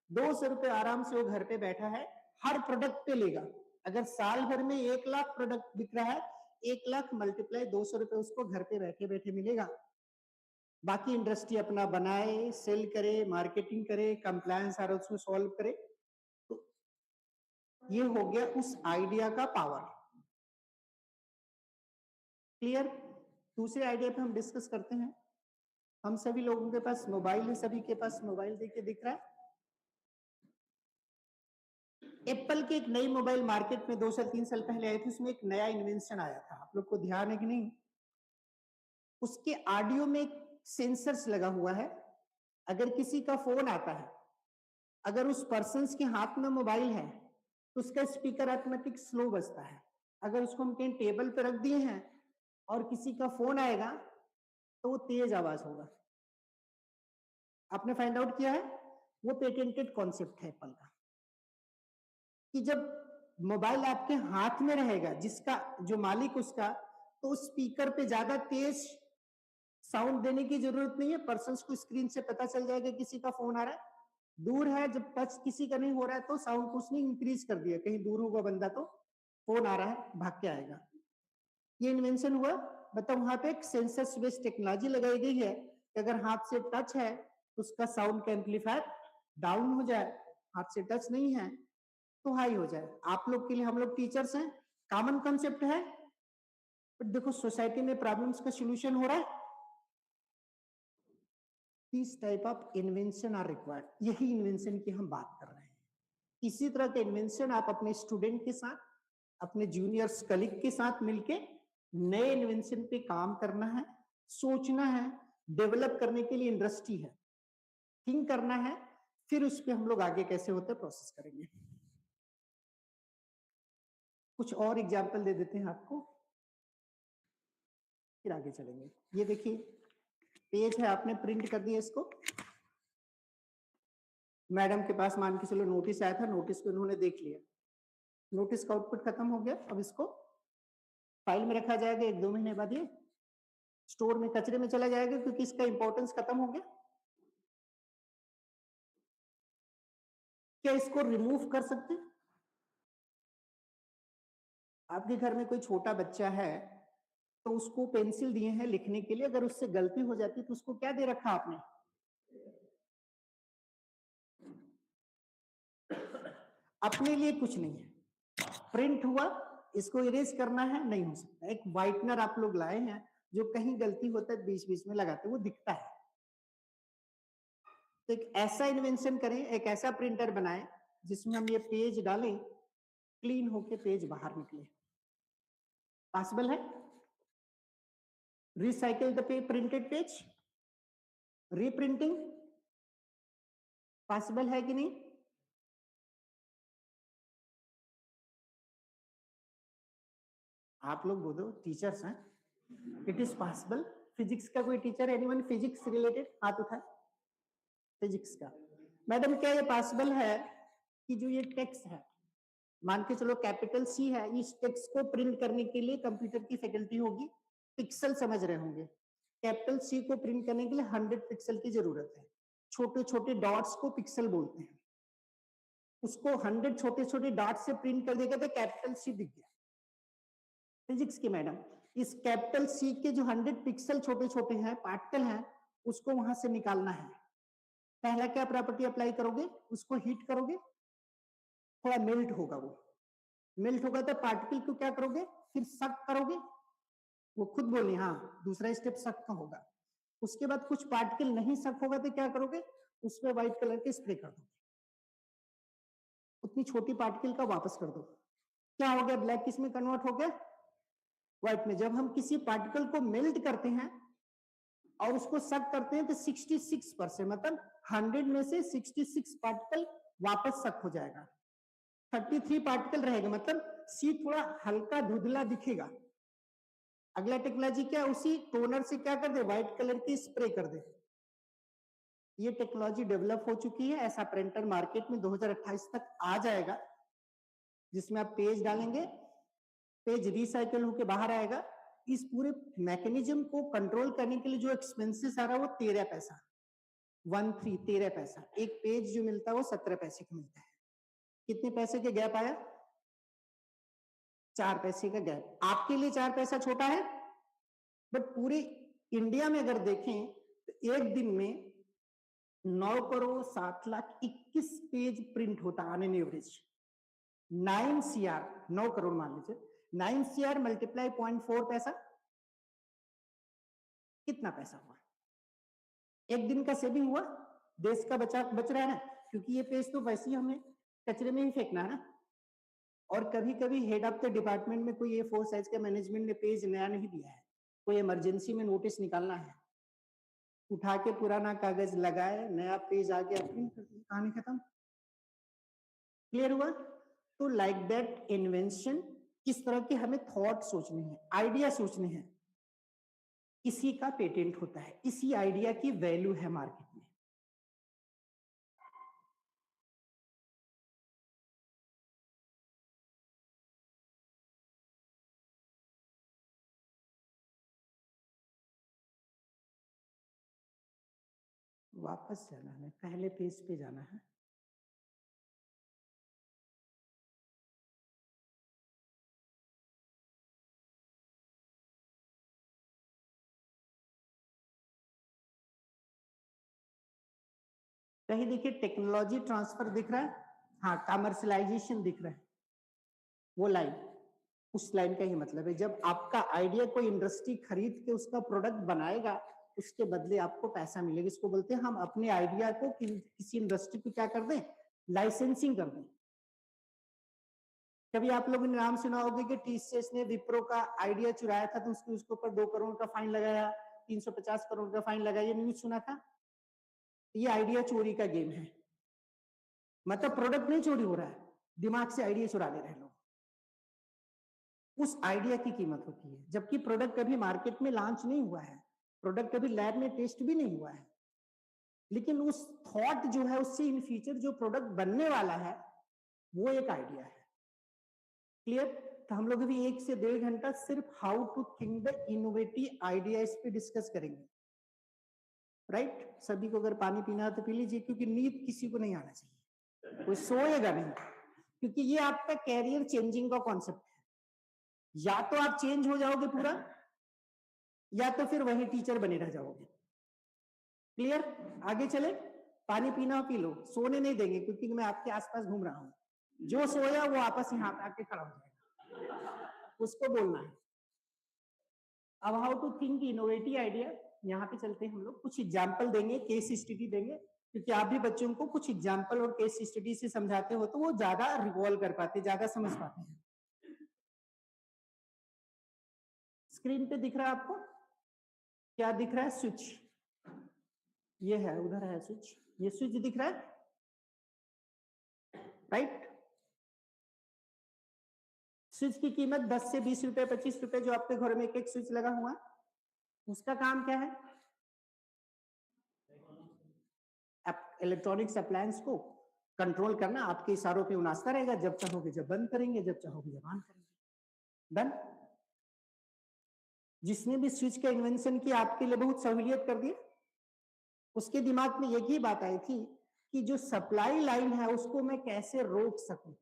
200 रुपए आराम से वो घर पे बैठा है, हर प्रोडक्ट पे लेगा. अगर साल भर में 1 लाख प्रोडक्ट बिक रहा है, 1 लाख मल्टीप्लाई 200 रुपए उसको घर पे बैठे बैठे मिलेगा. बाकी इंडस्ट्री अपना बनाए, सेल करे, मार्केटिंग करे, कंप्लायंस आर उसमें सॉल्व करे. तो ये हो गया उस आइडिया का पावर. क्लियर? दूसरे आइडिया पे हम डिस्कस करते हैं. हम सभी लोगों के पास मोबाइल है, सभी के पास मोबाइल देख के दिख रहा है. एप्पल के एक नई मोबाइल मार्केट में 2 से 3 साल पहले आई थी. उसमें एक नया इन्वेंशन आया था, आप लोग को ध्यान है कि नहीं? उसके ऑडियो में सेंसर्स लगा हुआ है. अगर किसी का फोन आता है, अगर उस पर्सन के हाथ में मोबाइल है तो उसका स्पीकर ऑटोमेटिक स्लो बजता है. अगर उसको हम कहीं टेबल पे रख दिए हैं और किसी का फोन आएगा तो वो तेज आवाज होगा. आपने फाइंड आउट किया है? वो पेटेंटेड कॉन्सेप्ट है एप्पल का कि जब मोबाइल आपके हाथ में रहेगा, जिसका जो मालिक उसका, तो स्पीकर पे ज्यादा तेज साउंड देने की जरूरत नहीं है. पर्सन को स्क्रीन से पता चल जाएगा किसी का फोन आ रहा है. दूर है, जब टच किसी का नहीं हो रहा है तो साउंड को उसने इंक्रीज कर दिया. कहीं दूर होगा बंदा तो फोन आ रहा है, भाग के आएगा. ये इन्वेंशन हुआ. मतलब वहां पे एक सेंसर बेस्ड टेक्नोलॉजी लगाई गई है कि अगर हाथ से टच है तो उसका साउंड का एम्पलीफायर डाउन हो जाए, हाथ से टच नहीं है तो हाई हो जाए. आप लोग के लिए, हम लोग टीचर्स हैं, कॉमन कॉन्सेप्ट है. बट देखो सोसाइटी में प्रॉब्लम्स का सॉल्यूशन हो रहा है. This type of invention are required. यही इन्वेंशन की हम बात कर रहे हैं. इसी तरह के इन्वेंशन आप अपने स्टूडेंट के साथ, अपने जूनियर्स कलीग के साथ मिलके नए इन्वेंशन पे काम करना है, सोचना है, डेवलप करने के लिए इंडस्ट्री है, थिंक करना है, फिर उस पे हम लोग आगे कैसे होते प्रोसेस करेंगे। कुछ और एग्जाम्पल दे देते हैं आपको, फिर आगे चलेंगे। ये देखिए पेज है, आपने प्रिंट कर दिया इसको, मैडम के पास मान के चलो नोटिस आया था, नोटिस को इन्होंने देख लिया, नोटिस का आउटपुट खत्म हो गया। अब इसको फाइल में रखा जाएगा, 1-2 महीने बाद ये स्टोर में कचरे में चला जाएगा क्योंकि इसका इंपॉर्टेंस खत्म हो गया। क्या इसको रिमूव कर सकते हैं? आपके घर में कोई छोटा बच्चा है तो उसको पेंसिल दिए हैं लिखने के लिए, अगर उससे गलती हो जाती तो उसको क्या दे रखा आपने? अपने लिए कुछ नहीं है, प्रिंट हुआ, इसको इरेज करना है, नहीं हो सकता। एक व्हाइटनर आप लोग लाए हैं जो कहीं गलती होता है बीच बीच में लगाते, वो दिखता है। तो एक ऐसा इन्वेंशन करें, एक ऐसा प्रिंटर बनाएं जिसमें हम ये पेज डालें, क्लीन होके पेज बाहर निकले। पॉसिबल है? Recycle the printed page, reprinting possible है कि नहीं? आप लोग बोलो, टीचर्स हैं, इट इज पॉसिबल। फिजिक्स का कोई टीचर, एनीवन फिजिक्स रिलेटेड हाथ उठाए? फिजिक्स का मैडम, क्या ये पॉसिबल है कि जो ये टेक्स्ट है, मान के चलो कैपिटल सी है, इस टेक्स्ट को प्रिंट करने के लिए कंप्यूटर की फैकल्टी होगी, पिक्सल समझ रहे होंगे, कैपिटल सी को प्रिंट करने के लिए 100 पिक्सल की जरूरत है। छोटे छोटे डॉट्स को पिक्सल बोलते हैं, उसको 100 छोटे छोटे डॉट से प्रिंट कर देगा तो कैपिटल सी दिख गया। फिजिक्स की मैडम, इस कैपिटल सी के जो 100 पिक्सल छोटे छोटे हैं, पार्टिकल हैं, उसको वहां से निकालना है। पहला क्या प्रॉपर्टी अप्लाई करोगे? उसको हीट करोगे, थोड़ा मेल्ट होगा, वो मेल्ट होगा तो पार्टिकल को क्या करोगे? फिर सक करोगे, वो खुद बोली हाँ, दूसरा स्टेप सक का होगा। उसके बाद कुछ पार्टिकल नहीं सक होगा तो क्या करोगे? उसमें व्हाइट कलर के स्प्रे कर दोगे, उतनी छोटी पार्टिकल का वापस कर दो, क्या हो गया? ब्लैक किस में कन्वर्ट हो गया? व्हाइट में। जब हम किसी पार्टिकल को मेल्ट करते हैं और उसको सक करते हैं तो 66%, मतलब 100 में से 66 पार्टिकल वापस सक हो जाएगा, 33 पार्टिकल रहेगा, मतलब सी थोड़ा हल्का धुंधला दिखेगा। अगला टेक्नोलॉजी क्या है? उसी टोनर से क्या कर दे? व्हाइट कलर की स्प्रे कर दे। ये टेक्नोलॉजी डेवलप हो चुकी है, ऐसा प्रिंटर मार्केट में 2028 तक आ जाएगा, जिसमें आप पेज डालेंगे, पेज रिसाइकल होकर बाहर आएगा। इस पूरे मैकेनिज्म को कंट्रोल करने के लिए जो एक्सपेंसेस आ रहा है वो 13 पैसा, 13 पैसा। एक पेज जो मिलता है वो 17 पैसे का मिलता है। कितने पैसे के गैप आया? 4 पैसे का गैप। आपके लिए 4 पैसा छोटा है, बट पूरे इंडिया में अगर देखें तो एक दिन में 9,07,21,00,000 पेज प्रिंट होता है on an average. 9 CR, 9 crore मान लीजिए, 9 CR मल्टीप्लाई 0.4 पैसा, कितना पैसा हुआ? एक दिन का सेविंग हुआ, देश का बच रहा है ना, क्योंकि ये पेज तो वैसे ही हमें कचरे में ही फेंकना है ना। और कभी कभी हेड ऑफ द डिपार्टमेंट में कोई A4 साइज का मैनेजमेंट ने पेज नया नहीं दिया है, कोई इमरजेंसी में नोटिस निकालना है, उठा के पुराना कागज लगाए, नया पेज आ गया, प्रिंट कर दिया, कहानी खत्म। क्लियर हुआ? तो लाइक दैट इन्वेंशन, इस तरह के हमें थॉट सोचने हैं, आइडिया सोचने हैं, इसी का पेटेंट होता है, इसी आइडिया की वैल्यू है मार्केट में। वापस जाना है, पहले पेज पे जाना है। कहीं देखिए टेक्नोलॉजी ट्रांसफर दिख रहा है, हाँ, कमर्शलाइजेशन दिख रहा है, वो लाइन, उस लाइन का ही मतलब है जब आपका आइडिया कोई इंडस्ट्री खरीद के उसका प्रोडक्ट बनाएगा, उसके बदले आपको पैसा मिलेगा। इसको बोलते हैं हम अपने आइडिया को किसी इंडस्ट्री को क्या कर दें? लाइसेंसिंग कर दें। कभी आप लोगों ने नाम सुना होगा कि टीसीएस ने विप्रो का आइडिया चुराया था तो उसके ऊपर 2 करोड़ का फाइन लगाया, 350 करोड़ का फाइन लगाया, ये न्यूज सुना था। ये आइडिया चोरी का गेम है, मतलब प्रोडक्ट नहीं चोरी हो रहा है, दिमाग से आइडिया चुरा ले रहे हैं लोग। उस आइडिया की कीमत होती है, जबकि प्रोडक्ट कभी मार्केट में लॉन्च नहीं हुआ है, प्रोडक्ट कभी लैब में टेस्ट भी नहीं हुआ है, लेकिन उस थॉट जो है उससे इन फ्यूचर जो प्रोडक्ट बनने वाला है वो एक आइडिया है। क्लियर? तो हम लोग अभी 1 से 1.5 घंटा सिर्फ how to think the innovative idea इस पे डिस्कस करेंगे। राइट? सभी को अगर पानी पीना है तो पी लीजिए, क्योंकि नींद किसी को नहीं आना चाहिए, कोई सोएगा नहीं, क्योंकि ये आपका कैरियर चेंजिंग का कॉन्सेप्ट है। या तो आप चेंज हो जाओगे पूरा, या तो फिर वही टीचर बने रह जाओगे। क्लियर? आगे चले, पानी पीना पी लो, सोने नहीं देंगे क्योंकि मैं आपके आसपास घूम रहा हूं। जो सोया वो आपस यहाँ पे आके खड़ा हो जाएगा, उसको बोलना है। अब how to think innovative idea, यहाँ पे चलते हैं हम लोग, कुछ एग्जाम्पल देंगे, केस स्टडी देंगे, क्योंकि आप भी बच्चों को कुछ एग्जाम्पल और केस स्टडी से समझाते हो तो वो ज्यादा रिवॉल्व कर पाते, ज्यादा समझ पाते हैं। स्क्रीन पे दिख रहा है आपको? क्या दिख रहा है? स्विच, ये है, उधर है स्विच, ये स्विच दिख रहा है, राइट? स्विच की कीमत 10 से 20 रुपए, 25 रुपए, जो आपके घर में एक एक स्विच लगा हुआ है, उसका काम क्या है? इलेक्ट्रॉनिक्स अप्लायंस को कंट्रोल करना, आपके इशारों पे नाचता रहेगा, जब चाहोगे जब बंद करेंगे, जब चाहोगे जब ऑन करेंगे। डन? जिसने भी स्विच का इन्वेंशन किया आपके लिए बहुत सहूलियत कर दी, उसके दिमाग में एक ही बात आई थी कि जो सप्लाई लाइन है उसको मैं कैसे रोक सकूं।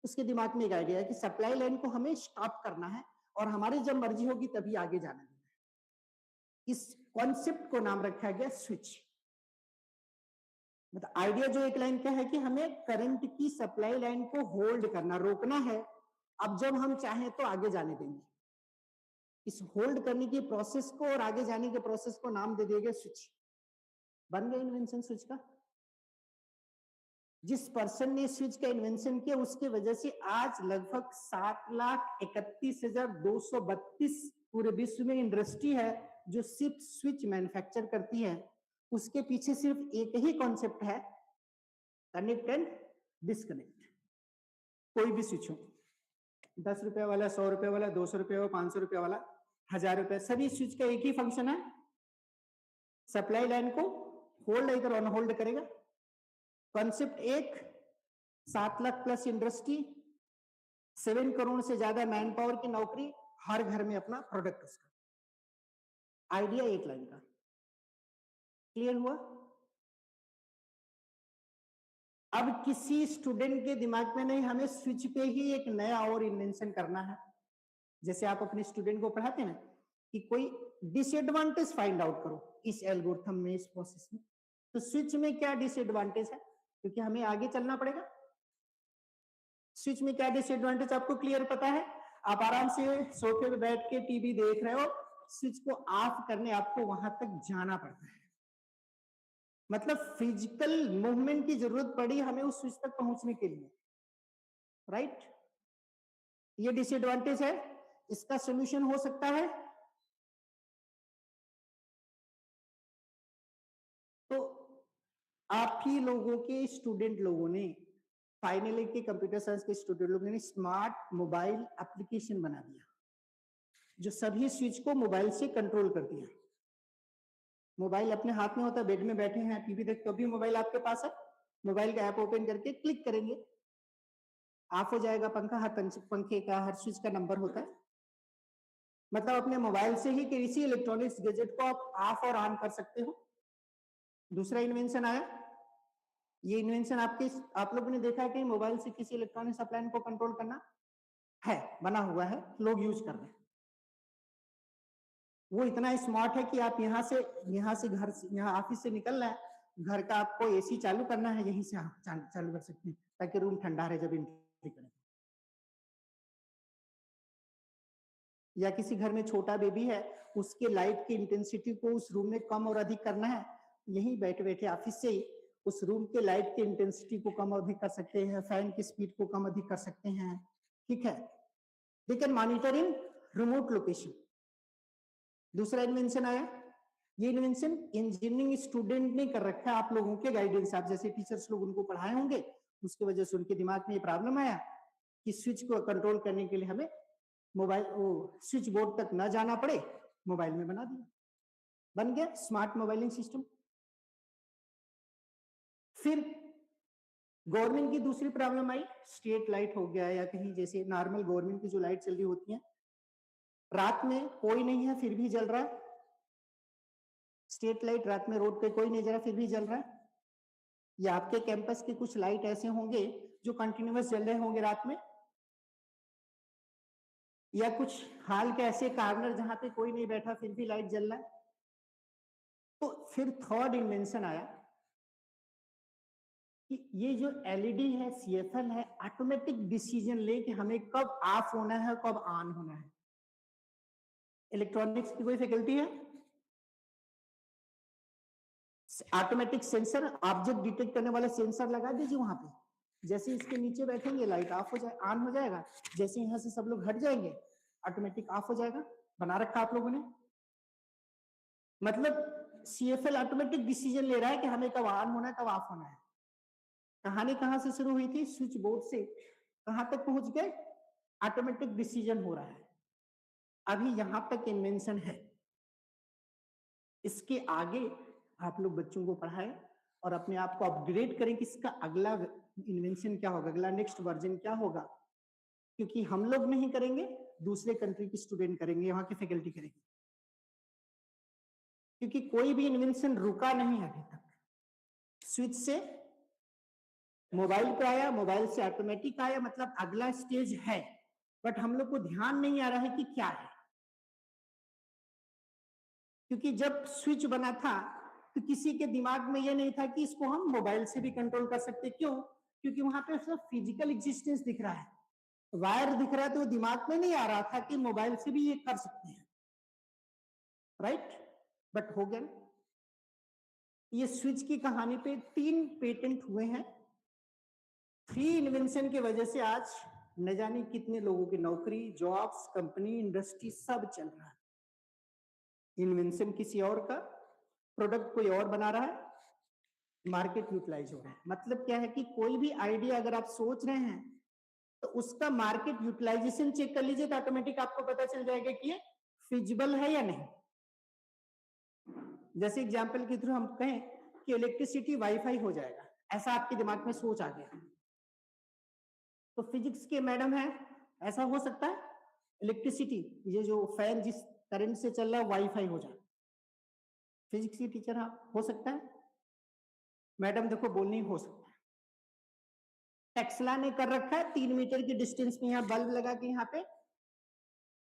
उसके दिमाग में एक आइडिया है कि सप्लाई लाइन को हमें स्टॉप करना है और हमारी जब मर्जी होगी तभी आगे जाना है। इस कॉन्सेप्ट को नाम रखा गया स्विच। मतलब आइडिया जो एक लाइन का है कि हमें करंट की सप्लाई लाइन को होल्ड करना, रोकना है, अब जब हम चाहें तो आगे जाने देंगे। इस होल्ड करने की प्रोसेस को और आगे जाने के प्रोसेस को नाम दे दिया गया स्विच। बन गया इन्वेंशन स्विच का। जिस पर्सन ने स्विच का इन्वेंशन किया उसकी वजह से आज लगभग 7,31,232 पूरे विश्व में इंडस्ट्री है जो सिर्फ स्विच मैन्युफैक्चर करती है। उसके पीछे सिर्फ एक ही कॉन्सेप्ट है, कनेक्ट एंड डिस्कनेक्ट। कोई भी स्विच हो, 10 रुपए वाला, 100 रुपए वाला, 200 रुपए वाला, 500 रुपए वाला, 1000 रुपए, सभी स्विच का एक ही फंक्शन है, सप्लाई लाइन को होल्ड इधर ऑन होल्ड करेगा। कॉन्सेप्ट एक, 7 लाख प्लस इंडस्ट्री, 7 करोड़ से ज्यादा मैन पावर की नौकरी, हर घर में अपना प्रोडक्ट उसका। आइडिया एक लाइन का। क्लियर हुआ? अब किसी स्टूडेंट के दिमाग में नहीं, हमें स्विच पे ही एक नया और इन्वेंशन करना है। जैसे आप अपने स्टूडेंट को पढ़ाते हैं ना कि कोई डिसएडवांटेज फाइंड आउट करो इस एल्गोरिथम में, इस प्रोसेस में, तो स्विच में क्या डिसएडवांटेज है, क्योंकि हमें आगे चलना पड़ेगा। स्विच में क्या डिसएडवांटेज आपको क्लियर पता है? आप आराम से सोफे पे बैठ के टीवी देख रहे हो, स्विच को ऑफ करने आपको वहां तक जाना पड़ता है, मतलब फिजिकल मूवमेंट की जरूरत पड़ी हमें उस स्विच तक पहुंचने के लिए, राइट? ये डिसएडवांटेज है, इसका सोल्यूशन हो सकता है। तो आप ही लोगों के स्टूडेंट लोगों ने, फाइनल के कंप्यूटर साइंस के स्टूडेंट लोगों ने स्मार्ट मोबाइल एप्लीकेशन बना दिया जो सभी स्विच को मोबाइल से कंट्रोल कर दिया। मोबाइल अपने हाथ में होता है, बेड में बैठे हैं, टीवी देख, कभी मोबाइल आपके पास है, मोबाइल का ऐप ओपन करके क्लिक करेंगे, ऑफ हो जाएगा पंखा, हर पंखे का, हर स्विच का नंबर होता है। मतलब अपने मोबाइल से ही किसी इलेक्ट्रॉनिक्स गैजेट को आप ऑफ और ऑन कर सकते हो। दूसरा इन्वेंशन आया, ये इन्वेंशन आप लोगों ने देखा है कि मोबाइल से किसी इलेक्ट्रॉनिक्स अप्लायंस को कंट्रोल करना है, बना हुआ है, लोग यूज कर रहे हैं। वो इतना स्मार्ट है कि आप यहाँ से घर से, यहाँ ऑफिस से निकलना है, घर का आपको एसी चालू करना है, यहीं से आप चालू कर सकते हैं ताकि रूम ठंडा रहे जब एंट्री करें। या किसी घर में छोटा बेबी है, उसके लाइट की इंटेंसिटी को उस रूम में कम और अधिक करना है, यहीं बैठे बैठे ऑफिस से ही उस रूम के लाइट की इंटेंसिटी को कम अधिक कर सकते हैं, फैन की स्पीड को कम अधिक कर सकते हैं, ठीक है। They can monitor in remote location. दूसरा इन्वेंशन आया, ये इन्वेंशन इंजीनियरिंग स्टूडेंट ने कर रखा है, आप लोगों के गाइडेंस, आप जैसे टीचर्स लोग उनको पढ़ाए होंगे, उसकी वजह से उनके दिमाग में ये प्रॉब्लम आया कि स्विच को कंट्रोल करने के लिए हमें मोबाइल स्विच बोर्ड तक ना जाना पड़े, मोबाइल में बना दिया, बन गया स्मार्ट मोबाइलिंग सिस्टम। फिर गवर्नमेंट की दूसरी प्रॉब्लम आई, स्ट्रीट लाइट हो गया या कहीं जैसे नॉर्मल गवर्नमेंट की जो लाइट चल रही होती है, रात में कोई नहीं है फिर भी जल रहा है, स्ट्रीट लाइट रात में रोड पे कोई नहीं जला फिर भी जल रहा है, या आपके कैंपस के कुछ लाइट ऐसे होंगे जो कंटिन्यूअस जल रहे होंगे रात में, या कुछ हाल के ऐसे कार्नर जहां पे कोई नहीं बैठा फिर भी लाइट जल रहा है। तो फिर थर्ड इन्वेंशन आया कि ये जो एलईडी है, सीएफएल है, ऑटोमेटिक डिसीजन ले कि हमें कब ऑफ होना है कब ऑन होना है। इलेक्ट्रॉनिक्स की कोई फैकल्टी है? ऑटोमेटिक सेंसर, ऑब्जेक्ट डिटेक्ट करने वाला सेंसर लगा दीजिए वहां पे, जैसे इसके नीचे बैठेंगे लाइट ऑफ हो जाए, ऑन हो जाएगा, जैसे यहां से सब लोग हट जाएंगे ऑटोमेटिक ऑफ हो जाएगा। बना रखा आप लोगों ने, मतलब सीएफएल ऑटोमेटिक डिसीजन ले रहा है कि हमें कब ऑन होना है कब ऑफ होना है। कहानी कहां से शुरू हुई थी, स्विच बोर्ड से कहां तक पहुंच गए, ऑटोमेटिक डिसीजन हो रहा है। अभी यहां तक इन्वेंशन है, इसके आगे आप लोग बच्चों को पढ़ाएं और अपने आप को अपग्रेड करें कि इसका अगला इन्वेंशन क्या होगा, अगला नेक्स्ट वर्जन क्या होगा, क्योंकि हम लोग नहीं करेंगे, दूसरे कंट्री के स्टूडेंट करेंगे, वहां की फैकल्टी करेंगे, क्योंकि कोई भी इन्वेंशन रुका नहीं है अभी तक। स्विच से मोबाइल पे आया, मोबाइल से ऑटोमेटिक आया, मतलब अगला स्टेज है, बट हम लोग को ध्यान नहीं आ रहा है कि क्या है। क्योंकि जब स्विच बना था तो किसी के दिमाग में ये नहीं था कि इसको हम मोबाइल से भी कंट्रोल कर सकते, क्यों? क्योंकि वहां पे सिर्फ फिजिकल एग्जिस्टेंस दिख रहा है, वायर दिख रहा है, तो दिमाग में नहीं आ रहा था कि मोबाइल से भी ये कर सकते हैं, राइट? बट हो गया। ये स्विच की कहानी पे 3 पेटेंट हुए हैं, 3 इन्वेंशन की वजह से आज न जाने कितने लोगों की नौकरी, जॉब्स, कंपनी, इंडस्ट्री सब चल रहा है। इन्वेंशन किसी और का, प्रोडक्ट कोई और बना रहा है, मार्केट यूटिलाइज हो रहा है। मतलब क्या है कि कोई भी आइडिया अगर आप सोच रहे हैं तो उसका मार्केट यूटिलाइजेशन चेक कर लीजिए, तो ऑटोमेटिक आपको पता चल जाएगा कि ये फिजिबल है या नहीं। जैसे एग्जांपल के थ्रू हम कहें कि इलेक्ट्रिसिटी वाईफाई हो जाएगा, ऐसा आपके दिमाग में सोच आ गया, तो फिजिक्स के मैडम है, ऐसा हो सकता है इलेक्ट्रिसिटी, ये जो फैन जिस करंट से चल रहा है वाईफाई हो जाए, फिजिक्स की टीचर आप हो सकता है मैडम, देखो बोलनी हो सकता है। टेक्सला ने कर रखा है 3 मीटर की डिस्टेंस में यहाँ बल्ब लगा के यहाँ पे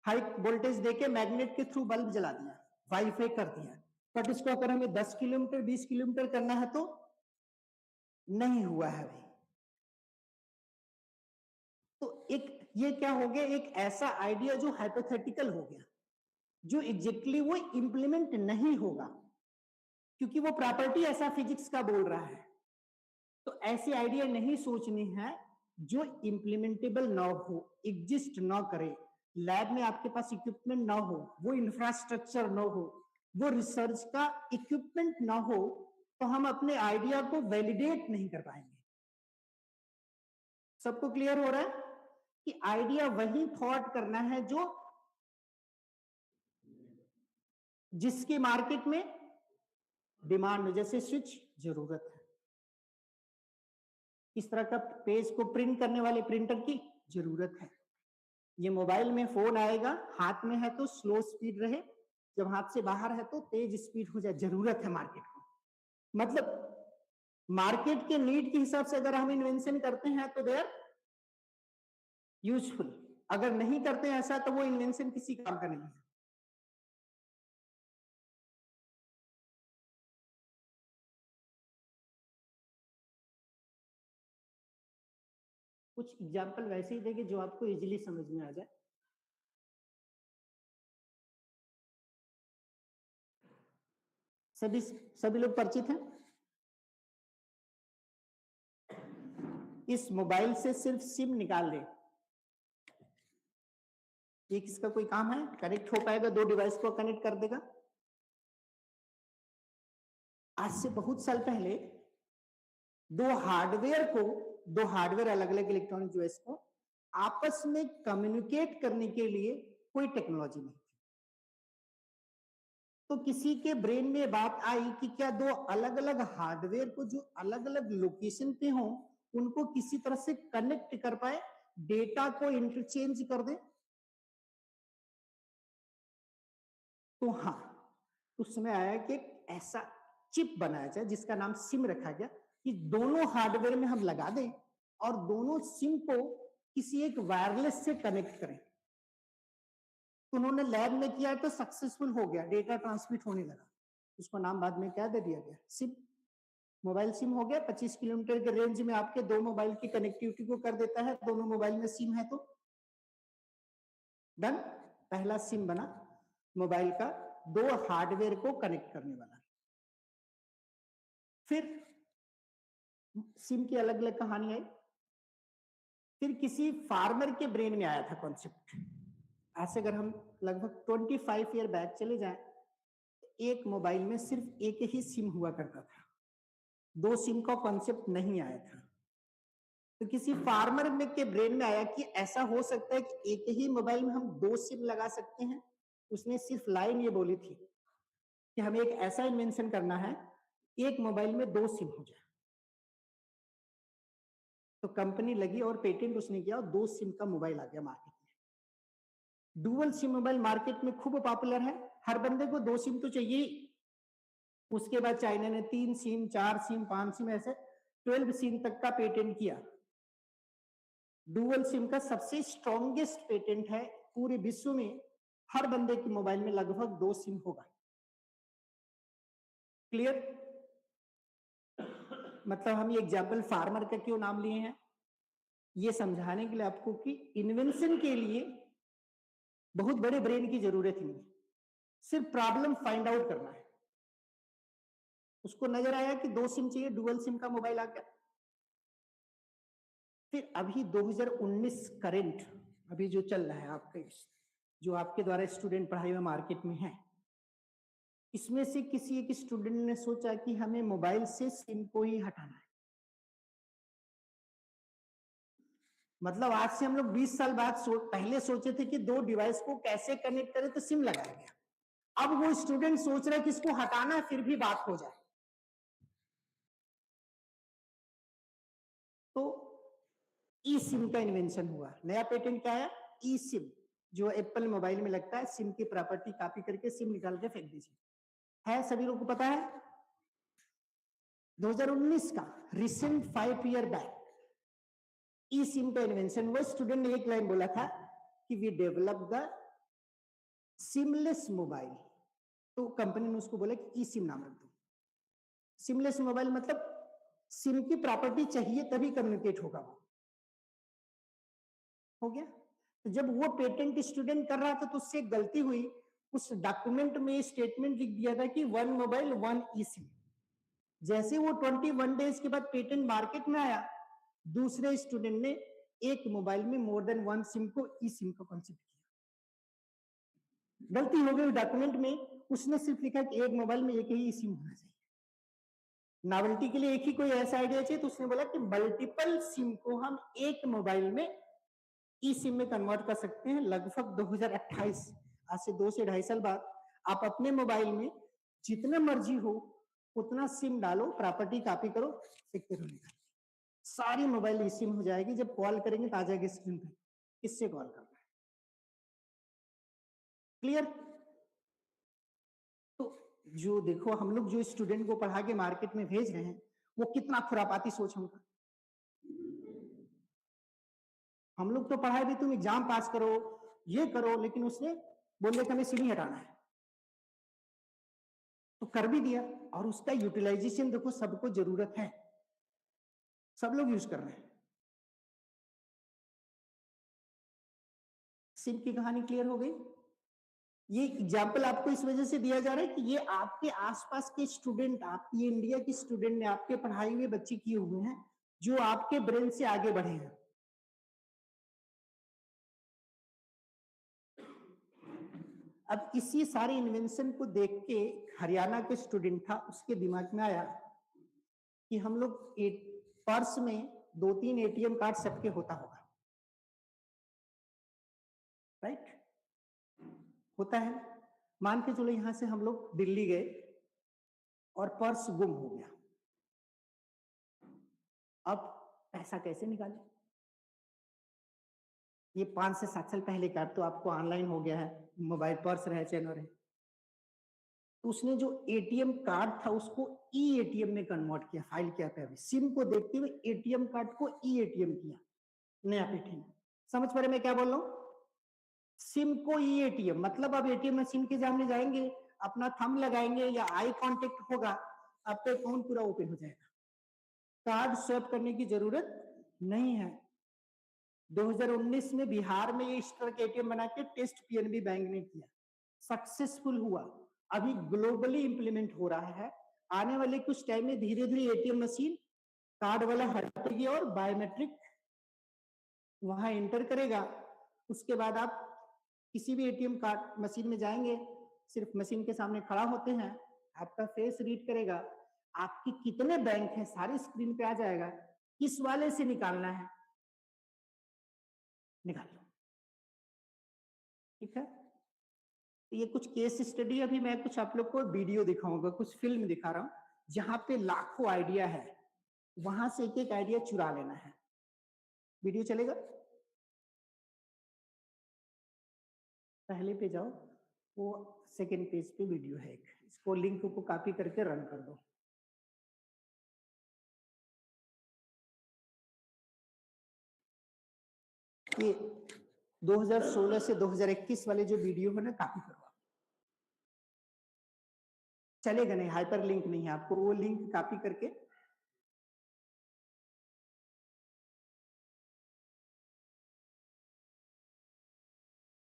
हाई वोल्टेज देके मैग्नेट के थ्रू बल्ब जला दिया, वाईफाई कर दिया, बट इसको अगर हमें 10 किलोमीटर 20 किलोमीटर करना है तो नहीं हुआ है अभी। तो एक ये क्या हो गया, एक ऐसा आइडिया जो हाइपोथेटिकल हो गया, जो एग्जैक्टली वो इंप्लीमेंट नहीं होगा, क्योंकि वो प्रॉपर्टी ऐसा फिजिक्स का बोल रहा है। तो ऐसे आइडिया नहीं सोचने हैं जो इंप्लीमेंटेबल ना हो, एग्जिस्ट ना करे, लैब में आपके पास इक्विपमेंट ना हो, वो इंफ्रास्ट्रक्चर ना हो, वो रिसर्च का इक्विपमेंट ना हो, तो हम अपने आइडिया को वैलिडेट नहीं कर पाएंगे। सबको क्लियर हो रहा है कि आइडिया वही थॉट करना है जो जिसकी मार्केट में डिमांड, जैसे स्विच जरूरत है, इस तरह का पेज को प्रिंट करने वाले प्रिंटर की जरूरत है, ये मोबाइल में फोन आएगा, हाथ में है तो स्लो स्पीड रहे, जब हाथ से बाहर है तो तेज स्पीड हो जाए, जरूरत है मार्केट को। मतलब मार्केट के नीड के हिसाब से अगर हम इन्वेंशन करते हैं तो दे आर यूजफुल, अगर नहीं करते हैं ऐसा तो वो इन्वेंशन किसी काम का नहीं है। कुछ एग्जाम्पल वैसे ही देंगे जो आपको इजीली समझ में आ जाए। सभी लोग परिचित हैं? इस मोबाइल से सिर्फ सिम निकाल दे, ये किसका कोई काम है? कनेक्ट हो पाएगा? दो डिवाइस को कनेक्ट कर देगा? आज से बहुत साल पहले दो हार्डवेयर अलग अलग इलेक्ट्रॉनिक डिवाइस को आपस में कम्युनिकेट करने के लिए कोई टेक्नोलॉजी नहीं थी। तो किसी के ब्रेन में बात आई कि क्या दो अलग अलग हार्डवेयर को जो अलग अलग लोकेशन पे हो उनको किसी तरह से कनेक्ट कर पाए, डेटा को इंटरचेंज कर दे। तो हाँ, उस समय आया कि ऐसा चिप बनाया जाए जिसका नाम सिम रखा गया कि दोनों हार्डवेयर में हम लगा दें और दोनों सिम को किसी एक वायरलेस से कनेक्ट करें। उन्होंने लैब में किया तो सक्सेसफुल हो गया, डेटा ट्रांसमिट होने लगा। उसको नाम बाद में क्या दे दिया गया? सिम। मोबाइल सिम हो गया। 25 किलोमीटर के रेंज में आपके दो मोबाइल की कनेक्टिविटी को कर देता है। दोनों मोबाइल में सिम है तो डन, पहला सिम बना मोबाइल का, दो हार्डवेयर को कनेक्ट करने वाला। फिर सिम की अलग अलग कहानी आई। फिर किसी फार्मर के ब्रेन में आया था कॉन्सेप्ट। ऐसे अगर हम लगभग 25 ईयर बैक चले जाएं, एक मोबाइल में सिर्फ एक ही सिम हुआ करता था, दो सिम का कॉन्सेप्ट नहीं आया था। तो किसी फार्मर में के ब्रेन में आया कि ऐसा हो सकता है कि एक ही मोबाइल में हम दो सिम लगा सकते हैं। उसने सिर्फ लाइन ये बोली थी कि हमें एक ऐसा इन्वेंशन करना है, एक मोबाइल में दो सिम हो जाए। तो कंपनी लगी और पेटेंट उसने किया और दो सिम का मोबाइल आ गया मार्केट में। डुअल सिम मोबाइल मार्केट में खूब पॉपुलर है, हर बंदे को दो सिम तो चाहिए। उसके बाद चाइना ने 3 सिम, 4 सिम, 5 सिम, ऐसे 12 सिम तक का पेटेंट किया। डुअल सिम का सबसे स्ट्रॉन्गेस्ट पेटेंट है पूरे विश्व में। हर बंदे के मोबाइल में लगभग दो सिम होगा। क्लियर? मतलब हम ये एग्जाम्पल फार्मर का क्यों नाम लिए हैं? ये समझाने के लिए आपको कि इन्वेंशन के लिए बहुत बड़े ब्रेन की जरूरत नहीं, सिर्फ प्रॉब्लम फाइंड आउट करना है। उसको नजर आया कि दो सिम चाहिए, डुअल सिम का मोबाइल आ गया। फिर अभी 2019 करंट अभी जो चल रहा है आपके, जो आपके द्वारा स्टूडेंट पढ़ाई में मार्केट में है, इसमें से किसी एक स्टूडेंट ने सोचा कि हमें मोबाइल से सिम को ही हटाना है। मतलब आज से हम लोग 20 साल बाद पहले सोचे थे कि दो डिवाइस को कैसे कनेक्ट करें, तो सिम लगाया गया। अब वो स्टूडेंट सोच रहा है कि इसको हटाना है फिर भी बात हो जाए। तो ई सिम का इन्वेंशन हुआ। नया पेटेंट क्या है? ई सिम, जो एप्पल मोबाइल में लगता है। सिम की प्रॉपर्टी कॉपी करके सिम निकाल के फेंक दीजिए। है, सभी लोगों को पता है। 2019 का recent 5 year back e SIM का इन्वेंशन हुआ। स्टूडेंट ने एक लाइन बोला था कि we develop the simless mobile. तो कंपनी ने उसको बोला कि ई सिम नाम रख दो। सिमलेस मोबाइल मतलब सिम की प्रॉपर्टी चाहिए तभी कम्युनिकेट होगा। वो हो गया। तो जब वो पेटेंट स्टूडेंट कर रहा था तो उससे गलती हुई, उस डॉक्यूमेंट में स्टेटमेंट लिख दिया था कि 1 मोबाइल 1 ई सिम। जैसे वो 21 डेज के बाद पेटेंट मार्केट में आया, दूसरे स्टूडेंट ने एक मोबाइल में मोर देन 1 सिम को ई सिम का कॉन्सेप्ट किया। गलती हो गई डॉक्यूमेंट में, उसने सिर्फ लिखा कि एक मोबाइल में एक ही सिम होना चाहिए। नॉवेल्टी के लिए एक ही कोई ऐसा आइडिया चाहिए, तो उसने बोला कि मल्टीपल सिम को हम एक मोबाइल में ई सिम में कन्वर्ट कर सकते हैं। लगभग 2028, आज से 2 से 2.5 साल बाद आप अपने मोबाइल में जितना मर्जी हो उतना सिम डालो, प्रॉपर्टी कॉपी करो, फेंकते रहो, सारी मोबाइल ई सिम हो जाएगी। जब कॉल करेंगे तो आ जाएगी स्क्रीन पे किससे कॉल करना है। क्लियर? तो जो देखो हम लोग जो स्टूडेंट को पढ़ा के मार्केट में भेज रहे हैं, वो कितना खुरापाती सोच उनका। हम लोग तो पढ़ाए भी तुम एग्जाम पास करो, ये करो, लेकिन उसने बोल दिया कि हमें सीढ़ी हटाना है, तो कर भी दिया। और उसका यूटिलाइजेशन देखो, सबको जरूरत है, सब लोग यूज कर रहे हैं। सिम की कहानी क्लियर हो गई। ये एग्जाम्पल आपको इस वजह से दिया जा रहा है कि ये आपके आसपास के स्टूडेंट, आपकी इंडिया के स्टूडेंट ने आपके पढ़ाई हुए बच्चे किए हुए हैं, जो आपके ब्रेन से आगे बढ़े हैं। अब इसी सारे इन्वेंशन को देख के हरियाणा के स्टूडेंट था, उसके दिमाग में आया कि हम लोग पर्स में 2-3 एटीएम कार्ड सबके होता होगा, राइट? होता है। मान के चलो यहां से हम लोग दिल्ली गए और पर्स गुम हो गया। अब पैसा कैसे निकालें? ये 5 से 7 साल पहले का, तो आपको ऑनलाइन हो गया है, मोबाइल पर्स रहे चाहे न रहे। तो उसने जो एटीएम कार्ड था उसको ई एटीएम में कन्वर्ट किया, फाइल किया था। अभी सिम को देखते हुए एटीएम कार्ड को ई एटीएम किया, नया पेटी में। समझ पा रहे मैं क्या बोल रहा हूं? सिम को ई एटीएम मतलब अब एटीएम मशीन के सामने जाएंगे, अपना थंब लगाएंगे या आई कांटेक्ट होगा, आपका अकाउंट पूरा ओपन हो जाएगा। कार्ड स्वैप करने की जरूरत नहीं है। 2019 में बिहार में ये इस तरह के एटीएम बना के टेस्ट पीएनबी बैंक ने किया, सक्सेसफुल हुआ। अभी ग्लोबली इंप्लीमेंट हो रहा है। आने वाले कुछ टाइम में धीरे धीरे एटीएम मशीन कार्ड वाला हटेगी और बायोमेट्रिक वहां एंटर करेगा। उसके बाद आप किसी भी एटीएम कार्ड मशीन में जाएंगे, सिर्फ मशीन के सामने खड़ा होते हैं, आपका फेस रीड करेगा, आपके कितने बैंक हैं सारी स्क्रीन पे आ जाएगा, किस वाले से निकालना है निकाल लो। ठीक है, तो ये कुछ केस स्टडी, अभी मैं कुछ आप लोग को वीडियो दिखाऊंगा, कुछ फिल्म दिखा रहा हूं जहां पे लाखों आइडिया है, वहां से एक एक आइडिया चुरा लेना है। वीडियो चलेगा? पहले पे जाओ, वो सेकेंड पेज पे वीडियो है एक, इसको लिंक को कॉपी करके रन कर दो। ये 2016 से 2021 वाले जो वीडियो है ना, कॉपी करो। चलेगा नहीं, हाइपर लिंक नहीं है, आपको वो लिंक कॉपी करके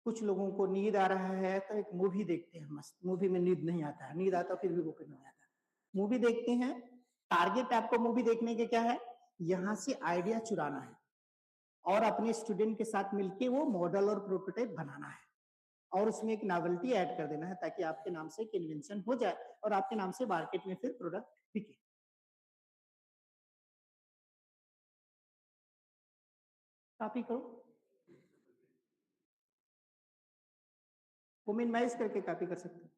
कुछ लोगों को नींद आ रहा है तो एक मूवी देखते हैं, मस्त मूवी में नींद नहीं आता है, नींद आता फिर भी ओपन नहीं आता, मूवी देखते हैं। टारगेट आपको मूवी देखने के क्या है, यहां से आइडिया चुराना है और अपने स्टूडेंट के साथ मिलके वो मॉडल और प्रोटोटाइप बनाना है और उसमें एक नॉवेल्टी ऐड कर देना है ताकि आपके नाम से एक इन्वेंशन हो जाए और आपके नाम से मार्केट में फिर प्रोडक्ट बिके। कॉपी करो, वो मिनिमाइज करके कॉपी कर सकते हैं।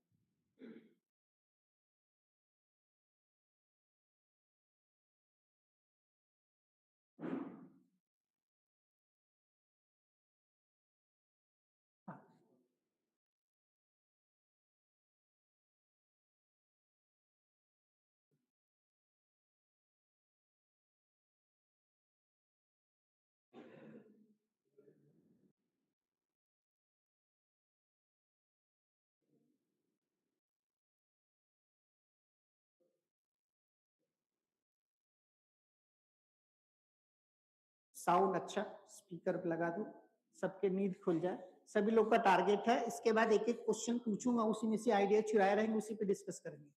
साउंड अच्छा, स्पीकर पे लगा दो, सबके नींद खुल जाए, सभी लोग का टारगेट है। इसके बाद एक एक क्वेश्चन पूछूंगा, उसी में से आइडिया चुराए रहेंगे, उसी पे डिस्कस करेंगे।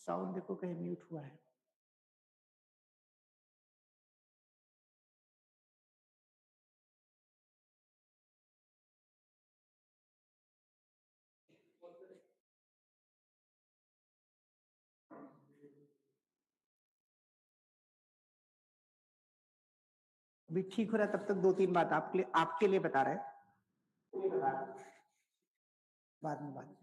साउंड देखो कहीं म्यूट हुआ है। अभी ठीक हो रहा है, तब तक 2-3 बात आपके लिए बता रहे हैं, बाद में बात।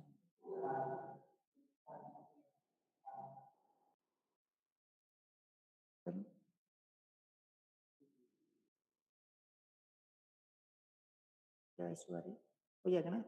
क्या इस बार हो जाएगा ना?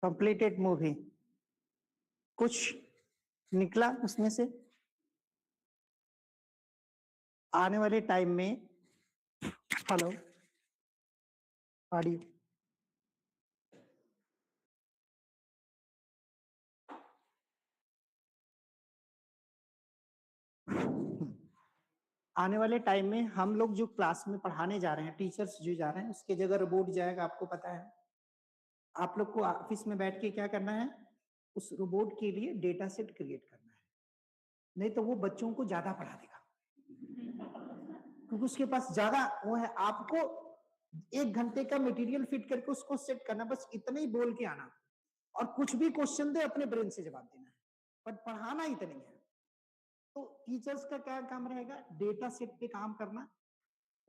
कंप्लीटेड मूवी, कुछ निकला उसमें से? आने वाले टाइम में, हेलो ऑडियो, आने वाले टाइम में हम लोग जो क्लास में पढ़ाने जा रहे हैं, टीचर्स जो जा रहे हैं, उसके जगह रोबोट जाएगा, आपको पता है। आप लोग को ऑफिस में बैठ के क्या करना है, उस रोबोट के लिए डेटा सेट क्रिएट करना है, नहीं तो वो बच्चों को ज्यादा पढ़ा देगा, क्योंकि उसके पास ज्यादा वो है। आपको 1 घंटे का मटेरियल फिट करके उसको सेट करना, बस इतना ही बोल के आना, और कुछ भी क्वेश्चन दे अपने ब्रेन से जवाब देना है, पर पढ़ाना इतना ही है। तो टीचर्स का क्या काम रहेगा, डेटा सेट पे काम करना।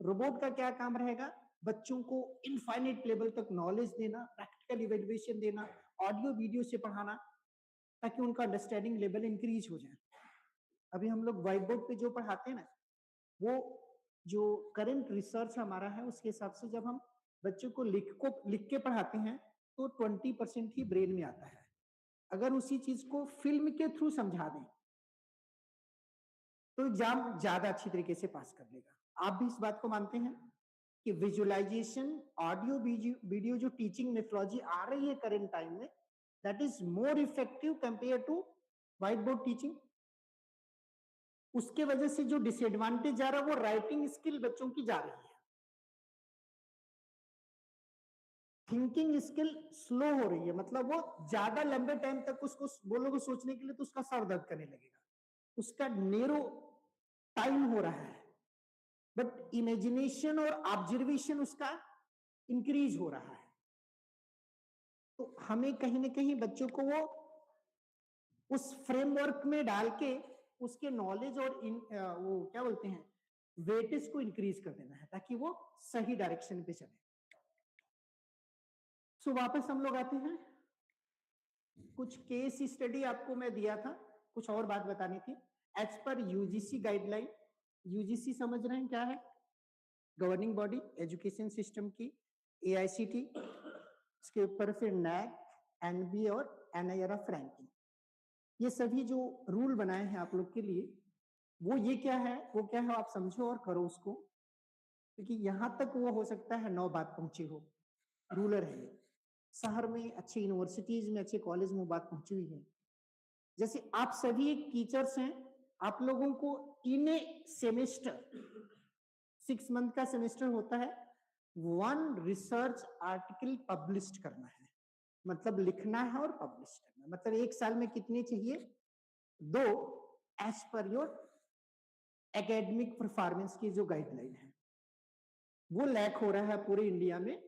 रोबोट का क्या काम रहेगा, बच्चों को इनफाइनाइट लेवल तक नॉलेज देना, प्रैक्टिकल इवैल्यूएशन देना, ऑडियो वीडियो से पढ़ाना, ताकि उनका अंडरस्टैंडिंग लेवल इंक्रीज हो जाए। अभी हम लोग व्हाइट बोर्ड पे जो पढ़ाते हैं ना, वो जो करंट रिसर्च हमारा है उसके हिसाब से जब हम बच्चों को लिख के पढ़ाते हैं तो 20% ही ब्रेन में आता है। अगर उसी चीज को फिल्म के थ्रू समझा दें तो एग्जाम ज्यादा अच्छी तरीके से पास कर लेगा। आप भी इस बात को मानते हैं कि विजुअलाइजेशन, ऑडियो वीडियो जो टीचिंग मेथोडोलॉजी आ रही है करंट टाइम में, that is more effective compare to whiteboard teaching. उसके वजह से जो डिसएडवांटेज जा रहा है वो राइटिंग स्किल बच्चों की जा रही है, थिंकिंग स्किल स्लो हो रही है, मतलब वो ज्यादा लंबे टाइम तक उसको बोलोगे सोचने के लिए तो उसका सर दर्द करने लगेगा, उसका नेरो टाइम हो रहा है, बट इमेजिनेशन और ऑब्जर्वेशन उसका इंक्रीज हो रहा है। तो हमें कहीं ना कहीं बच्चों को वो उस फ्रेमवर्क में डाल के उसके नॉलेज और वो क्या बोलते हैं वेटेज को इंक्रीज कर देना है, ताकि वो सही डायरेक्शन पे चले। सो वापस हम लोग आते हैं, कुछ केस स्टडी आपको मैं दिया था, कुछ और बात बतानी थी। As per UGC guideline, UGC समझ रहे हैं क्या है, गवर्निंग बॉडी एजुकेशन सिस्टम की, एआईसीटी, इसके ऊपर फिर नैक, एनबी और एनआईआरएफ रैंकिंग, ये सभी जो रूल बनाए हैं आप लोग के लिए, वो ये क्या है, वो क्या है आप समझो और करो उसको, क्योंकि यहां तक वो हो सकता है 9 बात पहुंची हो, रूलर है ये, शहर में अच्छे यूनिवर्सिटीज में अच्छे कॉलेज में बात पहुंची हुई है। जैसे आप सभी टीचर्स हैं, आप लोगों को इन ए सेमेस्टर, 6 मंथ का सेमेस्टर होता है, 1 रिसर्च आर्टिकल पब्लिश करना है, मतलब लिखना है और पब्लिश करना है। मतलब 1 साल में कितने चाहिए, 2, as per your academic performance की जो गाइडलाइन है। वो लैक हो रहा है पूरे इंडिया में,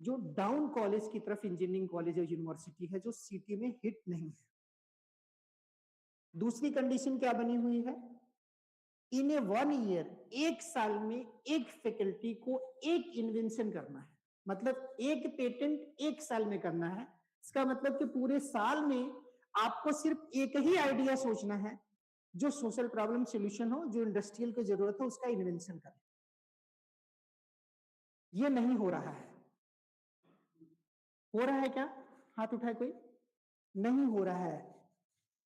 जो डाउन कॉलेज की तरफ इंजीनियरिंग कॉलेज और यूनिवर्सिटी है, जो सिटी में हिट नहीं है। दूसरी कंडीशन क्या बनी हुई है, इन ए 1 ईयर, 1 साल में एक फैकल्टी को एक इन्वेंशन करना है, मतलब एक पेटेंट 1 साल में करना है। इसका मतलब कि पूरे साल में आपको सिर्फ एक ही आइडिया सोचना है जो सोशल प्रॉब्लम सॉल्यूशन हो, जो इंडस्ट्रियल को जरूरत हो, उसका इन्वेंशन करें। ये नहीं हो रहा है। हो रहा है क्या, हाथ उठाए कोई, नहीं हो रहा है।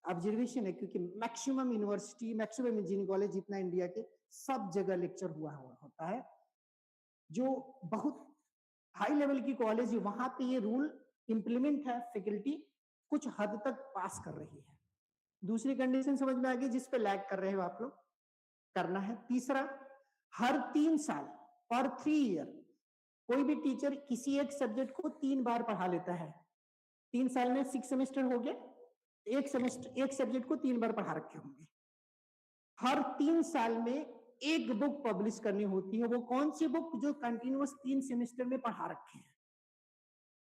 ऑब्जर्वेशन है, क्योंकि maximum university, maximum engineering college जितना इंडिया के सब जगह लेक्चर हुआ होता है, जो बहुत हाई लेवल की कॉलेज है वहां पे ये रूल इंप्लीमेंट है, फैकल्टी कुछ हद तक पास कर रही है। दूसरी कंडीशन समझ में आ गई, जिस पे लैग कर रहे हो आप लोग, करना है। तीसरा, हर 3 साल, पर 3 ईयर, कोई भी टीचर किसी एक सब्जेक्ट को 3 बार पढ़ा लेता है। 3 साल में 6 सेमेस्टर हो गए, एक सब्जेक्ट को 3 बार पढ़ा रखे होंगे। हर 3 साल में एक बुक पब्लिश करनी होती है। वो कौन सी बुक, जो कंटिन्यूअस 3 सेमेस्टर में पढ़ा रखे हैं,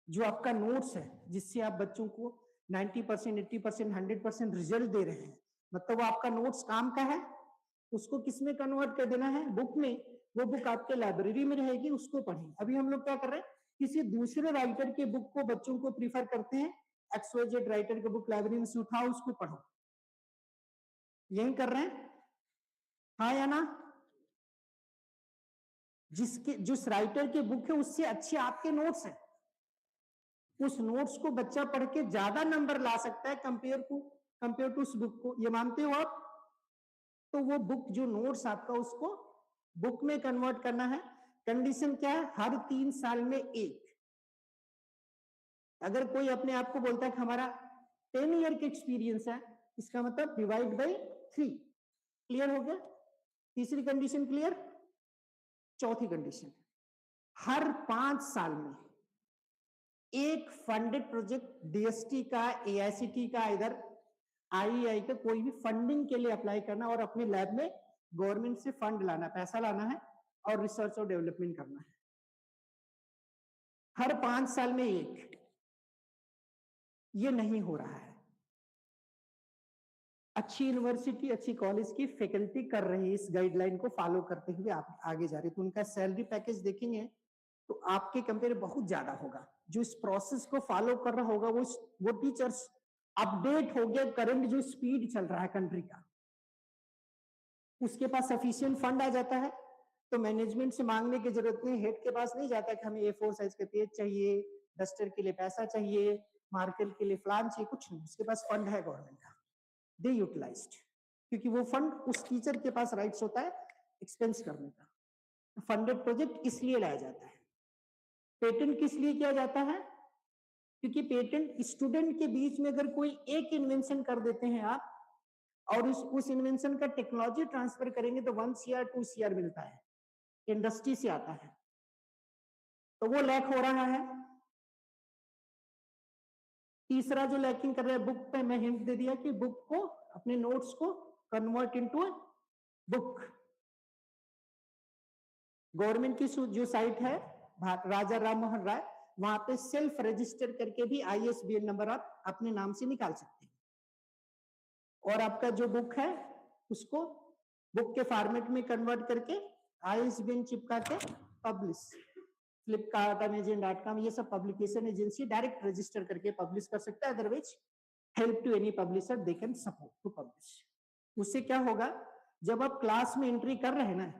जो आपका नोट्स है, जिससे आप बच्चों को 90%, 80%, 100% रिजल्ट दे रहे हैं। मतलब वो आपका नोट्स काम का है, उसको किस में कन्वर्ट कर देना है, बुक में। वो बुक आपके लाइब्रेरी में रहेगी, उसको पढ़ें। अभी हम लोग क्या कर रहे हैं, किसी दूसरे राइटर के बुक को बच्चों को प्रीफर करते हैं, XYZ राइटर के बुक लाइब्रेरी में से उठाओ, उसको पढ़ो। यही कर रहे हैं, हाँ या ना? जिस राइटर के बुक है उससे अच्छे आपके नोट्स हैं, उस नोट्स को बच्चा पढ़ के ज्यादा नंबर ला सकता है कंपेयर टू उस बुक को, ये मानते हो आप? तो वो बुक जो नोट्स आपका उसको बुक में कन्वर्ट करना है। कंडीशन क्या है? हर 3 साल में एक। अगर कोई अपने आप को बोलता है कि हमारा 10 ईयर का एक्सपीरियंस है, इसका मतलब डिवाइड बाई 3। क्लियर हो गया? तीसरी कंडीशन क्लियर? चौथी कंडीशन, हर 5 साल में एक फंडेड प्रोजेक्ट डीएसटी का, एआईसीटी का, इधर आईआई का कोई भी फंडिंग के लिए अप्लाई करना और अपने लैब में गवर्नमेंट से फंड लाना, पैसा लाना है और रिसर्च और डेवलपमेंट करना है। हर 5 साल में एक। ये नहीं हो रहा है। अच्छी यूनिवर्सिटी, अच्छी कॉलेज की फैकल्टी कर रही है इस गाइडलाइन को फॉलो करते हुए आप आगे जा रहे, तो उनका सैलरी पैकेज देखेंगे तो आपके कंपेयर बहुत ज्यादा होगा। जो इस प्रोसेस को फॉलो कर रहा होगा वो टीचर्स अपडेट हो गया करंट जो स्पीड चल रहा है कंट्री का, उसके पास सफिशिएंट फंड आ जाता है तो मैनेजमेंट से मांगने की जरूरत नहीं, हेड के पास नहीं जाता कि हमें A4 साइज का पेज चाहिए, डस्टर के लिए पैसा चाहिए, मार्कर के लिए फलान चाहिए, कुछ नहीं, उसके पास फंड है गवर्नमेंट का, दे यूटिलाइज्ड, क्योंकि वो फंड उस टीचर के पास राइट्स होता है एक्सपेंस करने का। फंडेड प्रोजेक्ट इसलिए लाया जाता है। पेटेंट किस लिए किया जाता है? क्योंकि पेटेंट स्टूडेंट के बीच में अगर कोई एक इन्वेंशन कर देते हैं आप और उस इन्वेंशन का टेक्नोलॉजी ट्रांसफर करेंगे तो 1 CR 2 CR मिलता है, इंडस्ट्री से आता है, तो वो लैक हो रहा है। तीसरा जो लैकिंग कर रहा है, बुक पे मैं हिंट दे दिया कि बुक को, अपने नोट्स को कन्वर्ट इनटू बुक। गवर्नमेंट की जो साइट है राजा राम मोहन राय, वहां पे सेल्फ रजिस्टर करके भी ISBN नंबर आप अपने नाम से निकाल सकते हैं, और आपका जो बुक है उसको बुक के फॉर्मेट में कन्वर्ट करके ISBN चिपका के पब्लिश, फ्लिपकार्ट, अमेजन.com, ये सब पब्लिकेशन एजेंसी डायरेक्ट रजिस्टर करके पब्लिश कर सकता है। Otherwise help to any publisher, they can support to publish. उससे क्या होगा, जब आप क्लास में एंट्री कर रहे हैं ना,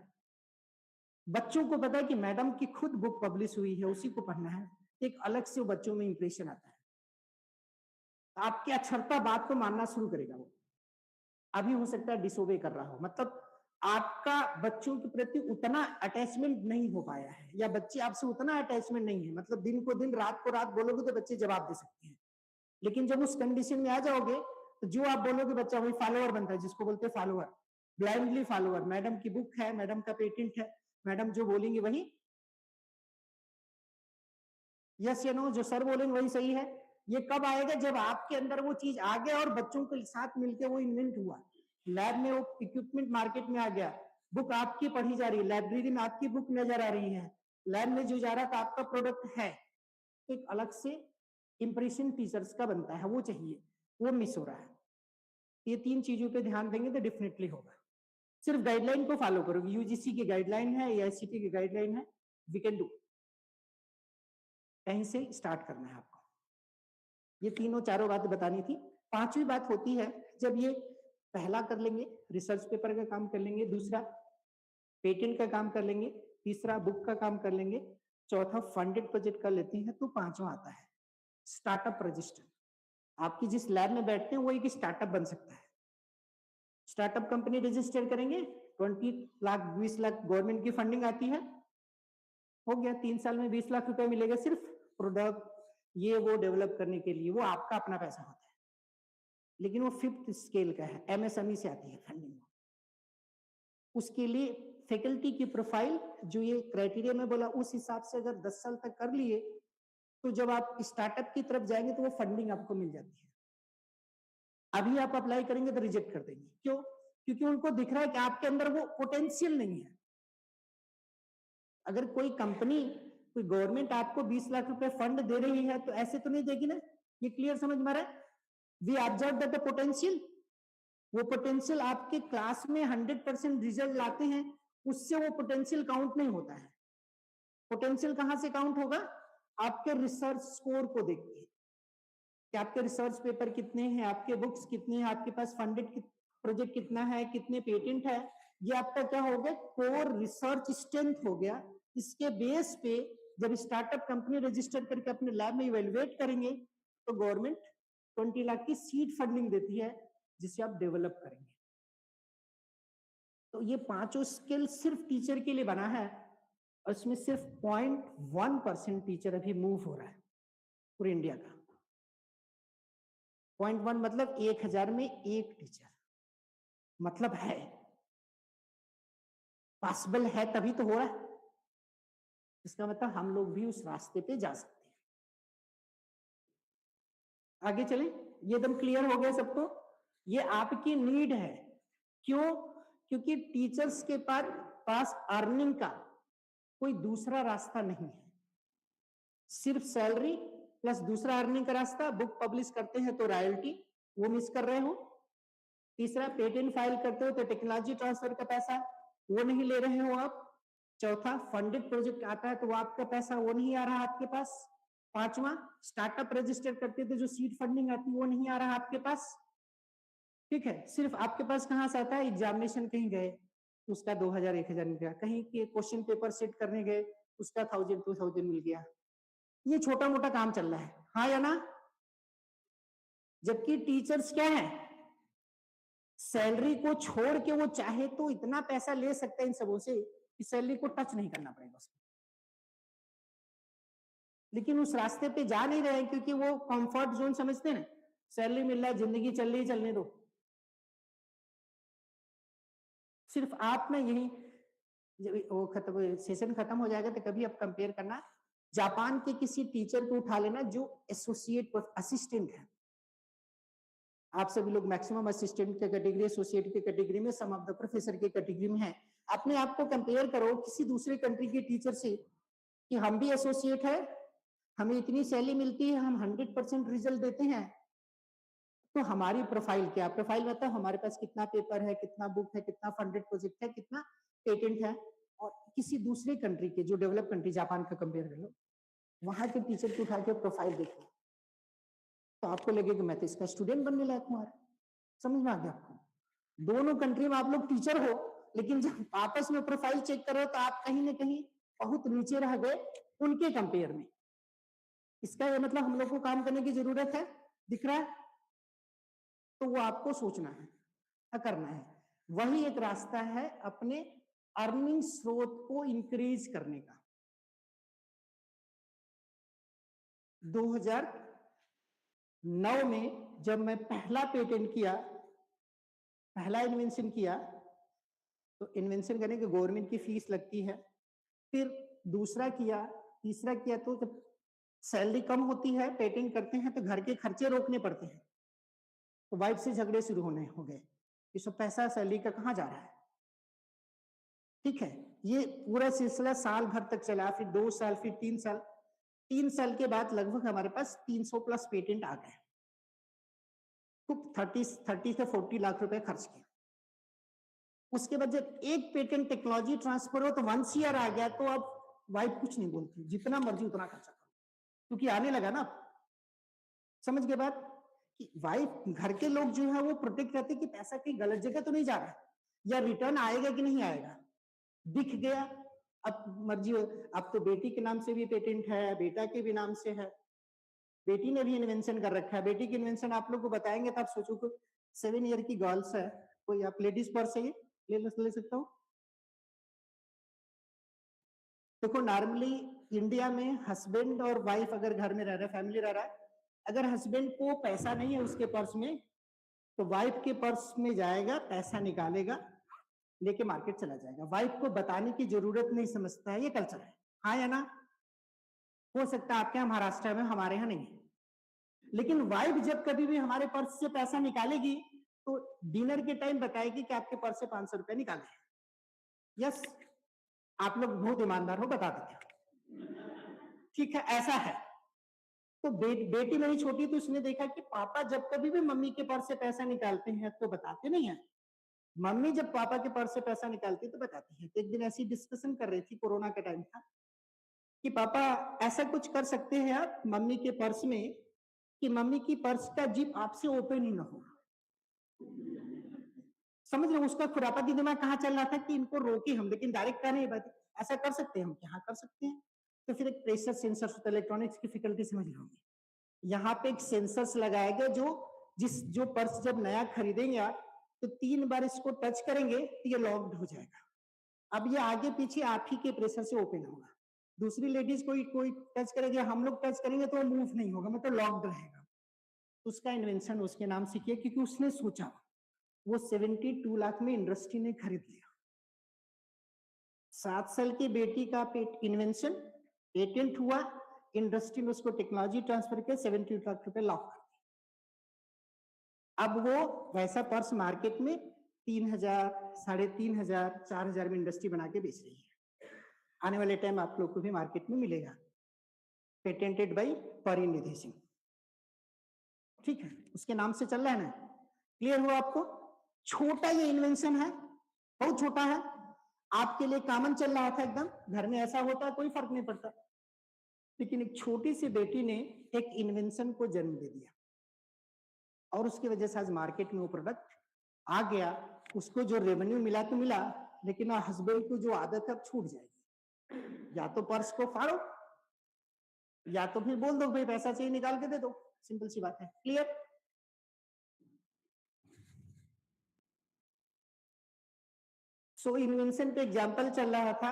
बच्चों को पता है कि मैडम की खुद बुक पब्लिश हुई है, उसी को पढ़ना है, एक अलग से बच्चों में इंप्रेशन आता है, आपकी अक्षरता बात को मानना शुरू करेगा वो। अभी हो सकता है डिसोबे कर रहा हो, मतलब आपका बच्चों के प्रति उतना अटैचमेंट नहीं हो पाया है, या बच्चे आपसे उतना अटैचमेंट नहीं है, मतलब दिन को दिन रात को रात बोलोगे तो बच्चे जवाब दे सकते हैं, लेकिन जब उस कंडीशन में आ जाओगे तो जो आप बोलोगे बच्चा वही फॉलोअर बनता है, जिसको बोलते हैं फॉलोअर, ब्लाइंडली फॉलोअर। मैडम की बुक है, मैडम का पेटेंट है, मैडम जो बोलेंगे वही यस या नो, जो सर बोलेंगे वही सही है। ये कब आएगा? जब आपके अंदर वो चीज आ गया और बच्चों के साथ मिलकर वो इन्वेंट हुआ, लैब में वो इक्विपमेंट मार्केट में आ गया, बुक आपकी पढ़ी जा रही है, लाइब्रेरी में आपकी बुक नजर आ रही है, लैब में जो जा रहा था आपका प्रोडक्ट है, एक अलग से इंप्रेशन टीचर्स का बनता है, वो चाहिए, वो मिस हो रहा है। ये 3 चीजों पे ध्यान देंगे तो डेफिनेटली होगा। सिर्फ गाइडलाइन को फॉलो करोगे, यूजीसी की गाइडलाइन है, एआईसीटी की गाइडलाइन है, वी कैन डू। कहीं से स्टार्ट करना है आपको। ये तीनों चारों बातें बतानी थी। पांचवी बात होती है, जब ये पहला कर लेंगे, रिसर्च पेपर का काम कर लेंगे, दूसरा पेटेंट का काम कर लेंगे, तीसरा बुक का काम कर लेंगे, चौथा फंडेड प्रोजेक्ट कर लेते हैं, तो पांचवा आता है स्टार्टअप रजिस्टर। आपकी जिस लैब में बैठते हैं वो एक स्टार्टअप बन सकता है। स्टार्टअप कंपनी रजिस्टर करेंगे, 20 लाख 20 लाख गवर्नमेंट की फंडिंग आती है, हो गया 3 साल में 20 लाख रुपए मिलेगा, सिर्फ प्रोडक्ट ये वो डेवलप करने के लिए, वो आपका अपना पैसा होता है, लेकिन वो 5th स्केल का है, MSME से आती है फंडिंग। उसके लिए फैकल्टी की प्रोफाइल जो ये क्राइटेरिया में बोला, उस हिसाब से अगर 10 साल तक कर लिए तो जब आप स्टार्टअप की तरफ जाएंगे तो वो फंडिंग आपको मिल जाती है। अभी आप अप्लाई करेंगे तो रिजेक्ट कर देंगे, क्यों? क्योंकि उनको दिख रहा है कि आपके अंदर वो पोटेंशियल नहीं है। अगर कोई कंपनी, कोई गवर्नमेंट आपको 20 लाख रुपए फंड दे रही है तो ऐसे तो नहीं देगी ना, ये क्लियर समझ में आ रहा है? We observe that the potential, वो पोटेंशियल आपके क्लास में 100% रिजल्ट लाते हैं, उससे वो पोटेंशियल काउंट नहीं होता है। पोटेंशियल कहां से काउंट होगा? आपके रिसर्च स्कोर को देख के, कि आपके रिसर्च पेपर कितने हैं, आपके बुक्स कितने हैं, आपके पास फंडेड प्रोजेक्ट कितना है, कितने पेटेंट है, ये आपका क्या हो गया, कोर रिसर्च स्ट्रेंथ हो गया। इसके बेस पे जब स्टार्टअप कंपनी रजिस्टर करके अपने लैब में इवेल्युएट करेंगे तो गवर्नमेंट 20 लाख की सीड फंडिंग देती है जिसे आप डेवलप करेंगे। तो ये पांचों स्किल सिर्फ टीचर के लिए बना है और इसमें सिर्फ 0.1% टीचर अभी मूव हो रहा है पूरे इंडिया का। 0.1 मतलब 1000 में एक टीचर, मतलब है पॉसिबल है तभी तो हो रहा है। इसका मतलब हम लोग भी उस रास्ते पे जा सकते हैं। आगे चले, ये एकदम क्लियर हो गया सबको। ये आपकी नीड है। क्यों? क्योंकि टीचर्स के पास अर्निंग का कोई दूसरा रास्ता नहीं है, सिर्फ सैलरी प्लस दूसरा अर्निंग का रास्ता, बुक पब्लिश करते हैं तो रॉयल्टी, वो मिस कर रहे हो। तीसरा, पेटेंट फाइल करते हो तो टेक्नोलॉजी ट्रांसफर का पैसा वो नहीं ले रहे हो आप। चौथा, फंडेड प्रोजेक्ट आता है तो वो आपका पैसा वो नहीं आ रहा आपके पास। पांचवा, स्टार्टअप रजिस्टर करते थे जो सीड फंडिंग आती है वो नहीं आ रहा आपके पास। ठीक है, सिर्फ आपके पास कहां से आता है? एग्जामिनेशन कहीं गए उसका 2000 1000 मिल गया, कहीं के क्वेश्चन पेपर सेट करने गए उसका 1000 2000 मिल गया। ये छोटा मोटा काम चल रहा है, हाँ या ना? जबकि टीचर्स क्या है, सैलरी को छोड़ के वो चाहे तो इतना पैसा ले सकते हैं इन सबों से कि सैलरी को टच नहीं करना पड़ेगा उसको। लेकिन उस रास्ते पे जा नहीं रहे हैं क्योंकि वो कंफर्ट जोन समझते हैं ना, सैलरी मिल रहा है, जिंदगी चल रही, चलने दो। सिर्फ आप में यही, जब वो खत्म सेशन खत्म हो जाएगा तो कभी आप कंपेयर करना, जापान के किसी टीचर को उठा लेना जो एसोसिएट असिस्टेंट है। आप सभी लोग मैक्सिमम असिस्टेंट के कैटेगरी, एसोसिएट के कैटेगरी में, सम ऑफ द प्रोफेसर के कैटेगरी में है। अपने आप को कंपेयर करो किसी दूसरे कंट्री के टीचर से कि हम भी एसोसिएट है, हमें इतनी सैलरी मिलती है, हम 100% रिजल्ट देते हैं, तो हमारी प्रोफाइल क्या? प्रोफाइल मतलब हमारे पास कितना पेपर है, कितना बुक है, कितना फंडेड प्रोजेक्ट है, कितना पेटेंट है। और किसी दूसरे कंट्री के, जो डेवलप कंट्री जापान का कंपेयर कर लो, वहां के टीचर को उठा के प्रोफाइल देखो तो आपको लगेगा मैं तो इसका स्टूडेंट बनने लायक हूं। समझ में आ गया आपको? दोनों कंट्री में आप लोग टीचर हो, लेकिन जब आपस में प्रोफाइल चेक करो तो आप कहीं ना कहीं बहुत नीचे रह गए उनके कंपेयर में। इसका ये मतलब हम लोग को काम करने की जरूरत है, दिख रहा है? तो वो आपको सोचना है, करना है। वही एक रास्ता है अपने अर्निंग स्रोत को इंक्रीज करने का। 2009 में जब मैं पहला पेटेंट किया, पहला इन्वेंशन किया, तो इन्वेंशन करने के गवर्नमेंट की फीस लगती है। फिर दूसरा किया, तीसरा किया, तो जब सैलरी कम होती है, पेटेंट करते हैं तो घर के खर्चे रोकने पड़ते हैं, तो वाइफ से झगड़े शुरू होने हो गए, ये सब पैसा सैलरी का कहां जा रहा है। ठीक है, ये पूरा सिलसिला साल भर तक चला, फिर 2 साल, फिर 3 साल। 3 साल के बाद लगभग हमारे पास 300 प्लस पेटेंट आ गए। तो 30 से 40 लाख रुपए खर्च किया। उसके बाद जब एक पेटेंट टेक्नोलॉजी ट्रांसफर हो तो 1 ईयर आ गया, तो अब वाइफ कुछ नहीं बोलती, जितना मर्जी उतना खर्चा करो, क्योंकि आने लगा ना। समझ के बाद कि वाइफ, घर के लोग जो है वो प्रोटेक्ट रहते कि पैसा कहीं गलत जगह तो नहीं जा रहा, या रिटर्न आएगा कि नहीं आएगा। दिख गया, अब मर्जी हो। अब तो बेटी के नाम से भी पेटेंट है, बेटा के भी नाम से है, बेटी ने भी इन्वेंशन कर रखा है। बेटी की इन्वेंशन आप लोग को बताएंगे तो आप सोचो कि 7 ईयर की गर्ल्स है, कोई आप लेडीज पर्स है, ले सकता हूँ। देखो, नॉर्मली इंडिया में हस्बैंड और वाइफ अगर घर में रह रहा है, फैमिली रह रहा है, अगर हस्बैंड को पैसा नहीं है उसके पर्स में, तो वाइफ के पर्स में जाएगा, पैसा निकालेगा, लेके मार्केट चला जाएगा। वाइफ को बताने की जरूरत नहीं समझता है, ये कल्चर है, हाँ या ना? हो सकता है आपके यहाँ महाराष्ट्र में, हमारे यहाँ नहीं। लेकिन वाइफ जब कभी भी हमारे पर्स से पैसा निकालेगी तो डिनर के टाइम बताएगी कि आपके पर्स से 500 रुपए निकाले। यस, आप लोग बहुत ईमानदार हो, बता देते। ठीक है, ऐसा है। तो बेटी मेरी छोटी, तो उसने देखा कि पापा जब कभी भी मम्मी के पर्स से पैसा निकालते हैं तो बताते नहीं है, मम्मी जब पापा के पर्स से पैसा निकालती तो बताती है। तो एक दिन ऐसी डिस्कशन कर रही थी, कोरोना का टाइम था, कि पापा ऐसा कुछ कर सकते हैं आप मम्मी के पर्स में कि मम्मी की पर्स का जिप आपसे ओपन ही ना हो। समझ रहे हो उसका खुरापाती दिमाग कहाँ चल रहा था कि इनको रोके हम, लेकिन डायरेक्ट कहा नहीं बात, ऐसा कर सकते हैं हम? क्या कर सकते हैं। तो फिर एक प्रेशर सेंसर होता है, इलेक्ट्रॉनिक्स की फैकल्टी समझ लोगे। यहाँ पे एक सेंसर्स लगाया गया जो पर्स जब नया खरीदेंगे आप तो 3 बार इसको टच करेंगे तो ये लॉक्ड हो जाएगा। अब ये आगे पीछे आप ही के प्रेशर से ओपन होगा। दूसरी लेडीज कोई टच करेगी, हम लोग टच करेंगे तो वो मूव नहीं होगा, मतलब लॉक्ड रहेगा। उसका इन्वेंशन उसके नाम से किया क्योंकि उसने सोचा, वो 72 लाख में इंडस्ट्री ने खरीद लिया। 7 साल की बेटी का इन्वेंशन पेटेंट हुआ, इंडस्ट्री में उसको टेक्नोलॉजी ट्रांसफर किया, 72 लाख रुपए लॉक कर दिए। अब वो वैसा पर्स मार्केट में 3,000, 3,500, 4,000 में इंडस्ट्री बना के बेच रही है। आने वाले टाइम आप लोग को भी मार्केट में मिलेगा, पेटेंटेड बाई परिनिधि सिंह, ठीक है, उसके नाम से चल रहा है ना। क्लियर हुआ आपको? छोटा ये इन्वेंशन है, बहुत छोटा है, आपके लिए कॉमन चल रहा था एकदम, घर में ऐसा होता है कोई फर्क नहीं पड़ता, लेकिन एक छोटी सी बेटी ने एक इन्वेंशन को जन्म दे दिया और उसकी वजह से आज मार्केट में वो प्रोडक्ट आ गया। उसको जो रेवेन्यू मिला तो मिला, लेकिन हस्बैंड को जो आदत है छूट जाएगी। या तो पर्स को फाड़ो या तो फिर बोल दो भाई पैसा चाहिए निकाल के दे दो, सिंपल सी बात है। क्लियर? सो इन्वेंशन पे एग्जांपल चल रहा था,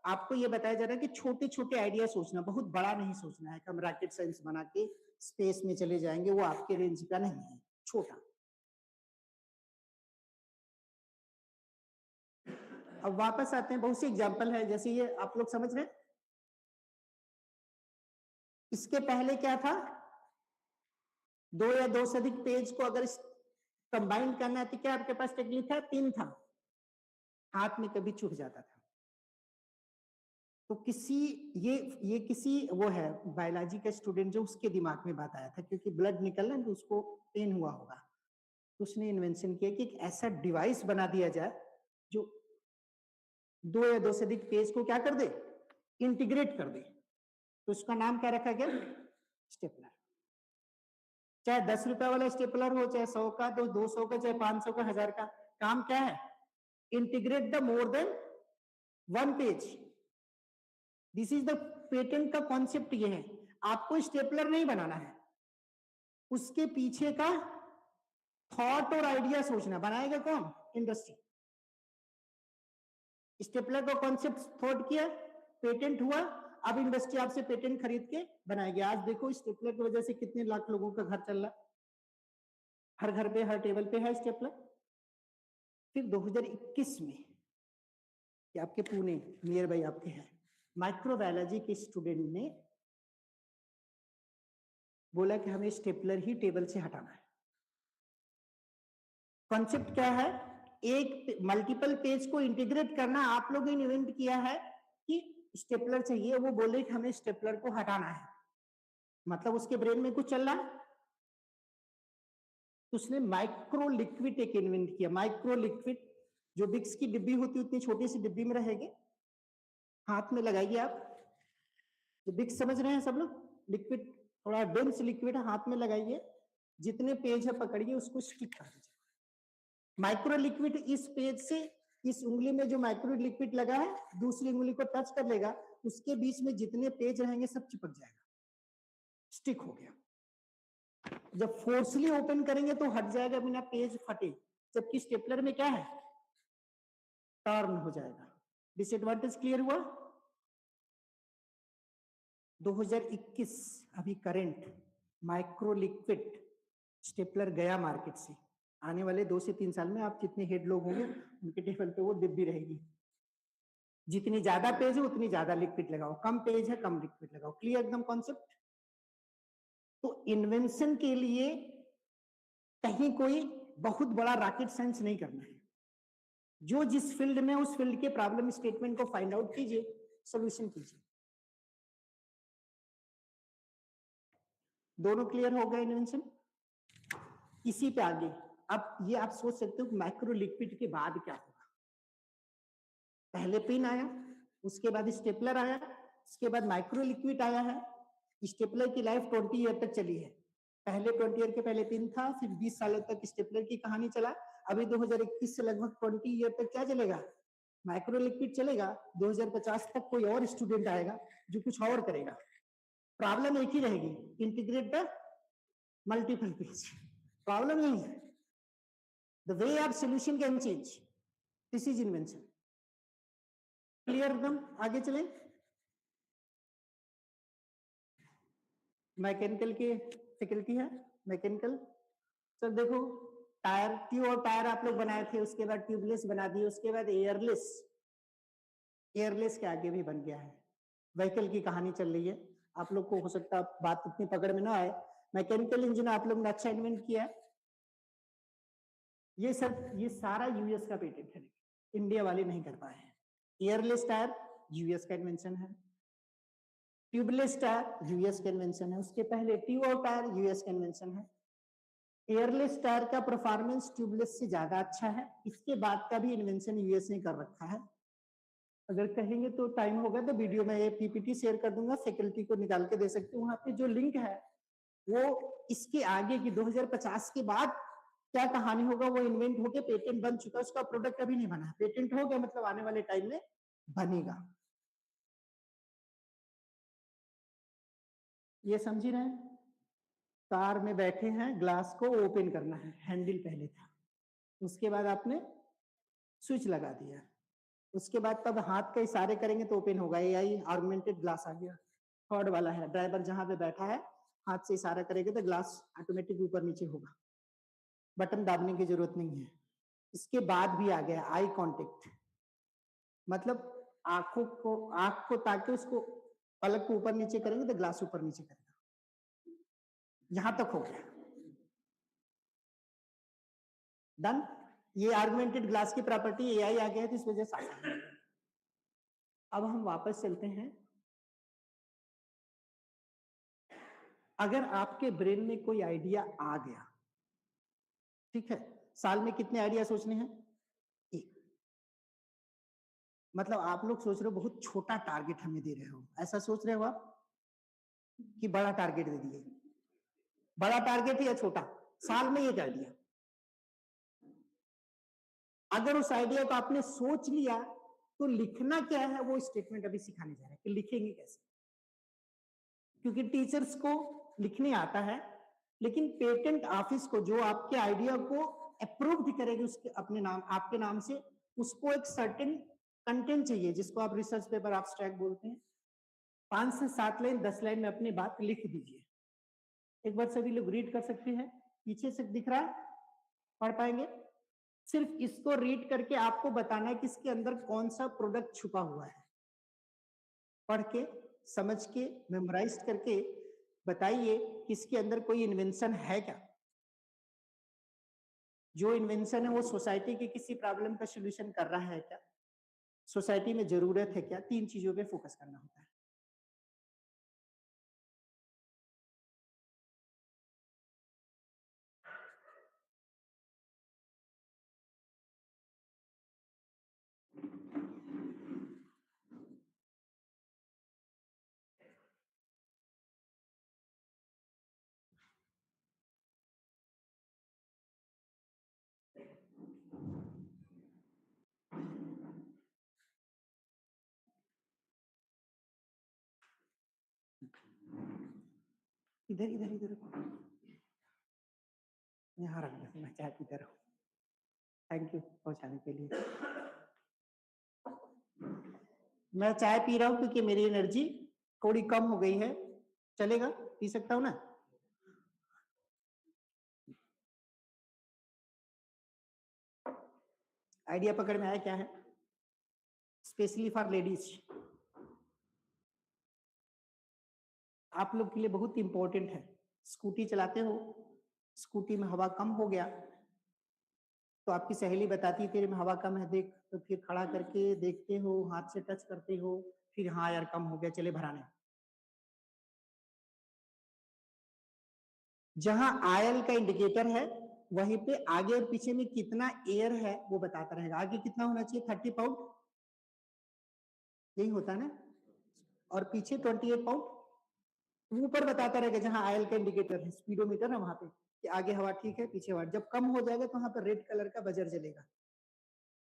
आपको ये बताया जा रहा है कि छोटे छोटे आइडिया सोचना, बहुत बड़ा नहीं सोचना है कि हम रॉकेट साइंस बना के स्पेस में चले जाएंगे, वो आपके रेंज का नहीं है, छोटा। अब वापस आते हैं, बहुत सी एग्जांपल है, जैसे ये आप लोग समझ रहे हैं। इसके पहले क्या था, 2 या 2 से अधिक पेज को अगर कंबाइन करना है तो क्या आपके पास टेक्निक था? 3 था, हाथ में कभी छूट जाता था। तो किसी ये किसी वो है बायोलॉजी का स्टूडेंट जो उसके दिमाग में बात आया था, क्योंकि ब्लड निकलना तो उसको पेन हुआ होगा, तो उसने इन्वेंशन किया कि एक ऐसा डिवाइस बना दिया जाए जो 2 या 2 से अधिक पेज को क्या कर दे, इंटीग्रेट कर दे। तो उसका नाम क्या रखा गया? स्टेपलर। चाहे 10 रुपए वाला स्टेपलर हो, चाहे 100 का, तो 200 का, चाहे 500 का, 1000 का, काम क्या है? Integrate the more than 1 page. This is the patent का कॉन्सेप्ट। ये है, आपको स्टेपलर नहीं बनाना है, उसके पीछे का थॉट और आइडिया सोचना। बनाएगा कौन? इंडस्ट्री। स्टेपलर का कॉन्सेप्ट थॉट किया, पेटेंट हुआ, अब इंडस्ट्री आपसे पेटेंट खरीद के बनाएगी। आज देखो स्टेपलर की वजह से कितने लाख लोगों का घर चल रहा, हर घर पे, हर टेबल पे है स्टेपलर। फिर 2021 में आपके पुणे नियर बाई आपके है, माइक्रोबायोलॉजी के स्टूडेंट ने बोला कि हमें स्टेपलर ही टेबल से हटाना है। कॉन्सेप्ट क्या है? एक मल्टीपल पेज को इंटीग्रेट करना। आप लोगों ने इन्वेंट किया है कि स्टेपलर चाहिए, वो बोले कि हमें स्टेपलर को हटाना है, मतलब उसके ब्रेन में कुछ चल रहा है। तो उसने माइक्रो लिक्विड एक इन्वेंट किया। माइक्रो लिक्विड जो बिक्स की डिब्बी होती है उतनी छोटी सी डिब्बी में रहेगी, हाथ में लगाइए आप, जो बिक्स समझ रहे हैं सब लोग, लिक्विड थोड़ा डेंस लिक्विड, हाथ में लगाइए, जितने पेज है पकड़िए, उसको स्टिक कर दीजिए। माइक्रो लिक्विड इस पेज से इस उंगली में जो माइक्रो लिक्विड लगा है दूसरी उंगली को टच कर लेगा, उसके बीच में जितने पेज रहेंगे सब चिपक जाएगा, स्टिक हो गया। जब फोर्सली ओपन करेंगे तो हट जाएगा बिना पेज फटे, जबकि स्टेपलर में क्या है? टर्न हो जाएगा। डिसएडवांटेज क्लियर हुआ? 2021 अभी करंट माइक्रो लिक्विड स्टेपलर गया मार्केट से। आने वाले 2 से 3 साल में आप जितने हेड लोग होंगे उनके टेबल पे वो डिब्बी रहेगी। जितनी ज्यादा पेज है उतनी ज्यादा लिक्विड लगाओ, कम पेज है कम लिक्विड लगाओ। क्लियर एकदम कॉन्सेप्ट? तो इन्वेंशन के लिए कहीं कोई बहुत बड़ा रॉकेट साइंस नहीं करना है, जो जिस फील्ड में उस फील्ड के प्रॉब्लम स्टेटमेंट को फाइंड आउट कीजिए, सॉल्यूशन कीजिए। दोनों क्लियर हो गए इन्वेंशन? इसी पे आगे अब ये आप सोच सकते हो माइक्रो लिक्विड के बाद क्या होगा। पहले पिन आया, उसके बाद स्टेपलर आया, उसके बाद माइक्रो लिक्विड आया है। स्टेपलर की लाइफ 20 ईयर तक चली है। पहले 20 ईयर के पहले पिन था, फिर 20 सालों तक स्टेपलर की कहानी चला। अभी 2021 से लगभग 20 ईयर तक क्या चलेगा? माइक्रो लिक्विड चलेगा, 2050 तक कोई और स्टूडेंट आएगा जो कुछ और करेगा, प्रॉब्लम एक ही रहेगी, integrate the multiple page, problem यही है, the way of solution can change, this is invention. Clear एकदम? आगे चलें। मैकेनिकल के फैकल्टी है, मैकेनिकल सर देखो, टायर, ट्यूब और टायर आप लोग बनाए थे, उसके बाद ट्यूबलेस बना दिए, उसके बाद एयरलेस, एयरलेस के आगे भी बन गया है, व्हीकल की कहानी चल रही है। आप लोग को हो सकता है बात इतनी पकड़ में ना आए, मैकेनिकल इंजन आप लोग ने अच्छा इन्वेंट किया है, ये सब, ये सारा यूएस का पेटेंट है, इंडिया वाले नहीं कर पाए हैं। एयरलेस टायर यूएस का इन्वेंशन है, ट्यूबलेस टायर यूएस का इन्वेंशन है, उसके पहले ट्यूब और टायर यूएस का इन्वेंशन है। एयरलेस टायर का परफॉर्मेंस ट्यूबलेस से ज्यादा अच्छा है, इसके बाद का भी इन्वेंशन यूएस ने कर रखा है। अगर कहेंगे तो टाइम होगा तो वीडियो में ये पीपीटी शेयर कर दूंगा, फैकल्टी को निकाल के दे सकते हो, वहां पे जो लिंक है वो इसके आगे की 2050 के बाद क्या कहानी होगा, वो इन्वेंट होके पेटेंट बन चुका है, उसका प्रोडक्ट अभी नहीं बना, पेटेंट हो गया मतलब आने वाले टाइम में बनेगा। ये समझ रहे हैं? कार में बैठे हैं, ग्लास को ओपन करना है, हैंडल पहले था, उसके बाद आपने स्विच लगा दिया, उसके बाद तब हाथ के इशारे करेंगे तो ओपन होगा, एआई ऑगमेंटेड ग्लास आ गया। थर्ड वाला है, ड्राइवर जहां पे बैठा है हाथ से इशारा करेंगे तो ग्लास ऑटोमेटिक ऊपर नीचे होगा, बटन दाबने की जरूरत नहीं है। इसके बाद भी आ गया आई कांटेक्ट, मतलब आंखों को, आंख को ताकि उसको पलक को ऊपर नीचे करेंगे तो ग्लास ऊपर नीचे करेगा, यहां तक हो गया, डन। ये आर्गुमेंटेड ग्लास की प्रॉपर्टी एआई आ गया है तो इस वजह से आसान है। अब हम वापस चलते हैं, अगर आपके ब्रेन में कोई आइडिया आ गया, ठीक है, साल में कितने आइडिया सोचने हैं? एक। मतलब आप लोग सोच रहे हो बहुत छोटा टारगेट हमें दे रहे हो, ऐसा सोच रहे हो आप कि बड़ा टारगेट दे दिए? बड़ा टारगेट या छोटा? साल में एक आइडिया। अगर उस आइडिया को आपने सोच लिया तो लिखना क्या है वो स्टेटमेंट अभी सिखाने जा रहे हैं कि लिखेंगे कैसे, क्योंकि टीचर्स को लिखने आता है, लेकिन पेटेंट ऑफिस को जो आपके आइडिया को अप्रूव करेगी उसके अपने नाम, आपके नाम से, उसको एक सर्टेन कंटेंट चाहिए जिसको आप रिसर्च पेपर एब्स्ट्रैक्ट बोलते हैं। 5 से 7 लाइन 10 लाइन में अपनी बात लिख दीजिए। एक बार सभी लोग रीड कर सकते हैं, पीछे से दिख रहा है, पढ़ पाएंगे? सिर्फ इसको रीड करके आपको बताना है कि इसके अंदर कौन सा प्रोडक्ट छुपा हुआ है, पढ़ के, समझ के, मेमोराइज करके बताइए कि इसके अंदर कोई इन्वेंशन है क्या, जो इन्वेंशन है वो सोसाइटी के किसी प्रॉब्लम का सॉल्यूशन कर रहा है क्या, सोसाइटी में जरूरत है क्या, 3 चीजों पे फोकस करना होता है। इधर इधर इधर यहाँ रख दो, मैं चाय पीता रहूं। थैंक यू पहुंचाने के लिए। मैं चाय पी रहा हूं क्योंकि मेरी एनर्जी थोड़ी कम हो गई है, चलेगा? पी सकता हूं ना? आइडिया पकड़ में आया क्या है? स्पेशली फॉर लेडीज, आप लोग के लिए बहुत इंपॉर्टेंट है। स्कूटी चलाते हो, स्कूटी में हवा कम हो गया तो आपकी सहेली बताती है तेरे में हवा कम है देख, तो फिर खड़ा करके देखते हो, हाथ से टच करते हो, फिर हाँ यार कम हो गया, चले भराने। जहां आयल का इंडिकेटर है वहीं पे आगे और पीछे में कितना एयर है वो बताता रहेगा। आगे कितना होना चाहिए? 30 पाउंड, यही होता है ना, और पीछे 28 पाउंड। ऊपर बताता रहेगा जहां आयल का इंडिकेटर है, स्पीडोमीटर है वहां पे, कि आगे हवा ठीक है, पीछे हवा। जब कम हो जाएगा तो वहां पर रेड कलर का बजर जलेगा,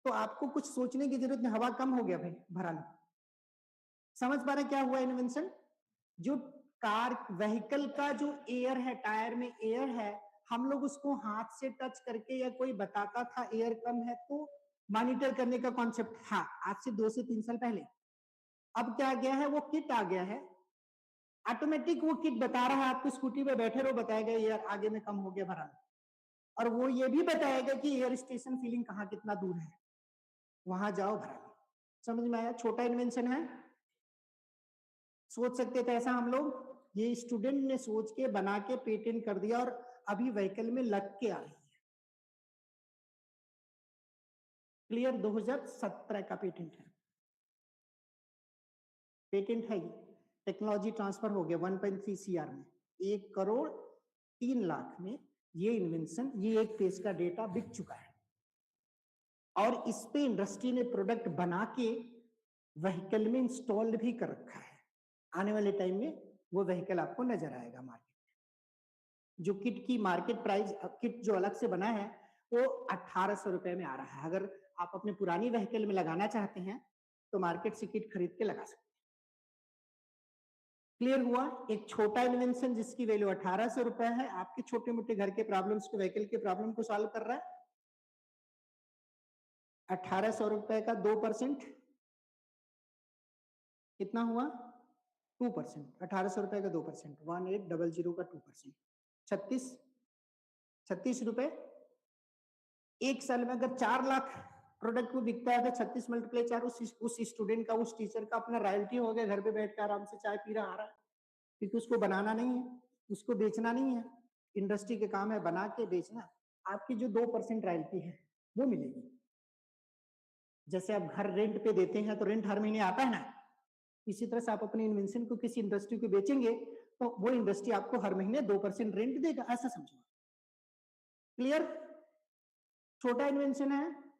तो आपको कुछ सोचने की जरूरत नहीं, हवा कम हो गया भाई, भरा लो। समझ पा रहे क्या हुआ इन्वेंशन? जो कार व्हीकल का जो एयर है, टायर में एयर है, हम लोग उसको हाथ से टच करके या कोई बताता था एयर कम है तो मॉनिटर करने का कॉन्सेप्ट था आज से 2 से 3 साल पहले। अब क्या गया है, वो किट आ गया है, ऑटोमेटिक वो किट बता रहा है, आपको स्कूटी पे बैठे रहो, बताएगा यार आगे में कम हो गया, भरा। और वो ये भी बताएगा कि एयर स्टेशन फीलिंग कहाँ कितना दूर है, वहां जाओ, भरा। समझ में आया? छोटा इन्वेंशन है, सोच सकते थे ऐसा हम लोग, ये स्टूडेंट ने सोच के बना के पेटेंट कर दिया और अभी व्हीकल में लग के आ रही है। क्लियर? 2017 का पेटेंट है, पेटेंट है, टेक्नोलॉजी ट्रांसफर हो गया 1.3 CR में, 1,03,00,000 में ये इन्वेंशन, ये एक पेज का डेटा बिक चुका है। और इस पे इंडस्ट्री ने प्रोडक्ट बना के व्हीकल में इंस्टॉल भी कर रखा है। आने वाले टाइम में वो व्हीकल आपको नजर आएगा मार्केट में। जो किट की मार्केट प्राइस, किट जो अलग से बना है वो 1800 रुपए में आ रहा है। अगर आप अपने पुरानी व्हीकल में लगाना चाहते हैं तो मार्केट से किट खरीद के लगा सकते हैं। क्लियर हुआ? एक छोटा इन्वेंशन जिसकी वैल्यू 1800 रुपए है, आपके छोटे मोटे घर के प्रॉब्लम्स को, व्हीकल के प्रॉब्लम को सॉल्व कर रहा है। 1800 रुपए का 2% कितना हुआ? 2%। 1800 रुपए का 2%, 1800 का 2%, 36 रुपए। एक साल में अगर 4 लाख प्रोडक्ट को बिकता है तो 36 × 4 उस स्टूडेंट का, उस टीचर का अपना रॉयल्टी हो गया, घर पे बैठ कर आराम से चाय पी रहा आ रहा है, क्योंकि उसको बनाना नहीं है, उसको बेचना नहीं है। इंडस्ट्री के काम है बना के बेचना। आपकी जो 2% रॉयल्टी है वो मिलेगी। जैसे आप घर रेंट पे देते हैं तो रेंट हर महीने आता है ना, इसी तरह से आप अपने इन्वेंशन को किसी इंडस्ट्री को बेचेंगे तो वो इंडस्ट्री आपको हर महीने 2% रेंट देगा, ऐसा समझो। क्लियर? छोटा इन्वेंशन है,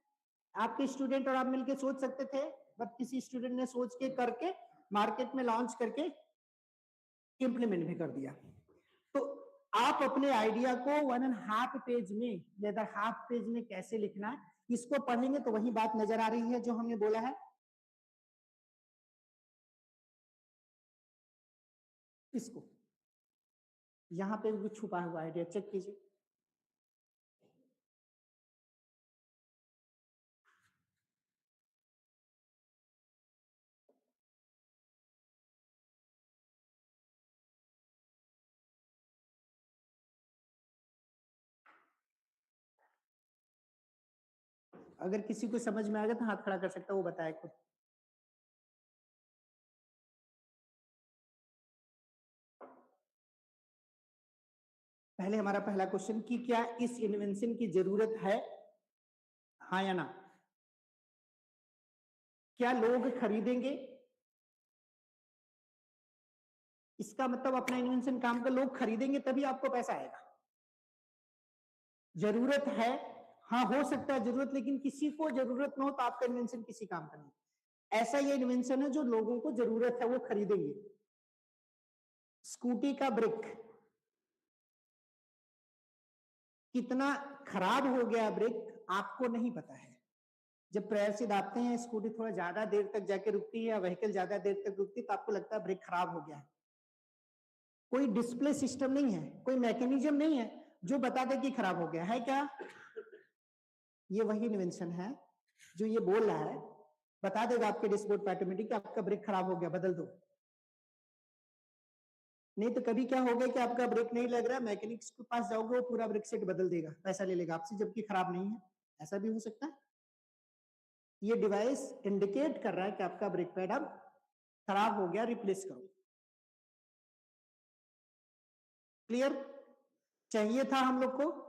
आपके स्टूडेंट और आप मिलकर सोच सकते थे, बट किसी स्टूडेंट ने सोच के करके मार्केट में लॉन्च करके इंप्लीमेंट भी कर दिया। तो आप अपने आइडिया को 1.5 पेज में या हाफ पेज में कैसे लिखना है, इसको पढ़ेंगे तो वही बात नजर आ रही है जो हमने बोला है। इसको यहां पे भी छुपा हुआ आइडिया चेक कीजिए। अगर किसी को समझ में आ गया तो हाथ खड़ा कर सकता है, वो बताए खुद। पहले हमारा पहला क्वेश्चन कि क्या इस इन्वेंशन की जरूरत है, हाँ या ना? क्या लोग खरीदेंगे? इसका मतलब अपना इन्वेंशन काम का लोग खरीदेंगे तभी आपको पैसा आएगा। जरूरत है, हाँ हो सकता है जरूरत, लेकिन किसी को जरूरत ना हो तो आपका इन्वेंशन किसी काम का नहीं। ऐसा ये इन्वेंशन है जो लोगों को जरूरत है, वो खरीदेंगे। स्कूटी का ब्रेक कितना खराब हो गया ब्रेक आपको नहीं पता है। जब पैर से दाबते हैं, स्कूटी थोड़ा ज्यादा देर तक जाके रुकती है या व्हीकल ज्यादा देर तक रुकती है तो आपको लगता है ब्रेक खराब हो गया है। कोई डिस्प्ले सिस्टम नहीं है, कोई मैकेनिज्म नहीं है जो बता दे कि खराब हो गया है। क्या ये वही इन्वेंशन है जो ये बोल रहा है, बता देगा आपके डैशबोर्ड पे ऑटोमेटिक कि आपका ब्रेक खराब हो गया, बदल दो। नहीं तो कभी क्या हो गया कि आपका ब्रेक नहीं लग रहा, मैकेनिक्स के पास जाओगे वो पूरा ब्रेक सेट बदल देगा, पैसा ले लेगा आपसे, जबकि खराब नहीं है। ऐसा भी हो सकता है। ये डिवाइस इंडिकेट कर रहा है कि आपका ब्रेक पैड अब खराब हो गया, रिप्लेस करो। क्लियर? चाहिए था हम लोग को,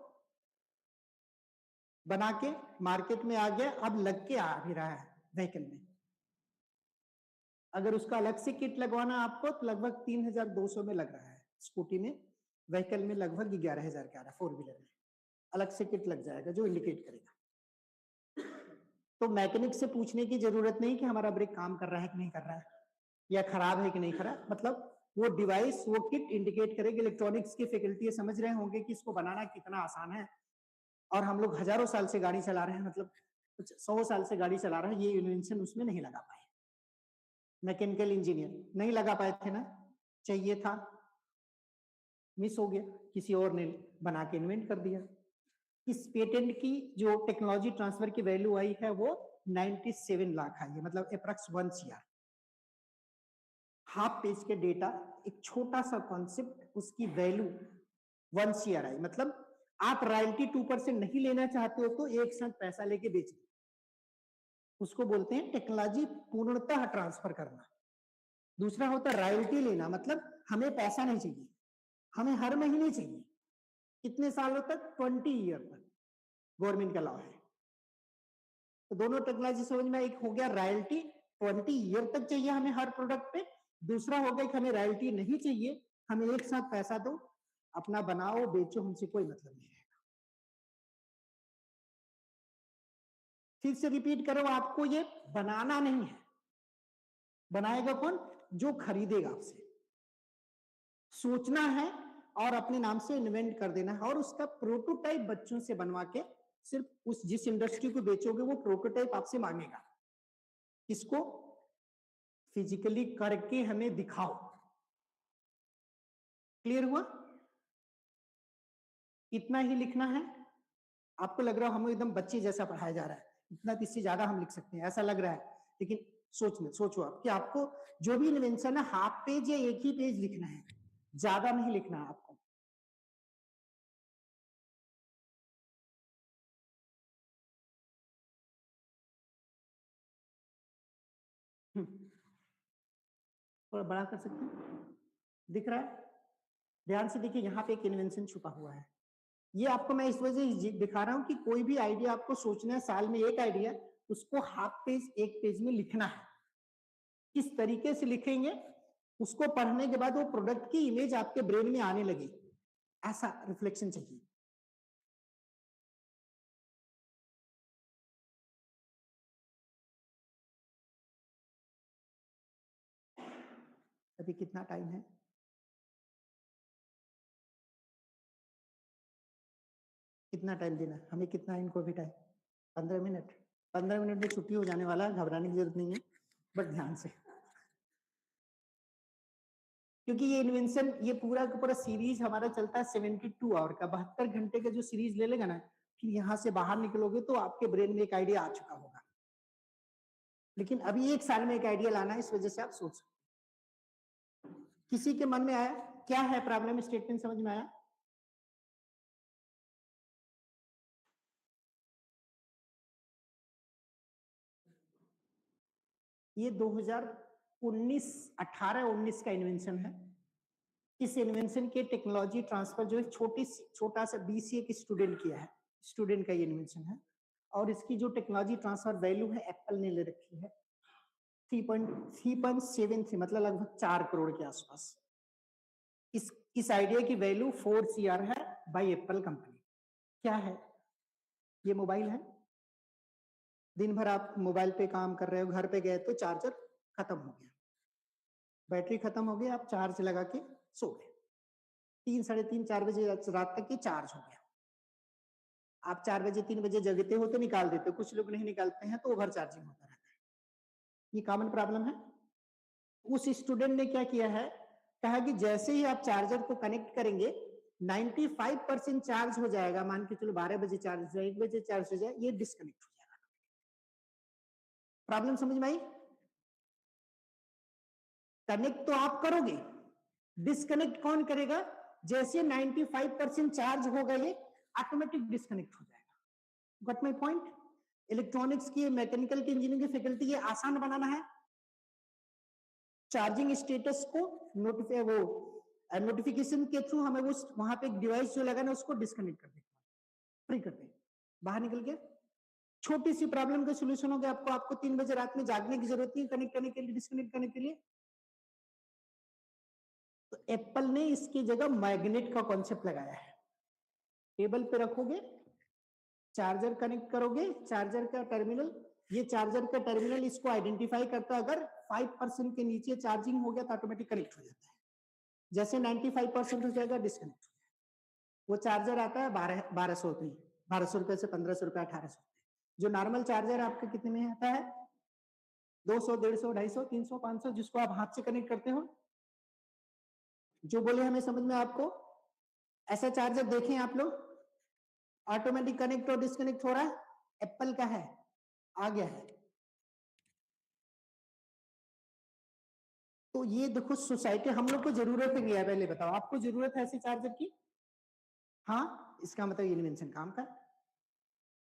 बना के मार्केट में आ गया, अब लग के आ भी रहा है व्हीकल में। अगर उसका अलग से किट लगवाना आपको तो लगभग 3200 में लग रहा है स्कूटी में, व्हीकल में लगभग 11,000 का आ रहा है। 4 व्हीलर में अलग से किट लग जाएगा जो इंडिकेट करेगा। तो मैकेनिक से पूछने की जरूरत नहीं कि हमारा ब्रेक काम कर रहा है कि नहीं कर रहा है, या खराब है कि नहीं खराब, मतलब वो डिवाइस, वो किट इंडिकेट करेगी। इलेक्ट्रॉनिक्स की फैकल्टी समझ रहे होंगे कि इसको बनाना कितना आसान है, और हम लोग हजारों साल से गाड़ी चला रहे हैं, मतलब कुछ 100 साल से गाड़ी चला रहा है, ये इन्वेंशन उसमें नहीं लगा पाए। मैकेनिकल इंजीनियर नहीं लगा पाए थे ना, चाहिए था, मिस हो गया, किसी और ने बना के इन्वेंट कर दिया। इस पेटेंट की जो टेक्नोलॉजी ट्रांसफर की वैल्यू आई है वो 97 लाख आई है, मतलब अप्रॉक्स 1 CR। हाफ पेज के डेटा, एक छोटा सा कॉन्सेप्ट, उसकी वैल्यू 1 CR आई। मतलब आप रॉयल्टी 2% नहीं लेना चाहते हो तो एक साथ पैसा लेके बेच दो, उसको बोलते हैं टेक्नोलॉजी पूर्णतः ट्रांसफर करना। दूसरा होता है रॉयल्टी लेना, मतलब हमें पैसा नहीं चाहिए, हमें हर महीने चाहिए। कितने सालों तक? 20 ईयर तक गवर्नमेंट का लॉ है। तो दोनों टेक्नोलॉजी समझ में, एक हो गया रॉयल्टी 20 ईयर तक चाहिए हमें हर प्रोडक्ट पे, दूसरा हो गया कि हमें रॉयल्टी नहीं चाहिए, हमें एक साथ पैसा दो, अपना बनाओ बेचो, हमसे कोई मतलब नहीं रहेगा। फिर से रिपीट करो, आपको ये बनाना नहीं है, बनाएगा कौन? जो खरीदेगा आपसे। सोचना है और अपने नाम से इन्वेंट कर देना है, और उसका प्रोटोटाइप बच्चों से बनवा के, सिर्फ उस जिस इंडस्ट्री को बेचोगे वो प्रोटोटाइप आपसे मांगेगा, इसको फिजिकली करके हमें दिखाओ। क्लियर हुआ? इतना ही लिखना है। आपको लग रहा है हमें एकदम बच्चे जैसा पढ़ाया जा रहा है, इतना इससे ज्यादा हम लिख सकते हैं ऐसा लग रहा है, लेकिन सोचो आप कि आपको जो भी इन्वेंशन है हाफ पेज या एक ही पेज लिखना है, ज्यादा नहीं लिखना है आपको। थोड़ा बड़ा कर सकते हैं, दिख रहा है? ध्यान से देखिए, यहाँ पे एक इन्वेंशन छुपा हुआ है। ये आपको मैं इस वजह से दिखा रहा हूं कि कोई भी आइडिया आपको सोचना है, साल में एक आइडिया, उसको हाफ पेज एक पेज में लिखना है। किस तरीके से लिखेंगे, उसको पढ़ने के बाद वो प्रोडक्ट की इमेज आपके ब्रेन में आने लगे, ऐसा रिफ्लेक्शन चाहिए। अभी कितना टाइम है? कितना टाइम देना है हमें? कितना है इनको भी टाइम? 15 मिनट। 15 मिनट में छुट्टी हो जाने वाला है, घबराने की जरूरत नहीं है, बट ध्यान से, क्योंकि ये इन्वेंशन, ये पूरा का पूरा सीरीज हमारा चलता है 72 आवर का, 72 घंटे का जो सीरीज ले लेगा ना, फिर यहाँ से बाहर निकलोगे तो आपके ब्रेन में एक आइडिया आ चुका होगा। लेकिन अभी एक साल में एक आइडिया लाना है, इस वजह से आप सोच सकते। किसी के मन में आया क्या है प्रॉब्लम? स्टेटमेंट समझ में आया? ये 2019 18-19 का इन्वेंशन है। इस इन्वेंशन के टेक्नोलॉजी ट्रांसफर जो है छोटा सा BCA की स्टूडेंट किया है, स्टूडेंट का ये इन्वेंशन है, और इसकी जो टेक्नोलॉजी ट्रांसफर वैल्यू है एप्पल ने ले रखी है 3.73, मतलब लगभग 4 करोड़ के आसपास। इस आइडिया की वैल्यू 4 CR है बाय एप्पल कंपनी। क्या है? ये मोबाइल है, दिन भर आप मोबाइल पे काम कर रहे हो, घर पे गए तो चार्जर खत्म हो गया, बैटरी खत्म हो गई, आप चार्ज लगा के सो गए, 3, 3:30, 4 बजे रात तक ये चार्ज हो गया। आप 4 बजे 3 बजे जगते हो तो निकाल देते हो, कुछ लोग नहीं निकालते हैं तो ओवर चार्जिंग होता रहता है। ये कॉमन प्रॉब्लम है। उस स्टूडेंट ने क्या किया है, कहा कि जैसे ही आप चार्जर को कनेक्ट करेंगे 95% चार्ज हो जाएगा, मान के चलो 12 बजे चार्ज हो जाए, 1 बजे चार्ज हो जाए, ये डिस्कनेक्ट हो जाएगा। प्रॉब्लम समझ में आई? कनेक्ट तो आप करोगे, डिस्कनेक्ट कौन करेगा? जैसे 95% चार्ज हो गए ऑटोमेटिक डिस्कनेक्ट हो जाएगा। Got my point? इलेक्ट्रॉनिक्स की, मैकेनिकल की, इंजीनियरिंग की फैकल्टी ये आसान बनाना है। चार्जिंग स्टेटस को नोटिफिकेशन के थ्रू हमें वो वहां पे एक डिवाइस जो लगा ना उसको डिस्कनेक्ट कर दें, फ्री कर दें, बाहर निकल गया। छोटी सी प्रॉब्लम का सोल्यूशन हो गया। आपको 3 बजे रात में जागने की जरूरत नहीं कनेक्ट करने के लिए, डिस्कनेक्ट करने के लिए। तो एप्पल ने इसकी जगह मैग्नेट का कॉन्सेप्ट लगाया है। टेबल पे रखोगे, चार्जर कनेक्ट करोगे, चार्जर का टर्मिनल, ये चार्जर का टर्मिनल इसको आइडेंटिफाई करता है, अगर 5% के नीचे चार्जिंग हो गया तो ऑटोमेटिक कनेक्ट हो जाता है। जैसे 95% हो जाएगा डिस्कनेक्ट हो जाएगा। वो चार्जर आता है 1200 रुपये, 1200 रुपये से 1500 रुपये, 1800 रुपये, जो नॉर्मल चार्जर आपके कितने में आता है? 200, 150, 250, 300, 500, जिसको आप हाथ से कनेक्ट करते हो। जो बोले हमें समझ में आपको? ऐसा चार्जर देखें आप लोग, ऑटोमेटिक कनेक्ट और डिस्कनेक्ट हो रहा है, एप्पल का है, आ गया है। तो ये देखो सोसाइटी, हम लोग को जरूरत नहीं है, पहले बताओ आपको जरूरत है ऐसे चार्जर की? हाँ, इसका मतलब इन्वेंशन काम का,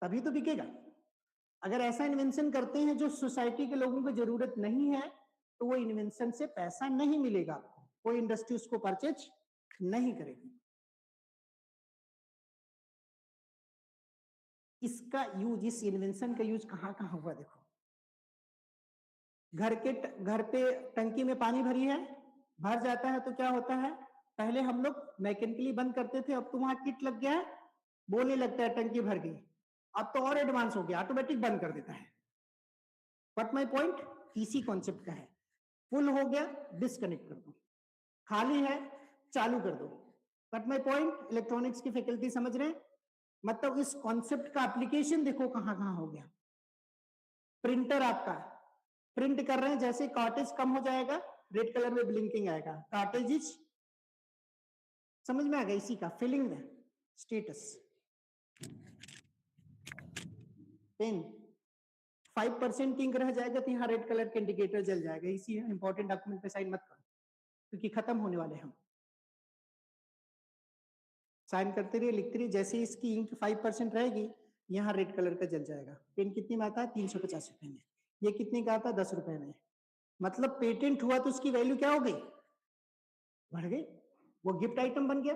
तभी तो बिकेगा। अगर ऐसा इन्वेंशन करते हैं जो सोसाइटी के लोगों को जरूरत नहीं है, तो वो इन्वेंशन से पैसा नहीं मिलेगा आपको, कोई इंडस्ट्री उसको परचेज नहीं करेगी। इसका यूज, इस इन्वेंशन का यूज कहां कहां हुआ देखो। घर पे टंकी में पानी भरी है, भर जाता है तो क्या होता है, पहले हम लोग मैकेनिकली बंद करते थे, अब तो वहां किट लग गया है, बोलने लगता है टंकी भर गई। अब तो और एडवांस हो गया, ऑटोमेटिक बंद कर देता है। बट माई पॉइंट इसी कॉन्सेप्ट का है। फुल हो गया डिस्कनेक्ट कर दो, खाली है चालू कर दो। बट माई पॉइंट, इलेक्ट्रॉनिक्स की फैकल्टी समझ रहे हैं? मतलब इस कॉन्सेप्ट का एप्लीकेशन देखो कहां कहां हो गया। प्रिंटर आपका प्रिंट कर रहे हैं, जैसे कार्टेज कम हो जाएगा रेड कलर में ब्लिंकिंग आएगा, कार्टेज इज, समझ में आ गया इसी का फिलिंग में स्टेटस। पेन 5% इंक रह जाएगा तो यहाँ रेड कलर के इंडिकेटर जल जाएगा, इसी इंपॉर्टेंट डॉक्यूमेंट पे साइन मत करो क्योंकि खत्म होने वाले हम। साइन करते रहिए, लिखते रहिए, जैसे इसकी इंक 5% रहेगी यहाँ रेड कलर का जल जाएगा। पेन कितने में आता है? 350 रुपए में। ये कितने का आता है? 10 रुपए में। मतलब पेटेंट हुआ तो उसकी वैल्यू क्या हो गई? बढ़ गई, वो गिफ्ट आइटम बन गया।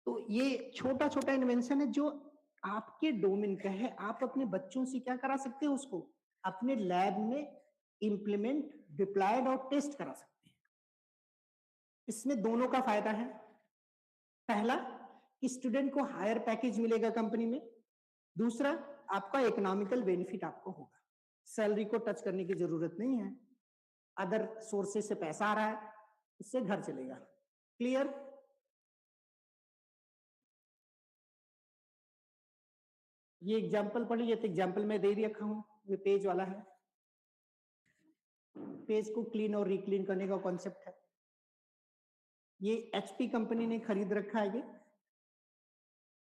तो ये छोटा छोटा इन्वेंशन है जो आपके डोमेन का है, आप अपने बच्चों से क्या करा सकते हो, उसको अपने लैब में इंप्लीमेंट, डिप्लॉयड और टेस्ट करा सकते हैं। इसमें दोनों का फायदा है। पहला कि स्टूडेंट को हायर पैकेज मिलेगा कंपनी में, दूसरा आपका इकोनॉमिकल बेनिफिट आपको होगा, सैलरी को टच करने की जरूरत नहीं है, अदर सोर्सेस से पैसा आ रहा है, उससे घर चलेगा। क्लियर? ये एग्जाम्पल पढ़ लीजिए, तो एग्जाम्पल मैं दे रखा हूं, ये पेज वाला है, पेज को क्लीन और रिक्लीन करने का कॉन्सेप्ट है। ये एचपी कंपनी ने खरीद रखा है।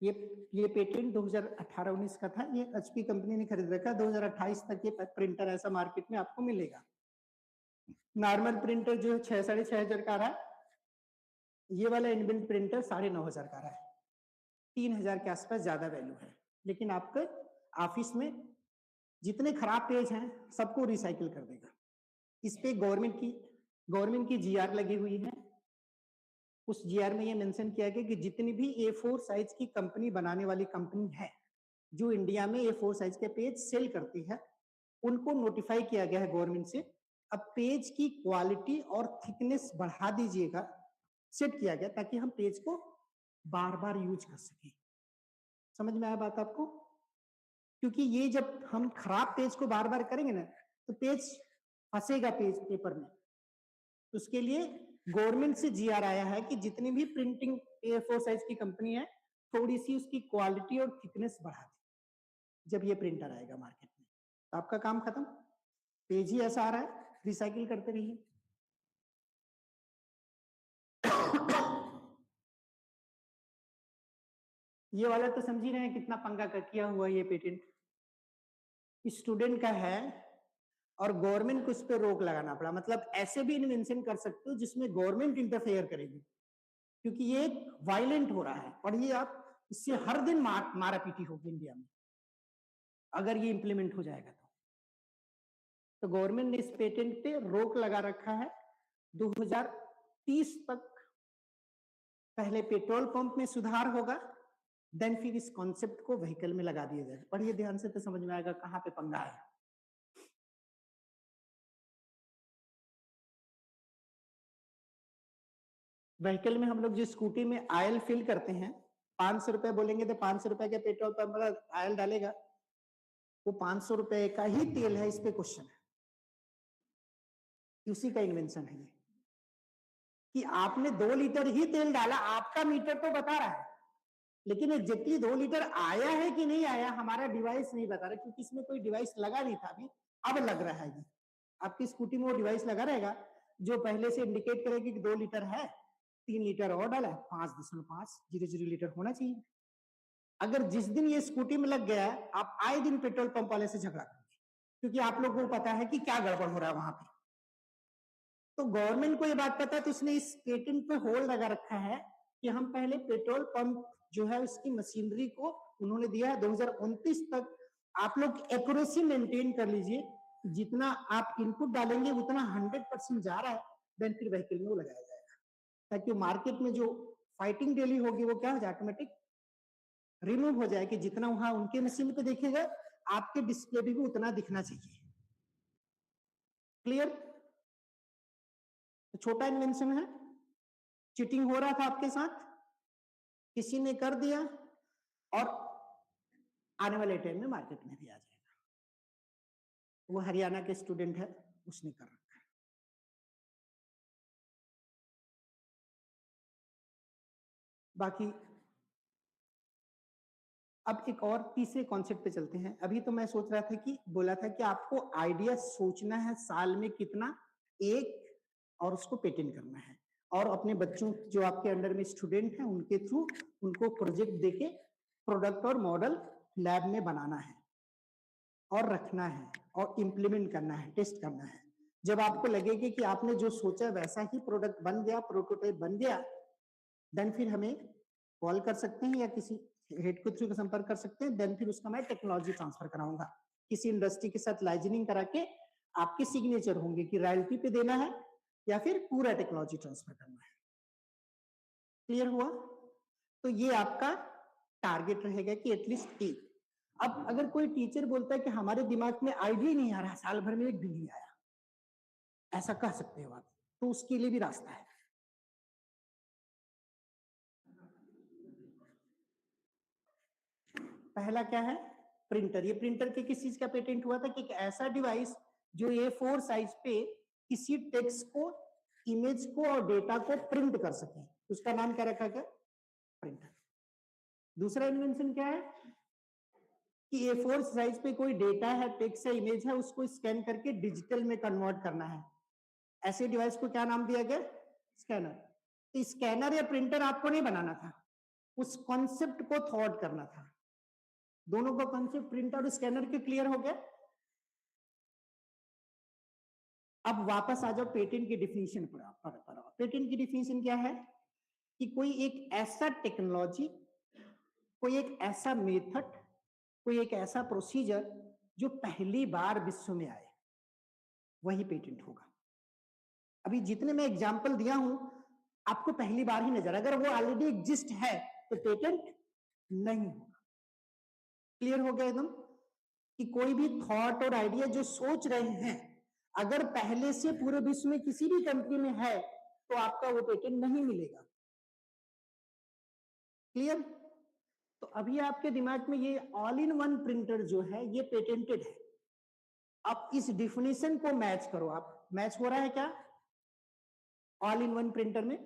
ये पेटेंट 2018-19 का था, ये एचपी कंपनी ने खरीद रखा है। 2028 तक ये प्रिंटर ऐसा मार्केट में आपको मिलेगा। नॉर्मल प्रिंटर जो है 6,500 का रहा है, ये वाला इनबिल्ट प्रिंटर 9,500 का रहा है, 3,000 के आसपास ज्यादा वैल्यू है। लेकिन आपके ऑफिस में जितने खराब पेज हैं सबको रिसाइकिल कर देगा। इस पे गवर्नमेंट की जीआर लगी हुई है। उस जीआर में ये मेंशन किया गया कि जितनी भी A4 साइज की कंपनी बनाने वाली कंपनी है जो इंडिया में A4 साइज के पेज सेल करती है, उनको नोटिफाई किया गया है गवर्नमेंट से, अब पेज की क्वालिटी और थिकनेस बढ़ा दीजिएगा, सेट किया गया ताकि हम पेज को बार बार यूज कर सकें। समझ में आया बात आपको? क्योंकि ये जब हम खराब पेज को बार बार करेंगे ना तो पेज फंसेगा पेपर में। तो उसके लिए गवर्नमेंट से जीआर आया है कि जितनी भी प्रिंटिंग A4 साइज की कंपनी है थोड़ी सी उसकी क्वालिटी और थिकनेस बढ़ा दे जब ये प्रिंटर आएगा मार्केट में, तो आपका काम खत्म। पेज ही ऐसा आ रहा है, रिसाइकिल करते रहिए। ये वाला तो समझ ही रहे हैं कितना पंगा कर किया हुआ ये पेटेंट स्टूडेंट का है और गवर्नमेंट को इस पे रोक लगाना पड़ा। मतलब ऐसे भी इन्वेंशन कर सकते हो जिसमें गवर्नमेंट इंटरफेयर करेगी, क्योंकि ये वायलेंट हो रहा है। पढ़िए आप, इससे हर दिन मारा पीटी होगी इंडिया में अगर ये इंप्लीमेंट हो जाएगा तो गवर्नमेंट ने इस पेटेंट पे रोक लगा रखा है 2030 तक। पहले पेट्रोल पंप में सुधार होगा, देन फिर इस कॉन्सेप्ट को व्हीकल में लगा दिया जाएगा। पढ़िए ध्यान से तो समझ में आएगा कहां पे पंगा है। व्हीकल में हम लोग जो स्कूटी में ऑयल फिल करते हैं, 500 रुपए बोलेंगे तो 500 रुपए के पेट्रोल पंप पर ऑयल डालेगा, वो 500 रुपए का ही तेल है। इस पे क्वेश्चन है, उसी का इन्वेंशन है ये कि आपने 2 लीटर ही तेल डाला, आपका मीटर तो बता रहा है लेकिन एग्जैक्टली 2 लीटर आया है कि नहीं आया हमारा डिवाइस नहीं बता रहा, क्योंकि इसमें कोई डिवाइस लगा नहीं था अभी, अब लग रहा है। ये आपकी स्कूटी में वो डिवाइस लगा रहेगा जो पहले से इंडिकेट करेगी कि 2 लीटर है, 3 लीटर और डाला है, 5.500 लीटर होना चाहिए। अगर जिस दिन ये स्कूटी में लग गया, आप आए दिन पेट्रोल पंप वाले से झगड़ा करोगे, क्योंकि आप लोगों को पता है कि क्या गड़बड़ हो रहा है वहां पे। तो गवर्नमेंट को ये बात पता है, तो उसने इस पेटेंट पे होल्ड लगा रखा है कि हम पहले पेट्रोल पंप जो है उसकी मशीनरी को उन्होंने दिया है 2029 तक आप लोग एक्यूरेसी मेंटेन कर लीजिए, जितना आप इनपुट डालेंगे उतना 100% जा रहा है, देन फिर व्हीकल में वो लगाया जाएगा, ताकि मार्केट में जो फाइटिंग डेली होगी वो क्या हो जाए, ऑटोमेटिक रिमूव हो जाए, कि जितना वहां उनके मशीन पे देखेगा आपके डिस्प्ले भी उतना दिखना चाहिए। क्लियर? तो छोटा इन्वेंशन है, चीटिंग हो रहा था आपके साथ, किसी ने कर दिया और आने वाले टाइम में मार्केट में भी आ जाएगा। वो हरियाणा के स्टूडेंट है, उसने कर रखा है। बाकी अब एक और तीसरे कॉन्सेप्ट पे चलते हैं। अभी तो मैं सोच रहा था कि बोला था कि आपको आइडिया सोचना है साल में कितना, एक, और उसको पेटेंट करना है, और अपने बच्चों जो आपके अंडर में स्टूडेंट हैं उनके थ्रू उनको प्रोजेक्ट देके प्रोडक्ट और मॉडल लैब में बनाना है और रखना है और इम्प्लीमेंट करना है, टेस्ट करना है। जब आपको लगेगा कि आपने जो सोचा वैसा ही प्रोडक्ट बन गया, प्रोटोटाइप बन गया, देन फिर हमें कॉल कर सकते हैं या किसी हेड के थ्रू संपर्क कर सकते हैं, देन फिर उसका मैं टेक्नोलॉजी ट्रांसफर कराऊंगा, किसी इंडस्ट्री के साथ लाइजनिंग करा के आपके सिग्नेचर होंगे कि रॉयल्टी पे देना है या फिर पूरा टेक्नोलॉजी ट्रांसफर करना है। क्लियर हुआ? तो ये आपका टारगेट रहेगा कि एटलीस्ट एक। अब अगर कोई टीचर बोलता है कि हमारे दिमाग में आइडिया नहीं आ रहा, साल भर में एक भी नहीं आया, ऐसा कह सकते हो आप, तो उसके लिए भी रास्ता है। पहला क्या है? प्रिंटर। ये प्रिंटर के किस चीज का पेटेंट हुआ था कि एक ऐसा डिवाइस जो A4 साइज पे किसी टेक्स्ट को, इमेज को और डेटा को प्रिंट कर सके, उसका नाम क्या रखा गया? प्रिंटर। दूसरा इन्वेंशन क्या है कि A4 साइज पे कोई डेटा है, टेक्स्ट है, इमेज है, उसको स्कैन करके डिजिटल में कन्वर्ट करना है। ऐसे डिवाइस को क्या नाम दिया गया? स्कैनर। तो स्कैनर या प्रिंटर आपको नहीं बनाना था, उस कॉन्सेप्ट को थॉट करना था। दोनों का कॉन्सेप्ट प्रिंटर और स्कैनर के क्लियर हो गया। अब वापस आ जाओ पेटेंट की डिफिनीशन पर। पेटेंट की डिफिनीशन क्या है कि कोई एक ऐसा टेक्नोलॉजी, कोई एक ऐसा मेथड, कोई एक ऐसा प्रोसीजर जो पहली बार विश्व में आए, वही पेटेंट होगा। अभी जितने मैं एग्जांपल दिया हूं आपको पहली बार ही नजर, अगर वो ऑलरेडी एग्जिस्ट है तो पेटेंट नहीं होगा। क्लियर हो गया एकदम? कि कोई भी थॉट और आइडिया जो सोच रहे हैं, अगर पहले से पूरे विश्व में किसी भी कंट्री में है तो आपका वो पेटेंट नहीं मिलेगा। क्लियर? तो अभी आपके दिमाग में ये ऑल इन वन प्रिंटर जो है ये पेटेंटेड है। अब इस डिफिनेशन को मैच करो, आप मैच हो रहा है क्या ऑल इन वन प्रिंटर में?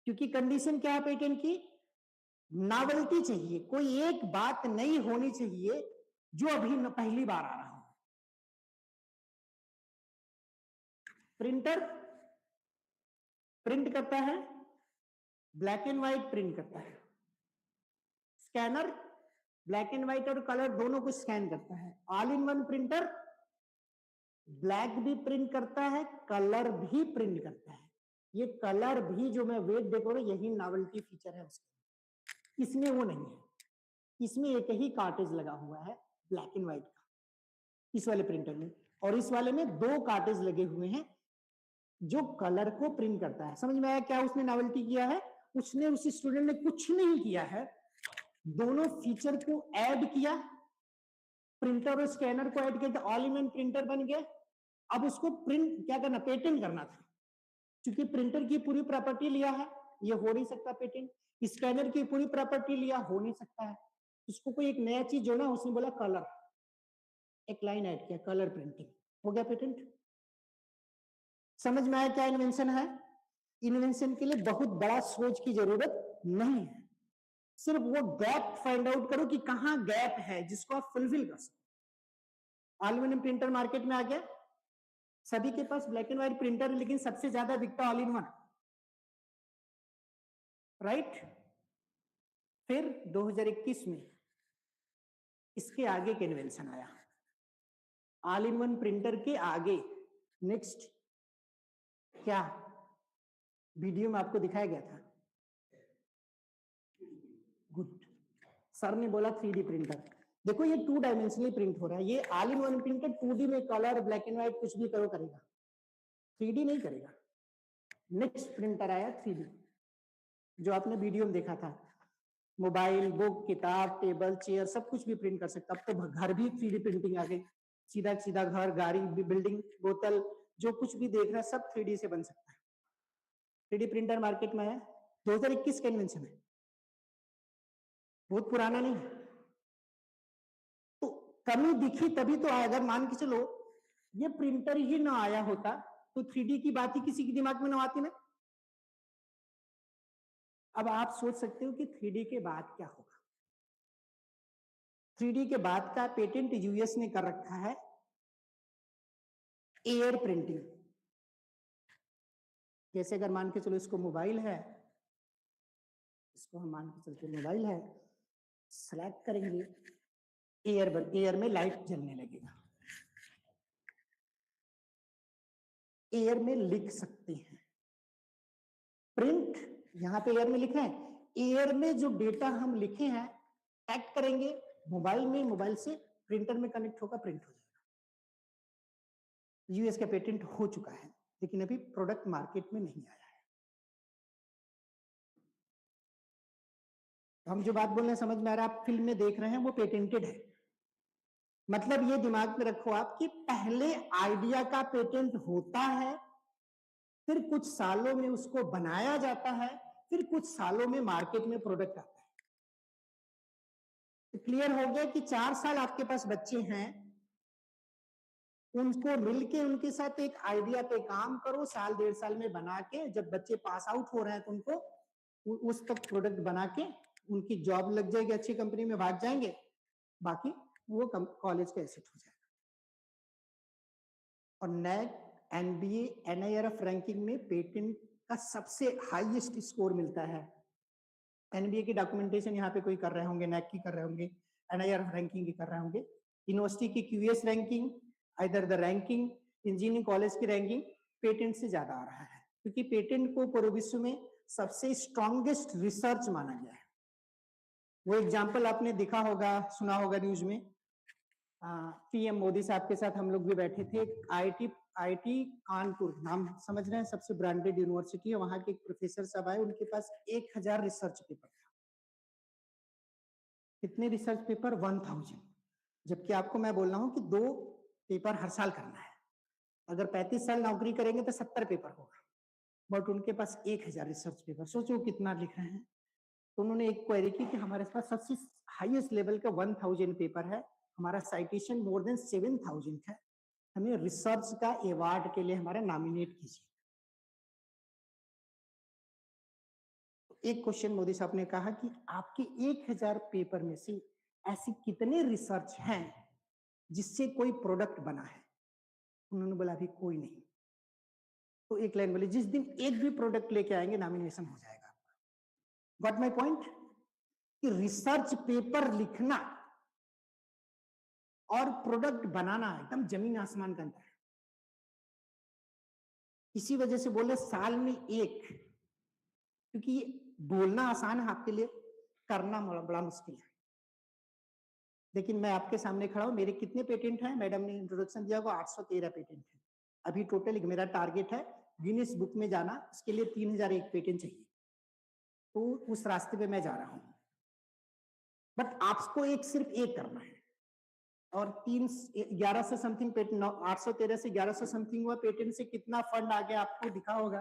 क्योंकि कंडीशन क्या है पेटेंट की? नॉवेल्टी चाहिए, कोई एक बात नई होनी चाहिए जो अभी पहली बार आ रहा हो। प्रिंटर प्रिंट करता है, ब्लैक एंड व्हाइट प्रिंट करता है। स्कैनर ब्लैक एंड व्हाइट और कलर दोनों को स्कैन करता है। All in one printer black भी प्रिंट करता है, कलर भी प्रिंट करता है। ये कलर भी जो मैं वेट देखो रहा, यही नॉवेल्टी फीचर है उसके। इसमें वो नहीं है, इसमें एक ही कार्टेज लगा हुआ है ब्लैक एंड व्हाइट का इस वाले प्रिंटर में, और इस वाले में 2 कार्टेज लगे हुए हैं जो कलर को प्रिंट करता है। समझ में आया क्या उसने नॉवेल्टी किया है? उसने, उस स्टूडेंट ने कुछ नहीं किया है, दोनों फीचर को ऐड किया, प्रिंटर और स्कैनर को ऐड किया तो ऑल इन वन प्रिंटर बन गया। अब उसको प्रिंट क्या करना, पेटेंट करना था। क्योंकि प्रिंटर की पूरी प्रॉपर्टी लिया है, ये हो नहीं सकता पेटेंट। स्कैनर की पूरी प्रॉपर्टी लिया, हो नहीं सकता है। उसको कोई एक नया चीज जोड़ा, उसने बोला कलर, एक लाइन ऐड किया, कलर प्रिंटिंग, हो गया पेटेंट। समझ में आया क्या इन्वेंशन है? इन्वेंशन के लिए बहुत बड़ा सोच की जरूरत नहीं है, सिर्फ वो गैप फाइंड आउट करो कि कहां गैप है जिसको आप फुलफिल कर सको। All in one printer market में आ गया, सभी के पास ब्लैक एंड व्हाइट प्रिंटर है, लेकिन सबसे ज्यादा बिकता ऑल इन वन, राइट। फिर 2021 में इसके आगे के इन्वेंशन आया, ऑल इन वन प्रिंटर के आगे नेक्स्ट क्या वीडियो में आपको दिखाया गया था, गुड, सर ने बोला 3D प्रिंटर। देखो ये 2 डायमेंशनली प्रिंट हो रहा है, ये all in one printer 2D में कलर ब्लैक एंड व्हाइट कुछ भी करो करेगा, 3D नहीं करेगा। नेक्स्ट प्रिंटर आया 3D, जो आपने वीडियो में देखा था, मोबाइल, बुक, किताब, टेबल, चेयर सब कुछ भी प्रिंट कर सकता। अब तो घर भी 3D प्रिंटिंग आ गई, सीधा सीधा घर, गाड़ी, बिल्डिंग, बोतल, जो कुछ भी देख रहा है सब 3D से बन सकता है। 3D प्रिंटर मार्केट में है, 2021 का इन्वेंशन है, बहुत पुराना नहीं है। तो कमी दिखी तभी तो आया, अगर मान के चलो ये प्रिंटर ही ना आया होता तो 3D की बात ही किसी के दिमाग में ना आती ना। अब आप सोच सकते हो कि 3D के बाद क्या होगा। 3D के बाद का पेटेंट यूएस ने कर रखा है, एयर प्रिंटिंग। जैसे अगर मान के चलो इसको मोबाइल है, इसको हम मान के चलते मोबाइल है, सेलेक्ट करेंगे, एयर में लाइट जलने लगेगा, एयर में लिख सकते हैं, प्रिंट, यहां पे एयर में लिखे हैं, एयर में जो डेटा हम लिखे हैं टैग करेंगे मोबाइल में, मोबाइल से प्रिंटर में कनेक्ट होगा, प्रिंट हो जाएगा। यूएस का पेटेंट हो चुका है, लेकिन अभी प्रोडक्ट मार्केट में नहीं आया है। हम जो बात बोल रहे हैं समझ में आ रहा है, आप फिल्म में देख रहे हैं वो पेटेंटेड है। मतलब ये दिमाग में रखो आप कि पहले आइडिया का पेटेंट होता है, फिर कुछ सालों में उसको बनाया जाता है, फिर कुछ सालों में मार्केट में प्रोडक्ट आता है। तो क्लियर हो गया कि 4 साल आपके पास बच्चे हैं, उनको मिलके उनके साथ एक आइडिया पे काम करो, साल 1.5 साल में बना के, जब बच्चे पास आउट हो रहे हैं तो उनको उस तक प्रोडक्ट बना के उनकी जॉब लग जाएगी, अच्छी कंपनी में भाग जाएंगे, बाकी वो कॉलेज का एसेट हो जाएगा। और नैक, एनबीए, एनआईआरएफ रैंकिंग में पेटेंट का सबसे हाईएस्ट स्कोर मिलता है। एनबीए की डॉक्यूमेंटेशन यहाँ पे कोई कर रहे होंगे, नैक की कर रहे होंगे, एनआईआरएफ रैंकिंग की कर रहे होंगे, यूनिवर्सिटी की क्यूएस रैंकिंग, इधर द रैंकिंग, इंजीनियरिंग कॉलेज की रैंकिंग पेटेंट से ज्यादा आ रहा है, क्योंकि पेटेंट को पूरे विश्व में सबसे स्ट्रॉन्गेस्ट रिसर्च माना गया है। वो एग्जाम्पल आपने दिखा होगा, सुना होगा न्यूज में, पीएम मोदी साहब के साथ हम लोग भी बैठे थे, आईआईटी कानपुर, नाम समझ रहे हैं, सबसे ब्रांडेड यूनिवर्सिटी है, वहां के एक प्रोफेसर साहब आए, उनके पास 1000 रिसर्च पेपर था। कितने रिसर्च पेपर? 1000। जबकि आपको मैं बोल रहा हूं कि 2 पेपर हर साल करना है, अगर 35 साल नौकरी करेंगे तो 70 पेपर होगा, बट उनके पास 1000 रिसर्च पेपर, सोचो कितना लिख रहे हैं। तो उन्होंने एक क्वेरी की कि हमारे पास सबसे हाईएस्ट लेवल का 1000 पेपर है, हमारा साइटेशन मोर देन 7000 है, हमें रिसर्च का अवार्ड के लिए हमारा नॉमिनेट कीजिए। एक क्वेश्चन मोदी साहब ने कहा कि आपके 1000 पेपर में से ऐसे कितने रिसर्च हैं जिससे कोई प्रोडक्ट बना है? उन्होंने बोला अभी कोई नहीं। तो एक लाइन बोली, जिस दिन एक भी प्रोडक्ट लेके आएंगे नॉमिनेशन हो जाएगा। Got my point? कि रिसर्च पेपर लिखना और प्रोडक्ट बनाना एकदम जमीन आसमान का अंतर है। इसी वजह से बोले साल में एक, क्योंकि बोलना आसान है आपके लिए, करना बड़ा मुश्किल है। लेकिन मैं आपके सामने खड़ा हूं, मेरे कितने पेटेंट हैं? मैडम ने इंट्रोडक्शन दिया वो 813 पेटेंट है। अभी टोटल मेरा टारगेट है गिनीज बुक में जाना, इसके लिए 3001 पेटेंट चाहिए, तो उस रास्ते पे मैं जा रहा हूं। बट आपको सिर्फ एक करना है, और 11 से समथिंग पेटेंट, 813 से 1100 समथिंग हुआ पेटेंट से कितना फंड आ गया आपको दिखा होगा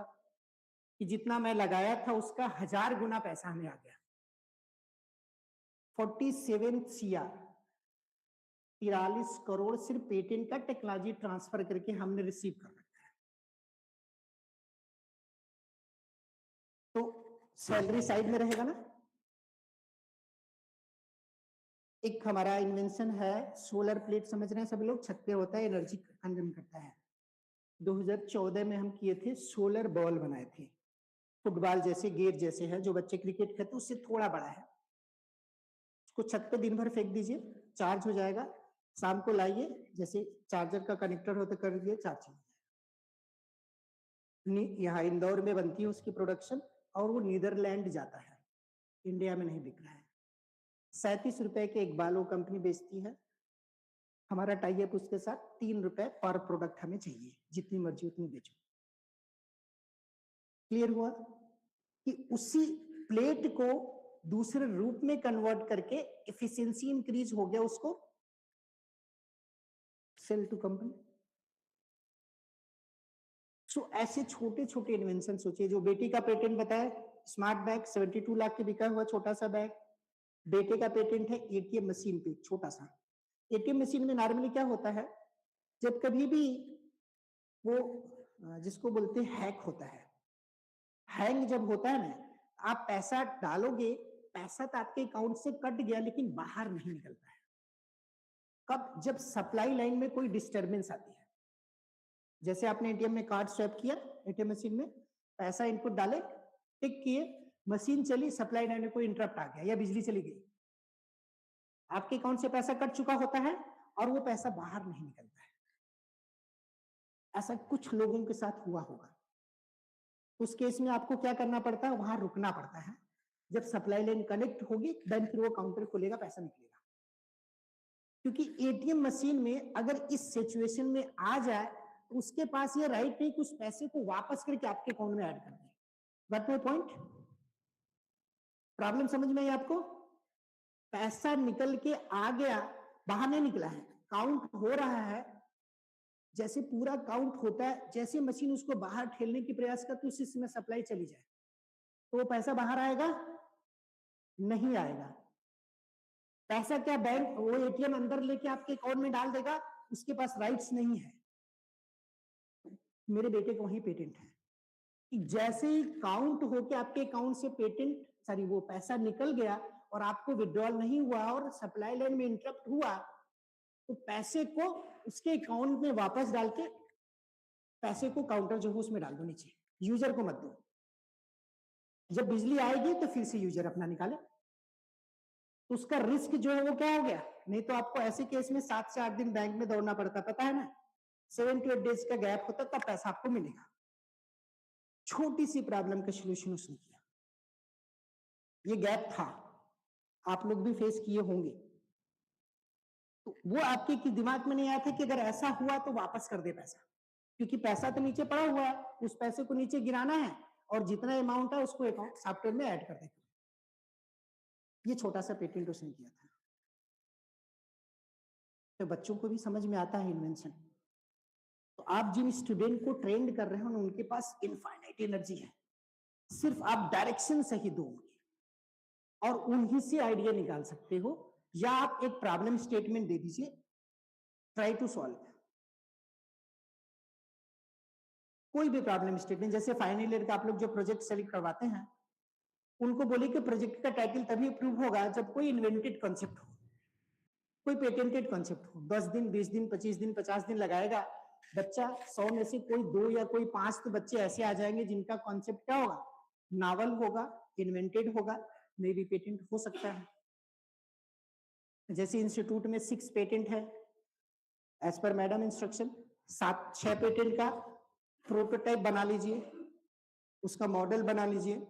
कि जितना मैं लगाया था उसका 1000 गुना पैसा हमें आ गया। 47 CR, 43 करोड़ सिर्फ पेटेंट का टेक्नोलॉजी ट्रांसफर करके हमने रिसीव कर रखा है। तो सैलरी साइड में रहेगा ना, एक हमारा इन्वेंशन है सोलर प्लेट, समझ रहे हैं सब लोग, छत पे होता है, एनर्जी कंज्यूम करता है। 2014 में हम किए थे, सोलर बॉल बनाए थे, फुटबॉल जैसे, गेट जैसे है, जो बच्चे क्रिकेट खेलते हैं उससे थोड़ा बड़ा है। उसको छत पे दिन भर फेंक दीजिए, चार्ज हो जाएगा, शाम को लाइए, जैसे चार्जर का कनेक्टर होता कर दिए, चार्ज हो जाएगा। यहाँ इंदौर में बनती है उसकी प्रोडक्शन, और वो नीदरलैंड जाता है, इंडिया में नहीं बिक रहा है। 37 रुपए के एक बाल वो कंपनी बेचती है, हमारा टाई अप उसके साथ, 3 रुपए पर प्रोडक्ट हमें चाहिए, जितनी मर्जी उतनी बेचो। क्लियर हुआ कि उसी प्लेट को दूसरे रूप में कन्वर्ट करके एफिशिएंसी इंक्रीज हो गया, उसको सेल टू कंपनी। सो ऐसे छोटे छोटे इन्वेंशन सोचिए। जो बेटी का पेटेंट बताया, स्मार्ट बैग, 72 लाख के बिका हुआ छोटा सा बैग। बेटे का पेटेंट है एटीएम मशीन पे, छोटा सा। एटीएम मशीन में नॉर्मली क्या होता है, जब कभी भी वो जिसको बोलते हैं हैक होता है, हैंग जब होता है ना, आप पैसा डालोगे, पैसा तो आपके अकाउंट से कट गया लेकिन बाहर नहीं निकलता है। कब? जब सप्लाई लाइन में कोई डिस्टरबेंस आती है। जैसे आपने एटीएम में कार्ड स्वैप किया, एटीएम मशीन में पैसा इनपुट डाले, टिक किए, मशीन चली, सप्लाई लाइन में कोई इंटरप्ट आ गया या बिजली चली गई, आपके अकाउंट से पैसा कट चुका होता है और वो पैसा बाहर नहीं निकलता है। ऐसा कुछ लोगों के साथ हुआ होगा। उस केस में आपको क्या करना पड़ता है, वहां रुकना पड़ता है। जब सप्लाई लाइन कनेक्ट होगी, देन फिर वो काउंटर खोलेगा, पैसा निकलेगा। क्योंकि एटीएम मशीन में अगर इस सिचुएशन में आ जाए तो उसके पास ये राइट नहीं कि उस पैसे को वापस करके आपके अकाउंट में ऐड कर दे। Got my point? प्रॉब्लम समझ में आई आपको? पैसा निकल के आ गया, बाहर नहीं निकला है, काउंट हो रहा है। जैसे पूरा काउंट होता है, जैसे मशीन उसको बाहर ठेलने की प्रयास करती है, उसी समय सप्लाई चली जाए तो वो पैसा बाहर आएगा? नहीं आएगा। पैसा क्या बैंक, वो एटीएम अंदर लेके आपके अकाउंट में डाल देगा, उसके पास राइट्स नहीं है। मेरे बेटे को वही पेटेंट है कि जैसे ही काउंट होके आपके अकाउंट से पेटेंट, सॉरी, वो पैसा निकल गया और आपको विड्रॉल नहीं हुआ और सप्लाई लाइन में इंटरप्ट हुआ, तो पैसे को उसके अकाउंट में वापस डाल के पैसे को काउंटर जो है उसमें डाल दो नीचे, यूजर को मत दो। जब बिजली आएगी तो फिर से यूजर अपना निकाले। तो उसका रिस्क जो है वो क्या हो गया? नहीं तो आपको ऐसे केस में 7 से 8 दिन बैंक में दौड़ना पड़ता, पता है ना, 7 to 8 डेज का गैप होता, तब पैसा आपको मिलेगा। छोटी सी प्रॉब्लम का सोल्यूशन उसने किया। ये गैप था, आप लोग भी फेस किए होंगे। तो वो आपके दिमाग में नहीं आया था कि अगर ऐसा हुआ तो वापस कर दे पैसा, क्योंकि पैसा तो नीचे पड़ा हुआ है, उस पैसे को नीचे गिराना है और जितना अमाउंट है उसको अकाउंट सॉफ्टवेयर में ऐड कर देगा। ये छोटा सा पेटेंट उसने किया था। तो बच्चों को भी समझ में आता है इन्वेंशन। तो आप जिन स्टूडेंट को ट्रेंड कर रहे हो उनके पास इनफाइनाइट एनर्जी है, सिर्फ आप डायरेक्शन सही दो और उन्हीं से आइडिया निकाल सकते हो। या आप एक प्रॉब्लम स्टेटमेंट दे दीजिए, ट्राई टू सॉल्व कोई भी प्रॉब्लम स्टेटमेंट। जैसे फाइनल ईयर का आप लोग जो प्रोजेक्ट सेलेक्ट करवाते हैं, उनको बोले कि प्रोजेक्ट का टाइटल तभी अप्रूव होगा जब कोई इन्वेंटेड कॉन्सेप्ट हो, कोई पेटेंटेड कॉन्सेप्ट हो। 10 दिन, 20 दिन, 25 दिन, 50 दिन लगाएगा बच्चा, 100 में से कोई 2 या कोई 5 तो बच्चे ऐसे आ जाएंगे जिनका कॉन्सेप्ट क्या होगा, नॉवल होगा, इन्वेंटेड होगा, मे भी पेटेंट हो सकता है। जैसे इंस्टीट्यूट में 6 पेटेंट है as per madam instruction, 6 patent का प्रोटोटाइप बना लीजिए, उसका मॉडल बना लीजिए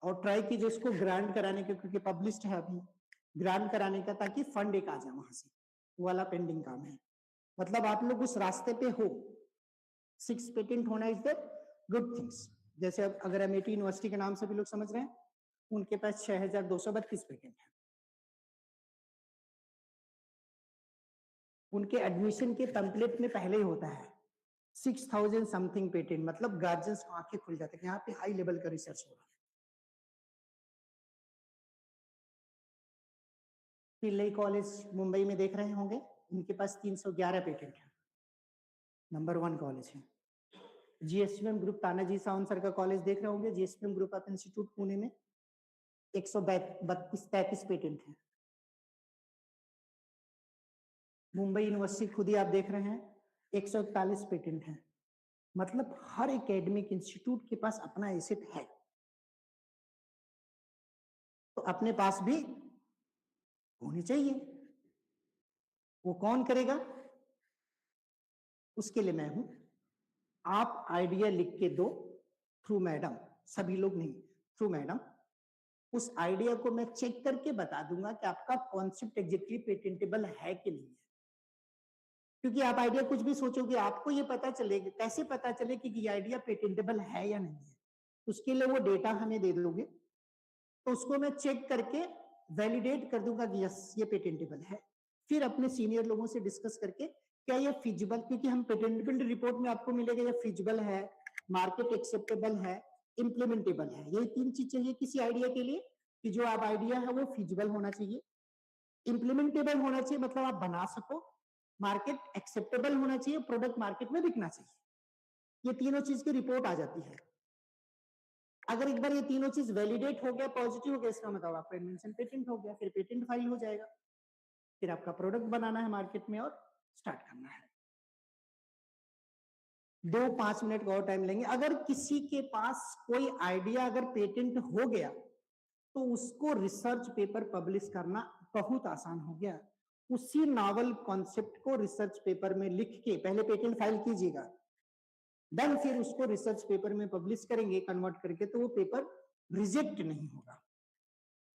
और ट्राई कीजिए उसको ग्रांट कराने के, क्योंकि पब्लिश्ड है अभी, ग्रांट कराने का, ताकि फंड एक आ जाए वहां से। वो वाला पेंडिंग काम है। मतलब आप लोग उस रास्ते पे हो। 6 पेटेंट होना इज द गुड थिंग्स। जैसे अब अगर एमआईटी यूनिवर्सिटी के नाम से भी लोग समझ रहे हैं, उनके पास 6232 पेटेंट है। उनके एडमिशन के टेम्पलेट में पहले ही होता है 6000 समथिंग पेटेंट। मतलब गार्जियंस को आंखें खुल जाती है कि यहाँ पे हाई लेवल का रिसर्च हो रहा है। पिल्लई कॉलेज मुंबई में देख रहे होंगे, उनके पास 311 पेटेंट है, नंबर 1 कॉलेज है। जीएसपीएम ग्रुप तानाजी सावंत सर का कॉलेज देख रहे होंगे, जीएसपीएम ग्रुप ऑफ इंस्टीट्यूट पुणे में 132-33 पेटेंट है। मुंबई यूनिवर्सिटी खुद ही आप देख रहे हैं 141 पेटेंट हैं, मतलब हर एकेडमिक इंस्टीट्यूट के पास अपना एसेट है, तो अपने पास भी होनी चाहिए। वो कौन करेगा? उसके लिए मैं हूं। आप आइडिया लिख के दो थ्रू मैडम, सभी लोग नहीं, थ्रू मैडम। उस आइडिया को मैं चेक करके बता दूंगा कि आपका कॉन्सेप्ट एग्जैक्टली पेटेंटेबल है कि नहीं है। क्योंकि आप आइडिया कुछ भी सोचोगे, आपको ये पता चलेगा, कैसे पता चले कि ये आइडिया पेटेंटेबल है या नहीं है। उसके लिए वो डेटा हमें दे दोगे, तो उसको मैं चेक करके वैलिडेट कर दूंगा कि यस ये पेटेंटेबल है। फिर अपने सीनियर लोगों से डिस्कस करके क्या ये फिजिबल, क्योंकि हम पेटेंटेबिलिटी रिपोर्ट में आपको मिलेगा ये फिजिबल है, मार्केट एक्सेप्टेबल है, इंप्लीमेंटेबल है। ये तीन चीज चाहिए किसी आइडिया के लिए, कि जो आप आइडिया है वो फिजिबल होना चाहिए, इंप्लीमेंटेबल होना चाहिए मतलब आप बना सको, मार्केट एक्सेप्टेबल होना चाहिए, प्रोडक्ट मार्केट में बिकना चाहिए। ये तीनों चीज की रिपोर्ट आ जाती है। अगर एक बार ये तीनों चीज वैलिडेट हो गया, पॉजिटिव हो गया, इसका मतलब आपका इन्वेंशन पेटेंट हो गया, फिर पेटेंट फाइल हो जाएगा, फिर आपका प्रोडक्ट बनाना है मार्केट में और स्टार्ट करना है। 2-5 मिनट का और टाइम लेंगे। अगर किसी के पास कोई आइडिया अगर पेटेंट हो गया तो उसको रिसर्च पेपर पब्लिश करना बहुत आसान हो गया। उसी नॉवल कॉन्सेप्ट को रिसर्च पेपर में लिख के पहले पेटेंट फाइल कीजिएगा, देन फिर उसको रिसर्च पेपर में पब्लिश करेंगे कन्वर्ट करके, तो वो पेपर रिजेक्ट नहीं होगा।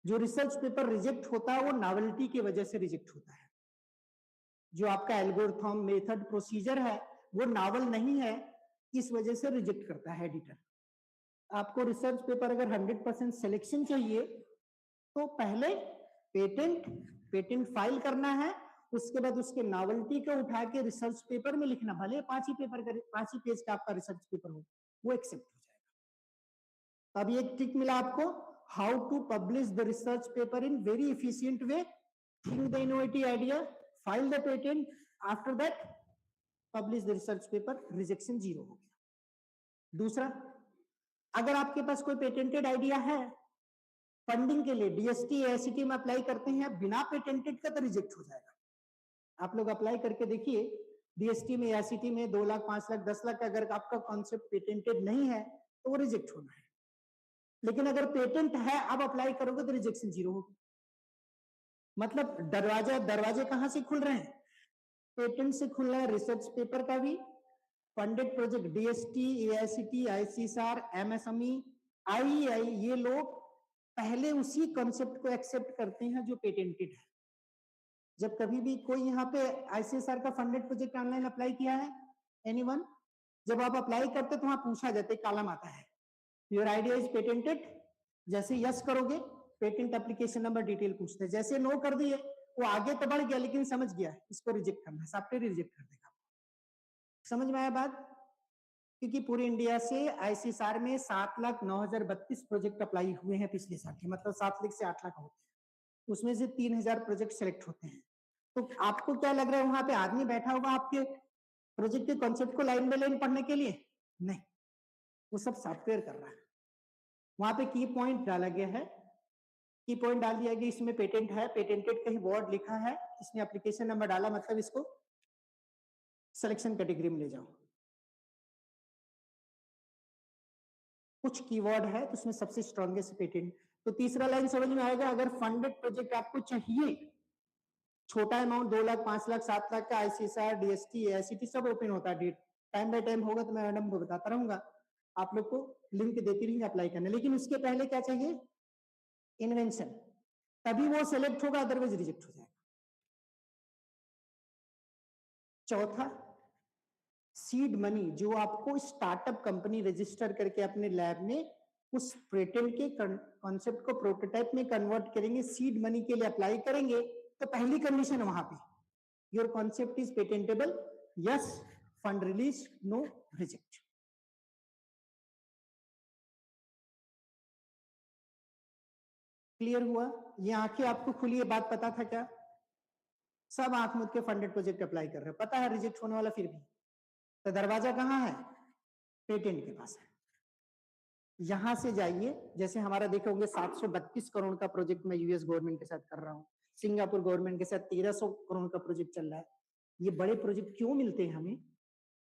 जो रिसर्च पेपर रिजेक्ट होता है वो नॉवेल्टी की वजह से रिजेक्ट होता है। जो आपका एल्गोरिथम, मेथड, प्रोसीजर है वो नॉवल नहीं है, इस वजह से रिजेक्ट करता है एडिटर। आपको रिसर्च पेपर अगर 100% सिलेक्शन चाहिए तो पहले पेटेंट फाइल करना है, उसके बाद उसके नॉवेल्टी को उठा के रिसर्च पेपर में लिखना, भले 5 ही पेज का आपका रिसर्च पेपर हो, वो एक्सेप्ट हो जाएगा। अब एक ट्रिक मिला आपको, how to publish the research paper in very efficient way, think the innovative idea, file the patent, after that publish the research paper, rejection 0 हो गया। दूसरा, अगर आपके पास कोई पेटेंटेड आइडिया है, फंडिंग के लिए डीएसटी एसीटी में अप्लाई करते हैं, बिना पेटेंटेड का तो रिजेक्ट हो जाएगा। आप लोग अप्लाई करके देखिए, डीएसटी में, एसीटी में 2 लाख, 5 लाख, 10 लाख, अगर आपका कॉन्सेप्ट पेटेंटेड नहीं है तो वो रिजेक्ट होना है। लेकिन अगर पेटेंट है, आप अप्लाई करोगे तो रिजेक्शन 0 होगी। मतलब दरवाजे कहां से खुल रहे हैं? पेटेंट से खुल रहा है, रिसर्च पेपर का भी, funded project DST, AICT, ICSR, MSME, IEI, ये लोग पहले उसी कॉन्सेप्ट को एक्सेप्ट करते हैं जो पेटेंटेड है। जब कभी भी कोई यहाँ पे आईसीएसआर का फंडेड प्रोजेक्ट ऑनलाइन अप्लाई किया है एनीवन? जब आप अप्लाई करते तो वहां पूछा जाता है, कॉलम आता है, योर आइडिया इज पेटेंटेड। जैसे यस करोगे, पेटेंट एप्लीकेशन नंबर डिटेल पूछते हैं। जैसे नो कर दिए, वो आगे तो बढ़ गया लेकिन समझ गया इसको रिजेक्ट करना है, सॉफ्टवेयर रिजेक्ट कर देगा। समझ में आया बात? क्योंकि पूरे इंडिया से आईसीएसआर में 7,09,032 प्रोजेक्ट अप्लाई हुए हैं पिछले साल के, मतलब 7 लाख से 8 लाख होते हैं, उसमें से 3,000 प्रोजेक्ट सेलेक्ट होते हैं। तो आपको क्या लग रहा है वहां पे आदमी बैठा होगा आपके प्रोजेक्ट के कॉन्सेप्ट को लाइन बाय लाइन पढ़ने के लिए? नहीं, वो सब सॉफ्टवेयर कर रहा है। वहां पे की पॉइंट डाला गया है, की पॉइंट डाल दिया गया, इसमें पेटेंट है, पेटेंटेड कहीं वर्ड लिखा है, इसने एप्लीकेशन नंबर डाला, मतलब इसको सिलेक्शन कैटेगरी में ले जाओ। कुछ कीवर्ड है तो उसमें सबसे स्ट्रॉन्गेस्ट पेटेंट। तो तीसरा लाइन समझ में आएगा, अगर फंडेड प्रोजेक्ट आपको चाहिए, छोटा अमाउंट 2 लाख, 5 लाख, 7 लाख का, आईसीएसआर, डीएसटी, एसीटी सब ओपन होता है, टाइम बाय टाइम होगा तो मैं मैडम को बताता रहूंगा, आप लोग को लिंक देती रहेंगे अप्लाई करने। लेकिन उसके पहले क्या चाहिए? इन्वेंशन, तभी वो सिलेक्ट होगा, अदरवाइज रिजेक्ट हो जाएगा। चौथा, सीड मनी, जो आपको स्टार्टअप कंपनी रजिस्टर करके अपने लैब में उस पेटेंट के कॉन्सेप्ट को प्रोटोटाइप में कन्वर्ट करेंगे, सीड मनी के लिए अप्लाई करेंगे, तो पहली कंडीशन वहां पे, your concept is patentable, yes, fund release, no, reject. Clear हुआ? ये आंखें आपको खुली है, बात पता था क्या? सब आंख मूंद के फंडेड प्रोजेक्ट अप्लाई कर रहे हैं, पता है रिजेक्ट होने वाला, फिर भी तो दरवाजा कहां है? पेटेंट के पास है। यहां से जाइए, जैसे हमारा देखे होंगे 732 करोड़ का प्रोजेक्ट मैं यूएस गवर्नमेंट के साथ कर रहा हूं, सिंगापुर गवर्नमेंट के साथ 1300 करोड़ का प्रोजेक्ट चल रहा है, ये बड़े प्रोजेक्ट क्यों मिलते हैं हमें?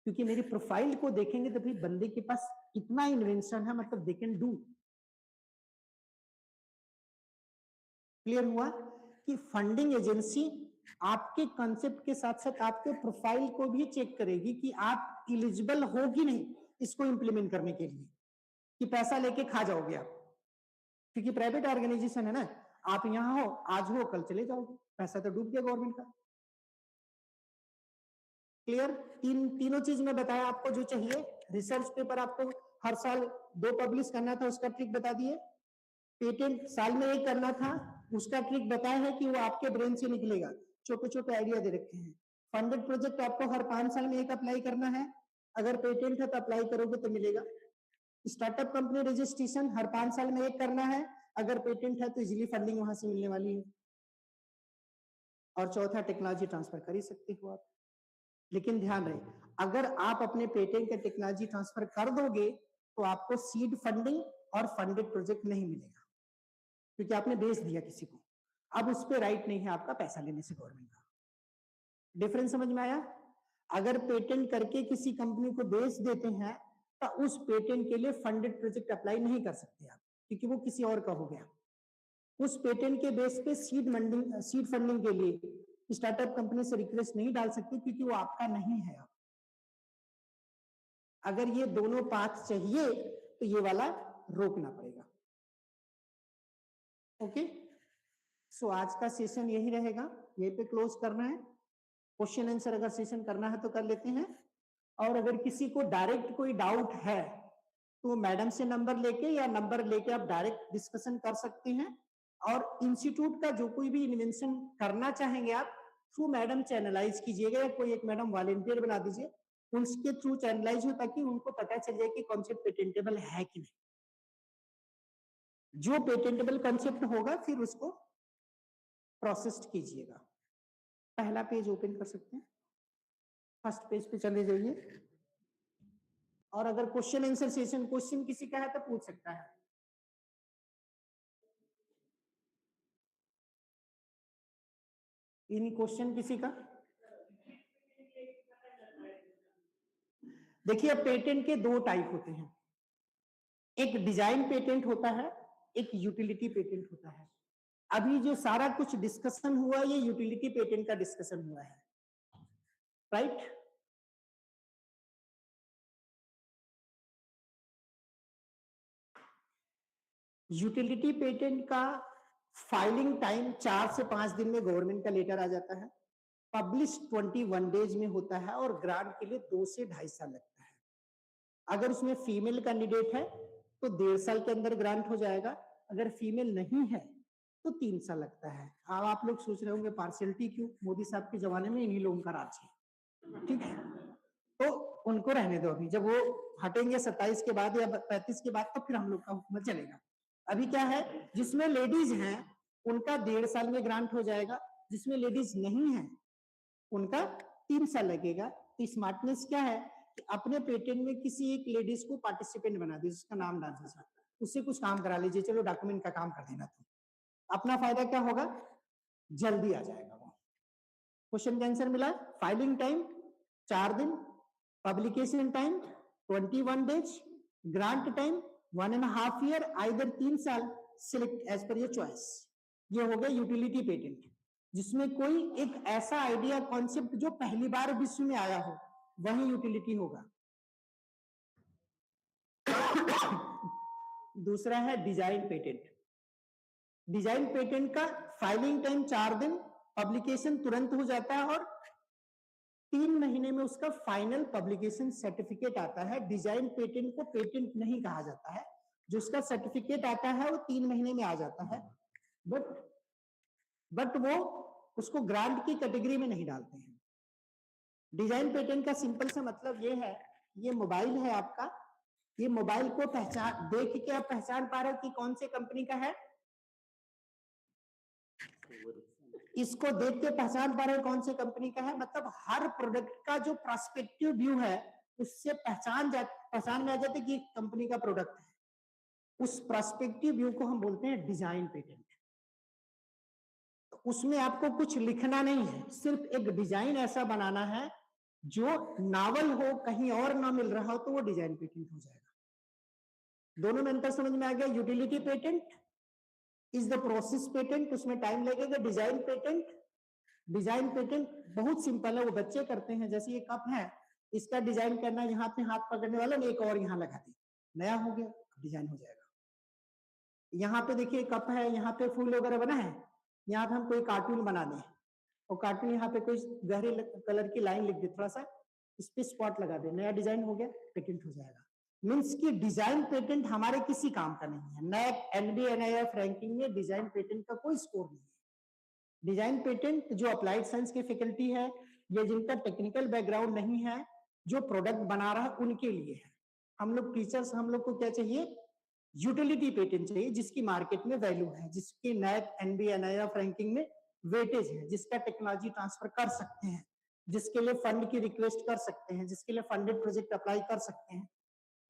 क्योंकि मेरी प्रोफाइल को देखेंगे तो भाई बंदे के पास इतना इन्वेंशन है, मतलब दे कैन डू। क्लियर हुआ कि फंडिंग एजेंसी आपके कॉन्सेप्ट के साथ साथ आपके प्रोफाइल को भी चेक करेगी कि आप एलिजिबल हो कि नहीं इसको इंप्लीमेंट करने के लिए, कि पैसा लेके खा जाओगे आप, क्योंकि प्राइवेट ऑर्गेनाइजेशन है ना, आप यहां हो, आज हो कल चले जाओगे, पैसा तो डूब गया गवर्नमेंट का। क्लियर? तीनों चीज में बताया आपको जो चाहिए। रिसर्च पेपर आपको हर साल 2 पब्लिश करना था, उसका ट्रिक बता दिए। पेटेंट साल में 1 करना था, उसका ट्रिक बताया है कि वो आपके ब्रेन से निकलेगा, छोटे छोटे आइडिया दे रखे हैं। फंडेड प्रोजेक्ट आपको हर 5 साल में 1 अप्लाई करना है, अगर पेटेंट है तो अप्लाई करोगे तो मिलेगा। स्टार्टअप कंपनी रजिस्ट्रेशन हर 5 साल में 1 करना है, अगर पेटेंट है तो इजीली फंडिंग वहां से मिलने वाली है। और चौथा, टेक्नोलॉजी ट्रांसफर कर ही सकते हो आप, लेकिन ध्यान रहे अगर आप अपने पेटेंट का टेक्नोलॉजी ट्रांसफर कर दोगे तो आपको सीड फंडिंग और फंडेड प्रोजेक्ट नहीं मिलेगा, क्योंकि आपने बेच दिया किसी को, अब उस पर राइट नहीं है आपका पैसा लेने से गवर्नमेंट का। डिफरेंस समझ में आया? अगर पेटेंट करके किसी कंपनी को बेच देते हैं तो उस पेटेंट के लिए फंडेड प्रोजेक्ट अप्लाई नहीं कर सकते आप, क्योंकि वो किसी और का हो गया। उस पेटेंट के बेस पे सीड फंडिंग के लिए स्टार्टअप कंपनी से रिक्वेस्ट नहीं डाल सकती, क्योंकि वो आपका नहीं है। अगर ये दोनों पाथ चाहिए तो ये वाला रोकना पड़ेगा। ओके, सो आज का सेशन यही रहेगा, यहीं पे क्लोज करना है। क्वेश्चन आंसर अगर सेशन करना है तो कर लेते हैं, और अगर किसी को डायरेक्ट कोई डाउट है तो मैडम से नंबर लेके या नंबर लेके आप डायरेक्ट डिस्कशन कर सकते हैं। और इंस्टीट्यूट का जो कोई भी इन्वेंशन करना चाहेंगे आप थ्रू मैडम चैनलाइज कीजिएगा, या कोई एक मैडम वॉलेंटियर बना दीजिए, उसके थ्रू चैनलाइज हो, ताकि उनको पता चल जाए कि कॉन्सेप्ट पेटेंटेबल है कि नहीं। जो पेटेंटेबल कॉन्सेप्ट होगा फिर उसको प्रोसेस कीजिएगा। पहला पेज ओपन कर सकते हैं, फर्स्ट पेज पे चले जाइए, और अगर क्वेश्चन आंसर सेशन क्वेश्चन किसी का है तो पूछ सकता है। एनी क्वेश्चन किसी का? देखिए, अब पेटेंट के 2 टाइप होते हैं, एक डिजाइन पेटेंट होता है, एक यूटिलिटी पेटेंट होता है। अभी जो सारा कुछ डिस्कशन हुआ ये यूटिलिटी पेटेंट का डिस्कशन हुआ है, राइट? यूटिलिटी पेटेंट का फाइलिंग टाइम 4 से 5 दिन में गवर्नमेंट का लेटर आ जाता है, पब्लिश 21 डेज में होता है, और ग्रांट के लिए 2 से 2.5 साल लगता है। अगर उसमें फीमेल कैंडिडेट है तो 1.5 साल के अंदर ग्रांट हो जाएगा, अगर फीमेल नहीं है तो 3 साल लगता है। अब आप लोग सोच रहे होंगे पार्शियलिटी क्यों, मोदी साहब के जमाने में इन्हीं लोगों का राज है, ठीक है, तो उनको रहने दो। अभी जब वो हटेंगे 27 के बाद या 35 के बाद तो फिर हम लोग का हुकूमत चलेगा। अभी क्या है, जिसमें लेडीज हैं उनका 1.5 साल में ग्रांट हो जाएगा, जिसमें लेडीज नहीं है उनका 3 साल लगेगा। तो स्मार्टनेस क्या है कि अपने पेटेंट में किसी एक लेडीज को पार्टिसिपेंट बना दीजिए, उसका नाम डाल दीजिए, उससे कुछ काम करा लीजिए, चलो डॉक्यूमेंट का काम कर देना, तो अपना फायदा क्या होगा, जल्दी आ जाएगा वो। क्वेश्चन का आंसर मिला। फाइलिंग टाइम 4 दिन, publication time 21 days, grant time 1.5 year, either 3 साल, select as per your choice. ये हो गया यूटिलिटी पेटेंट, जिसमें कोई एक ऐसा आइडिया कॉन्सेप्ट जो पहली बार विश्व में आया हो वही यूटिलिटी होगा। दूसरा है डिजाइन पेटेंट। डिजाइन पेटेंट का फाइलिंग टाइम 4 दिन, पब्लिकेशन तुरंत हो जाता है, और 3 महीने में उसका फाइनल पब्लिकेशन सर्टिफिकेट आता है। डिजाइन पेटेंट को पेटेंट नहीं कहा जाता है, जो उसका सर्टिफिकेट आता है वो 3 महीने में आ जाता है, बट वो उसको ग्रांट की कैटेगरी में नहीं डालते हैं। डिजाइन पेटेंट का सिंपल सा मतलब ये है, ये मोबाइल है आपका, ये मोबाइल को पहचान देख के आप पहचान पा रहे हो कि कौन से कंपनी का है, इसको देख के पहचान पा रहे हो कौन से कंपनी का है, मतलब हर प्रोडक्ट का जो प्रोस्पेक्टिव व्यू है उससे पहचान में आ जाते कि कंपनी का प्रोडक्ट है। उस प्रोस्पेक्टिव व्यू को हम बोलते हैं डिजाइन पेटेंट। तो उसमें आपको कुछ लिखना नहीं है, सिर्फ एक डिजाइन ऐसा बनाना है जो नावल हो, कहीं और ना मिल रहा हो तो वो डिजाइन पेटेंट हो जाएगा। दोनों में अंतर समझ में आ गया? Utility patent is the process patent, उसमें टाइम लगेगा। डिजाइन पेटेंट बहुत सिंपल है, वो बच्चे करते हैं। जैसे ये कप है, इसका डिजाइन करना है, यहाँ पे हाथ पकड़ने वाला एक और यहाँ लगा दे, नया हो गया, डिजाइन हो जाएगा। यहाँ पे देखिए कप है, यहाँ पे फूल वगैरह बना है, यहाँ पे हम कोई कार्टून बना दें और कार्टून यहाँ पे कोई गहरे कलर की लाइन लिख दे, थोड़ा सा इस पे स्पॉट लगा दे, नया डिजाइन हो गया, पेटेंट हो जाएगा। मीन्स की डिजाइन पेटेंट हमारे किसी काम का नहीं है। नैक, एनबी, एनआईएफ रैंकिंग में डिजाइन पेटेंट का कोई स्कोर नहीं है। डिजाइन पेटेंट जो अप्लाइड साइंस की फैकल्टी है या जिनका टेक्निकल बैकग्राउंड नहीं है, जो प्रोडक्ट बना रहा है, उनके लिए है। हम लोग टीचर्स, हम लोग को क्या चाहिए? यूटिलिटी पेटेंट चाहिए, जिसकी मार्केट में वैल्यू है, जिसकी नैक, एनबी, एनआईएफ रैंकिंग में वेटेज है, जिसका टेक्नोलॉजी ट्रांसफर कर सकते हैं, जिसके लिए फंड की रिक्वेस्ट कर सकते हैं, जिसके लिए फंडेड प्रोजेक्ट अप्लाई कर सकते हैं,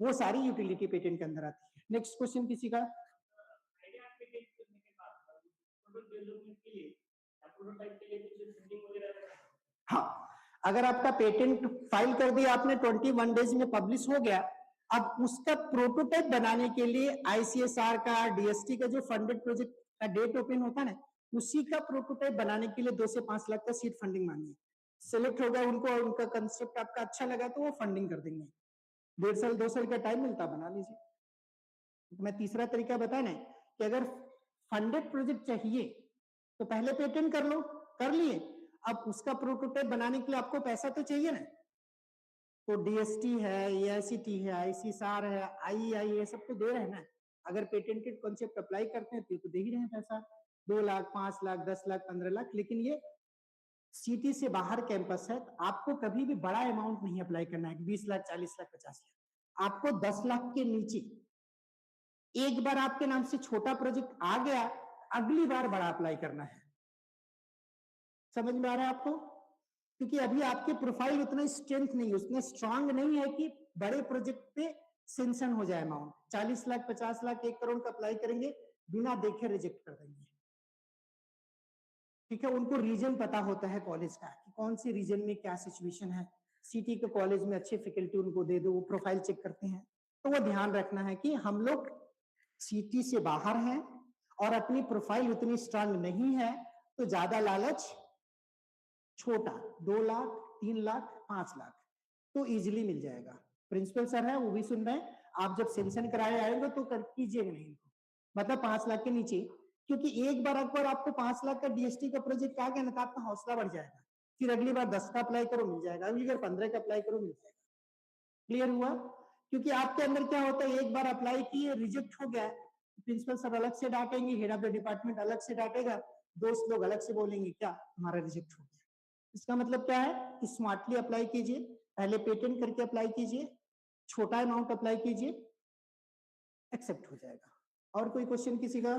वो सारी यूटिलिटी पेटेंट के अंदर आती है। नेक्स्ट क्वेश्चन किसी का? हाँ, अगर आपका पेटेंट फाइल कर दिया आपने, 21 डेज में पब्लिश हो गया, अब उसका प्रोटोटाइप बनाने के लिए आईसीएसआर का, डीएसटी का जो फंडेड प्रोजेक्ट का डेट ओपन होता है ना, उसी का प्रोटोटाइप बनाने के लिए 2 से 5 लाख का सीड फंडिंग मांगी। सिलेक्ट होगा उनको, उनका कंसेप्ट आपका अच्छा लगा तो वो फंडिंग कर देंगे। 1.5 साल 2 साल का टाइम मिलता, बना लीजिए। मैं तीसरा तरीका बताया ना कि अगर फंडेड प्रोजेक्ट चाहिए तो पहले पेटेंट कर लो, कर लिए, अब उसका प्रोटोटाइप बनाने के लिए आपको पैसा तो चाहिए ना, तो डीएसटी है, एआईसीटी है, आईसीएसआर है, आईआई, ये सब तो दे रहे हैं ना। अगर पेटेंटेड कॉन्सेप्ट अप्लाई करते हैं तो दे ही रहे हैं पैसा, 2 लाख, 5 लाख, 10 लाख, 15 लाख। लेकिन ये सिटी से बाहर कैंपस है, तो आपको कभी भी बड़ा अमाउंट नहीं अप्लाई करना है, 20 लाख, 40 लाख, 50 लाख। आपको 10 लाख के नीचे, एक बार आपके नाम से छोटा प्रोजेक्ट आ गया, अगली बार बड़ा अप्लाई करना है। समझ में आ रहा है आपको? क्योंकि अभी आपके प्रोफाइल उतना स्ट्रेंथ नहीं है, उतना स्ट्रांग नहीं है कि बड़े प्रोजेक्ट पे सेंक्शन हो जाए अमाउंट। 40 लाख, 50 लाख, 1 करोड़ का अप्लाई करेंगे, बिना देखे रिजेक्ट कर देंगे। ठीक है, उनको रीजन पता होता है कॉलेज का कि कौन से रीजन में क्या सिचुएशन है। सिटी के कॉलेज में अच्छे फैकल्टी उनको दे दो, वो प्रोफाइल चेक करते हैं। तो वो ध्यान रखना है कि हम लोग सिटी से बाहर हैं और अपनी प्रोफाइल उतनी स्ट्रांग नहीं है, तो ज्यादा लालच, छोटा 2 लाख, 3 लाख, 5 लाख तो इजीली मिल जाएगा। प्रिंसिपल सर है, वो भी सुन रहे हैं। आप जब सेंक्शन कराए आएंगे तो कर कीजिएगा नहीं इनको, मतलब 5 लाख के नीचे, क्योंकि एक बार अगर आपको 5 लाख का डीएसटी का प्रोजेक्ट आ गया ना, तो आपका हौसला बढ़ जाएगा। फिर अगली बार 10 का अप्लाई करो, मिल जाएगा। अगली बार 15 का अप्लाई करो, मिल जाएगा। क्लियर हुआ? क्योंकि आपके अंदर क्या होता है, एक बार अप्लाई किए, रिजेक्ट हो गया, प्रिंसिपल सर अलग से डांटेंगे, हेड ऑफ द डिपार्टमेंट अलग से डांटेगा, दोस्त लोग अलग से बोलेंगे क्या हमारा रिजेक्ट हो गया। इसका मतलब क्या है कि स्मार्टली अप्लाई कीजिए, पहले पेटेंट करके अप्लाई कीजिए, छोटा अमाउंट अप्लाई कीजिए, एक्सेप्ट हो जाएगा। और कोई क्वेश्चन किसी का?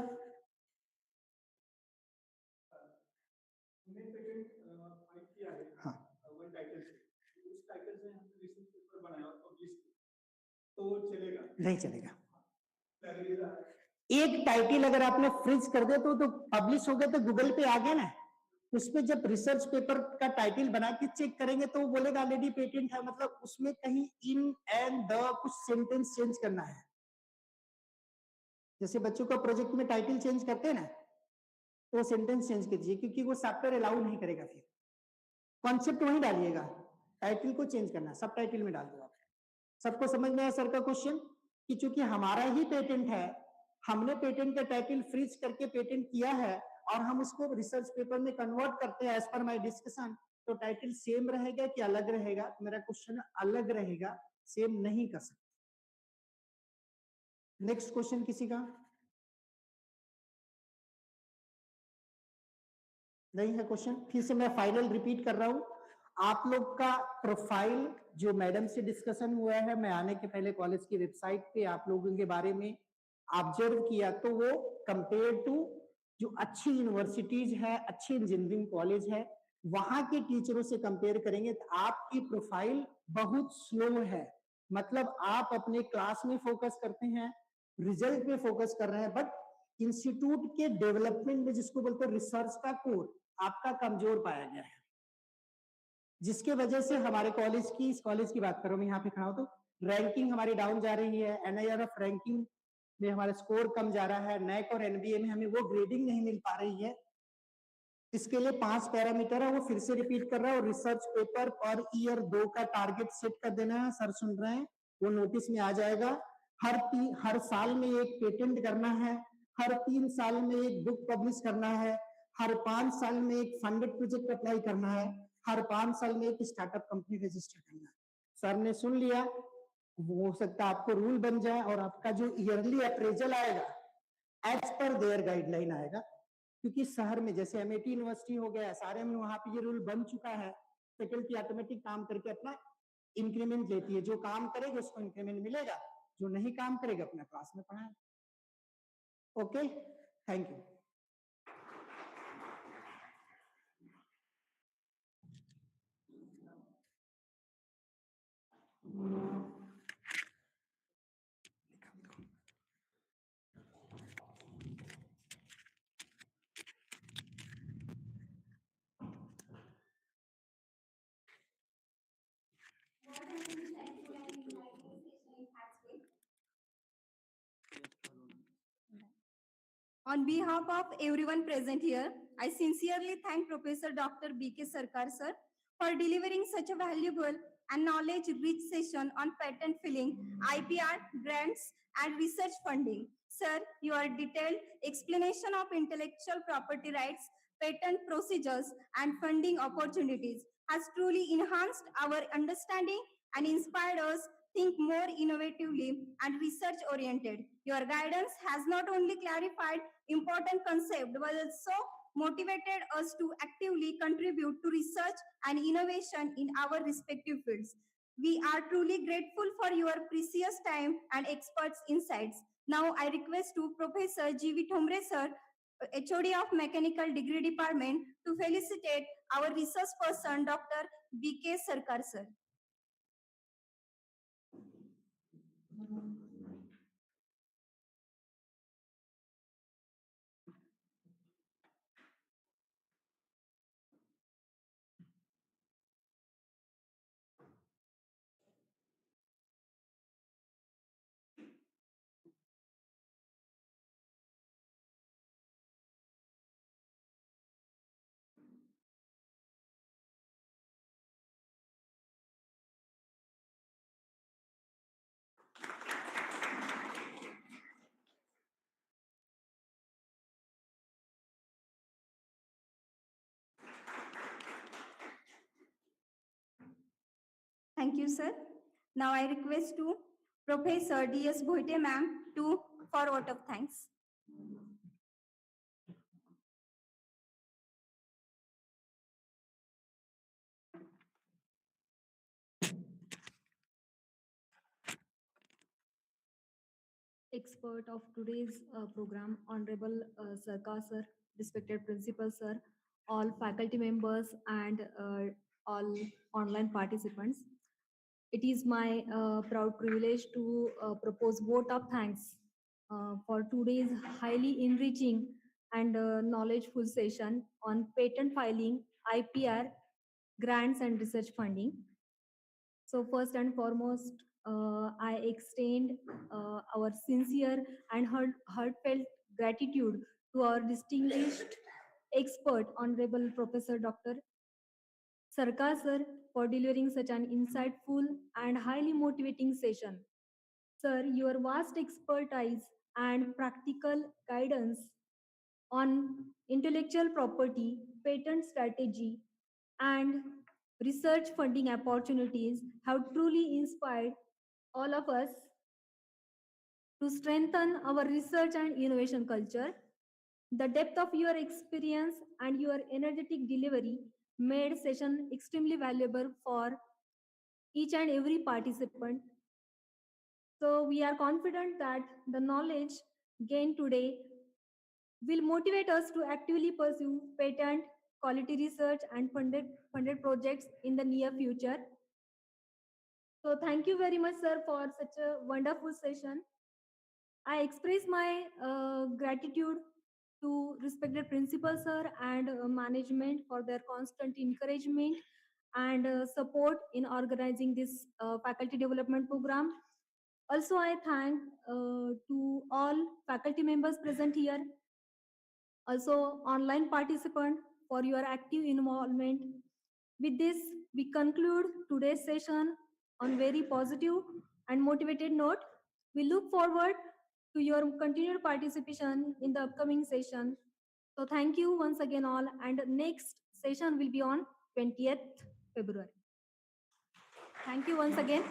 हाँ, उस टाइटल से हमने रिसर्च पेपर बनाया और पब्लिश किया, तो वो चलेगा? नहीं चलेगा। एक टाइटल अगर आपने फ्रीज कर दे तो पब्लिश हो गया, तो गूगल पे आ गया ना, उसमें जब रिसर्च पेपर का टाइटल बना के चेक करेंगे तो वो बोलेगा ऑलरेडी पेटेंट है। मतलब उसमें कहीं इन एंड द कुछ सेंटेंस चेंज करना है। जैसे बच्चों का प्रोजेक्ट में टाइटल चेंज करते हैं ना, तो सेंटेंस चेंज कीजिए, क्योंकि वो सॉफ्टवेयर अलाउ नहीं करेगा। फिर कॉन्सेप्ट वहीं डालिएगा, टाइटल को चेंज करना, सब टाइटल में डाल दो आप। सबको समझ में आया सर का क्वेश्चन? कि चूंकि हमारा ही पेटेंट है, हमने पेटेंट का टाइटल फ्रीज करके पेटेंट किया है और हम उसको रिसर्च पेपर में कन्वर्ट करते हैं एज पर माय डिस्कशन, तो टाइटल सेम रहेगा कि अलग रहेगा? मेरा क्वेश्चन अलग रहेगा, सेम नहीं कर सकते। नेक्स्ट क्वेश्चन किसी का? नहीं है क्वेश्चन? फिर से मैं फाइनल रिपीट कर रहा हूं, आप लोग का प्रोफाइल जो मैडम से डिस्कशन हुआ है, मैं आने के पहले कॉलेज की वेबसाइट पे आप लोगों के बारे में ऑब्जर्व किया, तो वो कंपेयर टू जो अच्छी यूनिवर्सिटीज है, अच्छी इंजीनियरिंग कॉलेज है, वहां के टीचरों से कंपेयर करेंगे तो आपकी प्रोफाइल बहुत स्लो है। मतलब आप अपने क्लास में फोकस करते हैं, रिजल्ट पे फोकस कर रहे हैं, बट इंस्टीट्यूट के डेवलपमेंट में जिसको बोलते हैं रिसर्च का कोर आपका कमजोर पाया गया है, जिसके वजह से हमारे कॉलेज की, इस कॉलेज की बात करूं मैं यहाँ पे खड़ा हूं तो रैंकिंग हमारी डाउन जा रही है, NIRF रैंकिंग में हमारा स्कोर कम जा रहा है, NAC और NBA में हमें वो ग्रेडिंग नहीं मिल पा रही है। इसके लिए 5 पैरामीटर है, वो फिर से रिपीट कर रहा है, और रिसर्च पेपर पर ईयर 2 का टारगेट सेट कर देना है। सर सुन रहे हैं, वो नोटिस में आ जाएगा। हर साल में एक पेटेंट करना है, हर 3 साल में एक बुक पब्लिश करना है, हर 5 साल में एक फंडेड प्रोजेक्ट अप्लाई करना है, हर 5 साल में एक स्टार्टअप कंपनी रजिस्टर करना है। सर ने सुन लिया, हो सकता है आपको रूल बन जाए और आपका जो ईयरली अप्रेजल आएगा एज पर देयर गाइडलाइन आएगा, क्योंकि शहर में जैसे MIT यूनिवर्सिटी हो गया, सारे में वहां पे ये रूल बन चुका है। फैकल्टी ऑटोमेटिक काम करके अपना इंक्रीमेंट लेती है, जो काम करेगा उसको इंक्रीमेंट मिलेगा, जो नहीं काम करेगा अपना क्लास में पढ़ाएगा। Okay, thank you. On behalf of everyone present here, I sincerely thank Professor Dr. B.K. Sarkar sir for delivering such a valuable and knowledge-rich session on patent filing, IPR, grants, and research funding. Sir, your detailed explanation of intellectual property rights, patent procedures, and funding opportunities has truly enhanced our understanding and inspired us think more innovatively and research oriented. Your guidance has not only clarified important concept but also motivated us to actively contribute to research and innovation in our respective fields. We are truly grateful for your precious time and experts insights. Now I request to Professor G.V. Thomre sir, HOD of Mechanical Degree Department, to felicitate our research person Dr. B.K. Sarkar sir. Thank you, sir. Now I request to Professor D.S. Bhoite ma'am to for vote of thanks. Expert of today's program, Honorable Sarkar sir, respected principal sir, all faculty members and all online participants. It is my proud privilege to propose vote of thanks for today's highly enriching and knowledgeful session on patent filing, IPR, grants and research funding. So first and foremost, I extend our sincere and heartfelt gratitude to our distinguished expert, Honorable Professor Dr. Sarkar sir, for delivering such an insightful and highly motivating session. Sir, your vast expertise and practical guidance on intellectual property, patent strategy, and research funding opportunities have truly inspired all of us to strengthen our research and innovation culture. The depth of your experience and your energetic delivery made session extremely valuable for each and every participant. So we are confident that the knowledge gained today will motivate us to actively pursue patent, quality research and funded projects in the near future. So thank you very much, sir, for such a wonderful session. I express my gratitude to respected principal sir and management for their constant encouragement and support in organizing this faculty development program. Also, I thank to all faculty members present here, also online participant for your active involvement. With this, we conclude today's session on very positive and motivated note. We look forward to your continued participation in the upcoming session. So thank you once again all, and next session will be on 20th February. Thank you once again.